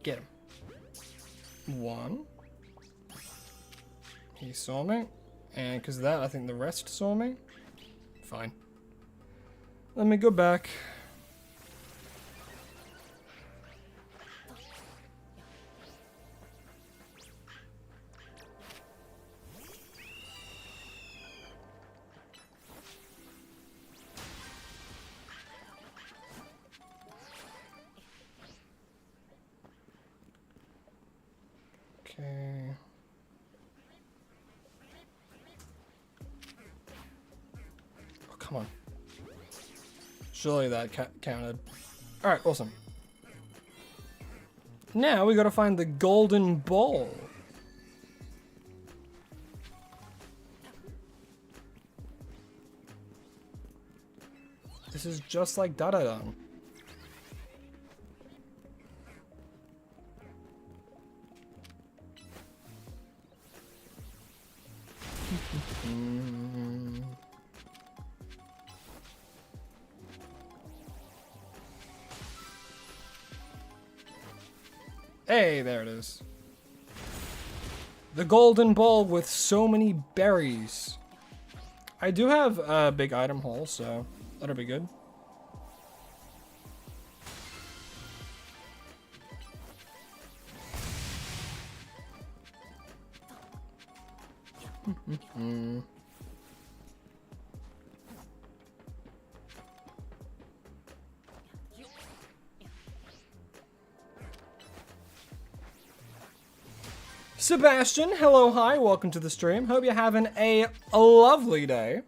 Get him. One. He saw me. And because of that, I think the rest saw me. Fine. Let me go back. Okay. Oh, come on. Surely that counted. Alright, awesome. Now we gotta find the golden ball. This is just like Dadadan. Hey, there it is. The golden ball with so many berries. I do have a big item haul, so that'll be good. Sebastian, hello, hi, welcome to the stream. Hope you're having a lovely day.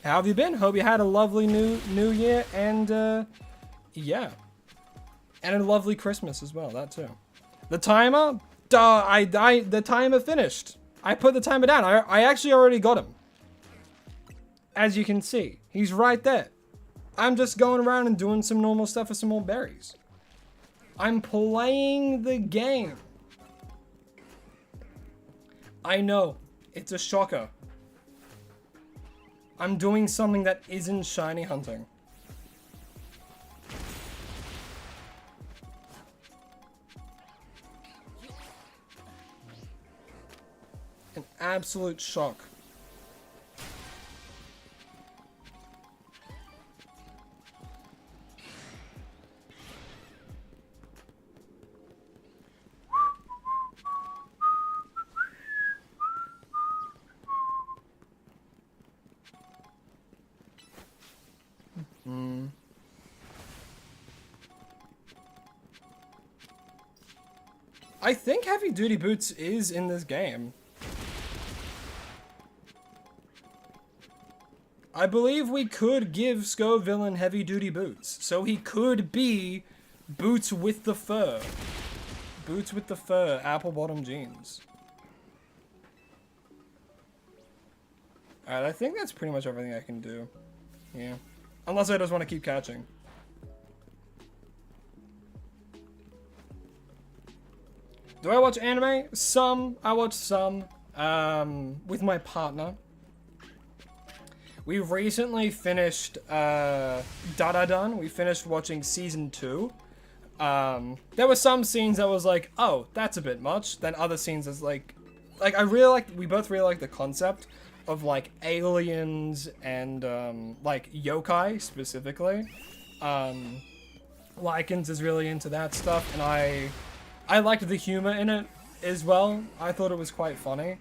How have you been? Hope you had a lovely new year and yeah. And a lovely Christmas as well, that too. The timer? The timer finished. I put the timer down. I actually already got him. As you can see, he's right there. I'm just going around and doing some normal stuff with some more berries. I'm playing the game. I know, it's a shocker. I'm doing something that isn't shiny hunting. An absolute shock. I think heavy duty boots is in this game. I believe we could give Scovillain heavy duty boots, so he could be boots with the fur. Boots with the fur, apple bottom jeans. Alright, I think that's pretty much everything I can do. Yeah. Unless I just want to keep catching. Do I watch anime? Some. I watch some. With my partner. We recently finished Dadadan. We finished watching season 2. There were some scenes that was like, oh, that's a bit much. Then other scenes is like I really like. We both really like the concept of like aliens and like yokai specifically. Lycans is really into that stuff, and I liked the humor in it as well. I thought it was quite funny.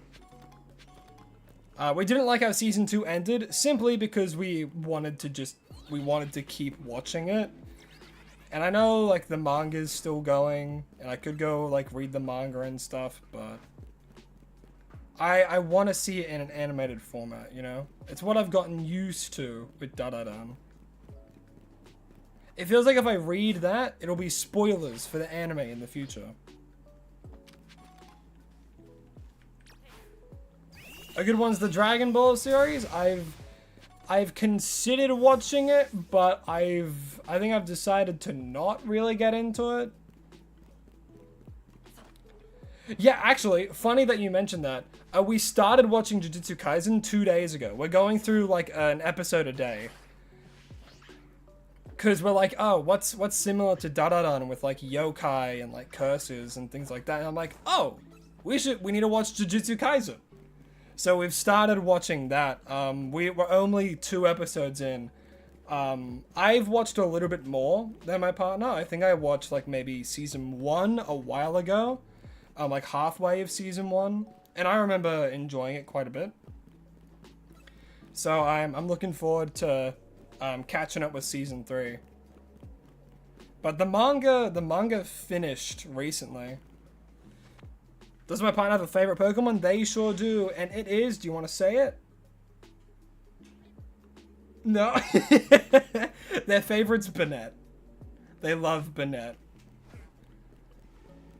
We didn't like how season 2 ended simply because we wanted to keep watching it. And I know like the manga's still going, and I could go like read the manga and stuff, but I want to see it in an animated format, you know? It's what I've gotten used to with Da-Da-Dan. It feels like if I read that, it'll be spoilers for the anime in the future. A good one's the Dragon Ball series. I've considered watching it, but I think I've decided to not really get into it. Yeah, actually, funny that you mentioned that. We started watching Jujutsu Kaisen 2 days ago. We're going through like an episode a day. Cause we're like, oh, what's similar to Da-Da-Dan with like yokai and like curses and things like that. And I'm like, oh, we need to watch Jujutsu Kaisen. So we've started watching that. We're only 2 episodes in. I've watched a little bit more than my partner. I think I watched like maybe season 1 a while ago. Like halfway of season 1. And I remember enjoying it quite a bit. So I'm looking forward to catching up with season 3. But the manga finished recently. Does my partner have a favorite Pokemon? They sure do, and it is. Do you want to say it? No. Their favorite's Banette. They love Banette.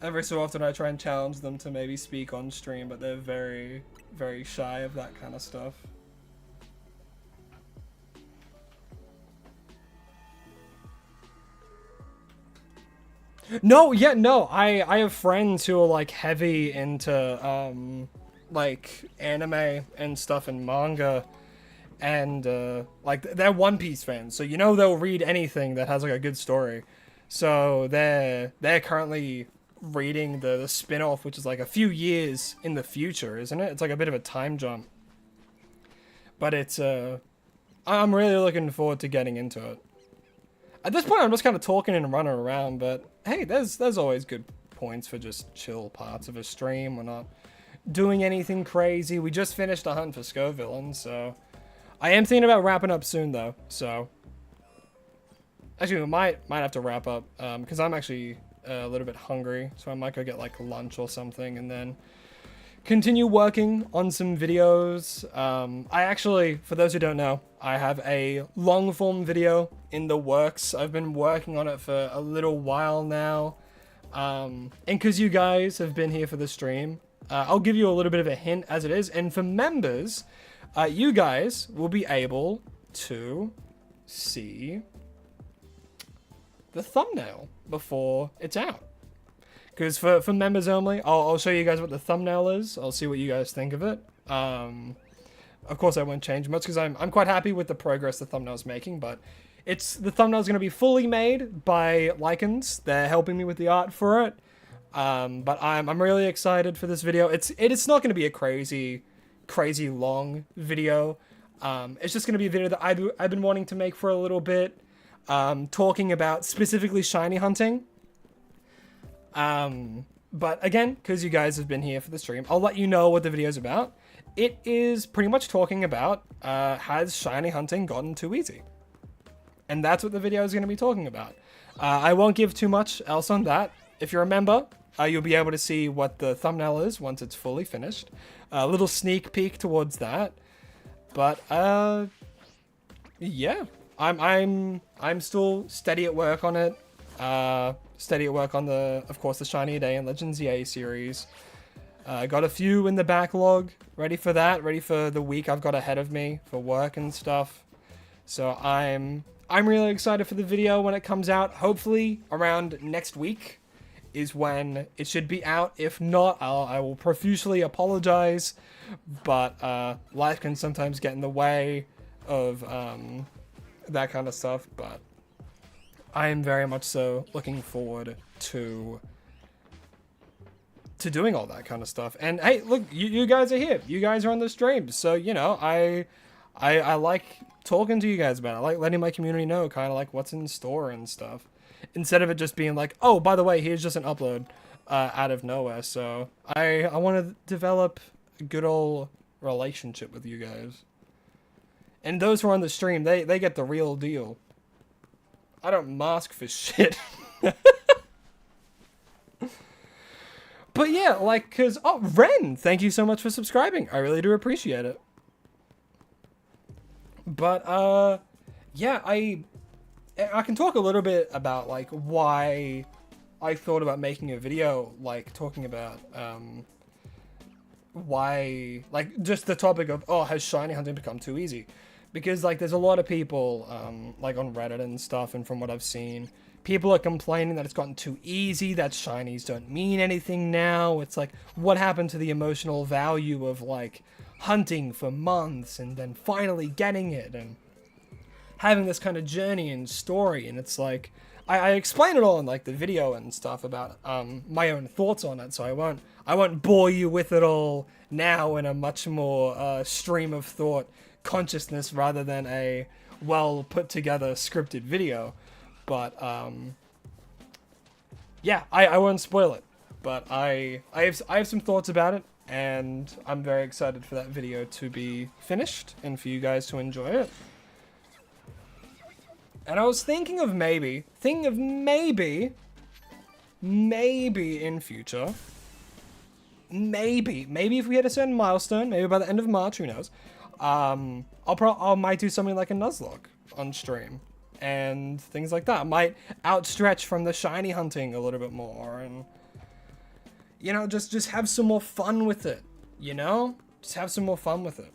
Every so often I try and challenge them to maybe speak on stream, but they're very, very shy of that kind of stuff. No, yeah, no. I have friends who are like heavy into like anime and stuff and manga, and like they're One Piece fans, so you know they'll read anything that has like a good story. So they're currently reading the spin-off, which is like a few years in the future, isn't it? It's like a bit of a time jump. But it's I'm really looking forward to getting into it. At this point, I'm just kind of talking and running around, but hey, there's always good points for just chill parts of a stream. We're not doing anything crazy. We just finished a hunt for Scovillain, so I am thinking about wrapping up soon, though. So actually, we might have to wrap up because I'm actually a little bit hungry, so I might go get like lunch or something, and then continue working on some videos. I actually, for those who don't know, I have a long form video in the works. I've been working on it for a little while now. And because you guys have been here for the stream, I'll give you a little bit of a hint as it is. And for members, you guys will be able to see the thumbnail before it's out. Because for members only, I'll show you guys what the thumbnail is. I'll see what you guys think of it. Of course, I won't change much because I'm quite happy with the progress the thumbnail's making. But the thumbnail's going to be fully made by Lycans. They're helping me with the art for it. But I'm really excited for this video. It's not going to be a crazy long video. It's just going to be a video that I've been wanting to make for a little bit. Talking about specifically shiny hunting. But again, because you guys have been here for the stream, I'll let you know what the video's about. It is pretty much talking about, has shiny hunting gotten too easy? And that's what the video is going to be talking about. I won't give too much else on that. If you're a member, you'll be able to see what the thumbnail is once it's fully finished. A little sneak peek towards that. But, yeah. I'm still steady at work on it. Steady at work on of course, the Shiny Day and Legends EA series. Got a few in the backlog, ready for that, ready for the week I've got ahead of me for work and stuff. So I'm really excited for the video when it comes out. Hopefully around next week is when it should be out. If not, I will profusely apologize, but life can sometimes get in the way of that kind of stuff, but I am very much so looking forward to doing all that kind of stuff. And hey, look, you guys are here. You guys are on the stream. So, you know, I like talking to you guys about it. I like letting my community know kind of like what's in store and stuff. Instead of it just being like, oh, by the way, here's just an upload out of nowhere. So I want to develop a good old relationship with you guys. And those who are on the stream, they get the real deal. I don't mask for shit. But yeah, like, cause, oh, Ren, thank you so much for subscribing. I really do appreciate it. But, yeah, I can talk a little bit about, like, why I thought about making a video, like, talking about, why, like, just the topic of, oh, has shiny hunting become too easy? Because, like, there's a lot of people, like, on Reddit and stuff, and from what I've seen, people are complaining that it's gotten too easy, that shinies don't mean anything now. It's like, what happened to the emotional value of, like, hunting for months and then finally getting it and having this kind of journey and story? And it's like, I explain it all in, like, the video and stuff about my own thoughts on it, so I won't bore you with it all now in a much more stream of thought consciousness rather than a well put together scripted video. But, yeah, I won't spoil it, but I have some thoughts about it, and I'm very excited for that video to be finished, and for you guys to enjoy it. And I was thinking of maybe in future, maybe if we hit a certain milestone, maybe by the end of March, who knows, I might do something like a Nuzlocke on stream. And things like that. I might outstretch from the shiny hunting a little bit more, and you know, just have some more fun with it. You know, just have some more fun with it.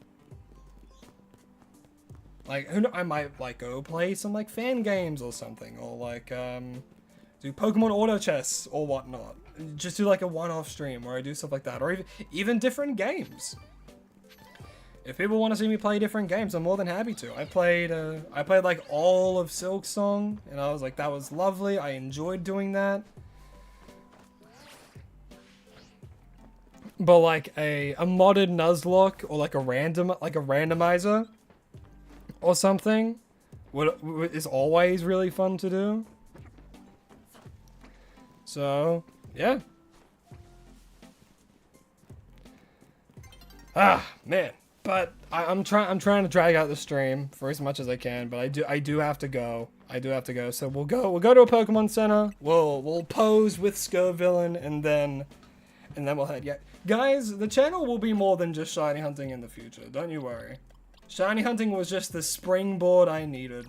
Like, I might like go play some like fan games or something, or like do Pokemon Auto Chess or whatnot. Just do like a one-off stream where I do stuff like that, or even different games. If people want to see me play different games, I'm more than happy to. I played like all of Silksong, and I was like, that was lovely. I enjoyed doing that. But like a modded Nuzlocke or like a randomizer or something is always really fun to do. So yeah. Ah, man. But I'm trying to drag out the stream for as much as I can, but I do have to go. So we'll go to a Pokemon Center. We'll pose with Scovillain, and then we'll head. Yeah, guys, the channel will be more than just shiny hunting in the future. Don't you worry. Shiny hunting was just the springboard I needed.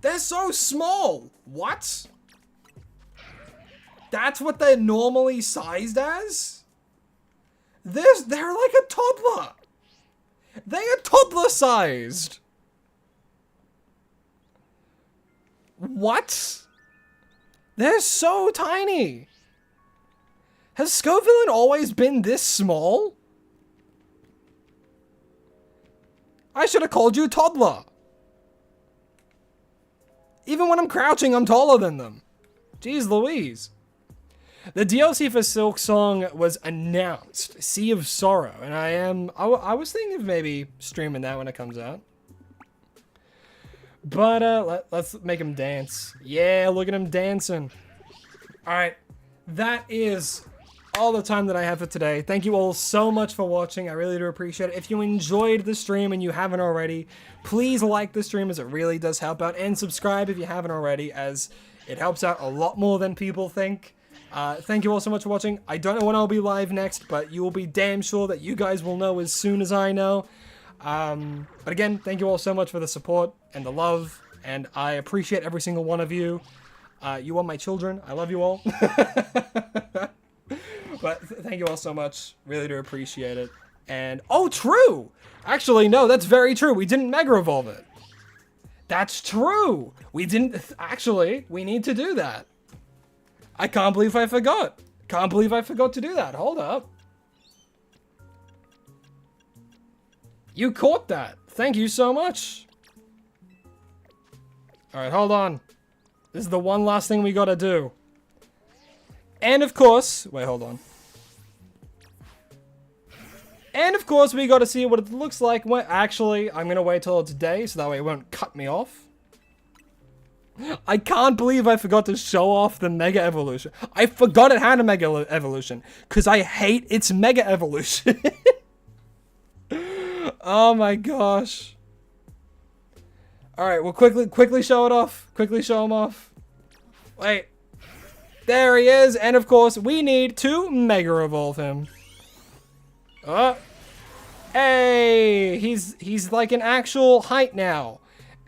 They're so small. What? That's what they're normally sized as? They're like a toddler. They are toddler sized. What? They're so tiny. Has Scovillain always been this small? I should have called you toddler. Even when I'm crouching, I'm taller than them. Jeez Louise. The DLC for Silksong was announced, Sea of Sorrow, and I was thinking of maybe streaming that when it comes out. But let's make him dance. Yeah, look at him dancing. All right, that is all the time that I have for today. Thank you all so much for watching. I really do appreciate it. If you enjoyed the stream and you haven't already, please like the stream, as it really does help out, and subscribe if you haven't already, as it helps out a lot more than people think. Thank you all so much for watching. I don't know when I'll be live next, but you will be damn sure that you guys will know as soon as I know. But again, thank you all so much for the support and the love, and I appreciate every single one of you. You are my children. I love you all. But thank you all so much. Really do appreciate it. And, oh, true! Actually, no, that's very true. We didn't Mega Evolve it. That's true! We didn't, actually, we need to do that. I can't believe I forgot. Can't believe I forgot to do that. Hold up. You caught that. Thank you so much. Alright, hold on. This is the one last thing we gotta do. And of course, wait, hold on. And of course, we gotta see what it looks like when, actually, I'm gonna wait till it's day, so that way it won't cut me off. I can't believe I forgot to show off the Mega Evolution. I forgot it had a Mega Evolution, because I hate its Mega Evolution. Oh my gosh. Alright, well quickly show it off. Quickly show him off. Wait. There he is, and of course, we need to Mega Evolve him. Hey, he's like an actual height now.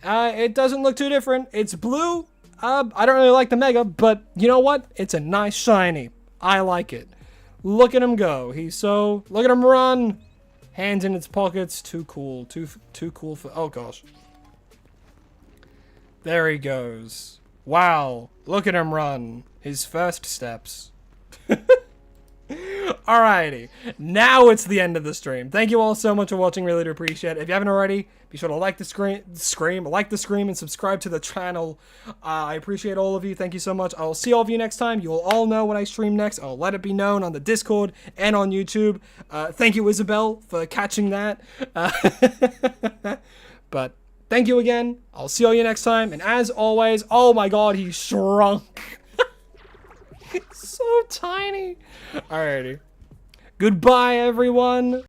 It doesn't look too different. It's blue. I don't really like the Mega, but you know what? It's a nice shiny. I like it. Look at him go. Look at him run. Hands in its pockets. Too cool. Too cool for, oh gosh. There he goes. Wow. Look at him run. His first steps. Alrighty, now it's the end of the stream. Thank you all so much for watching, really do appreciate it. If you haven't already, be sure to like the stream, and subscribe to the channel. I appreciate all of you. Thank you so much. I'll see all of you next time. You'll all know when I stream next. I'll let it be known on the Discord and on YouTube. Thank you, Isabel, for catching that. But thank you again. I'll see all you next time. And as always, oh my god, he shrunk. So tiny. Alrighty. Goodbye, everyone.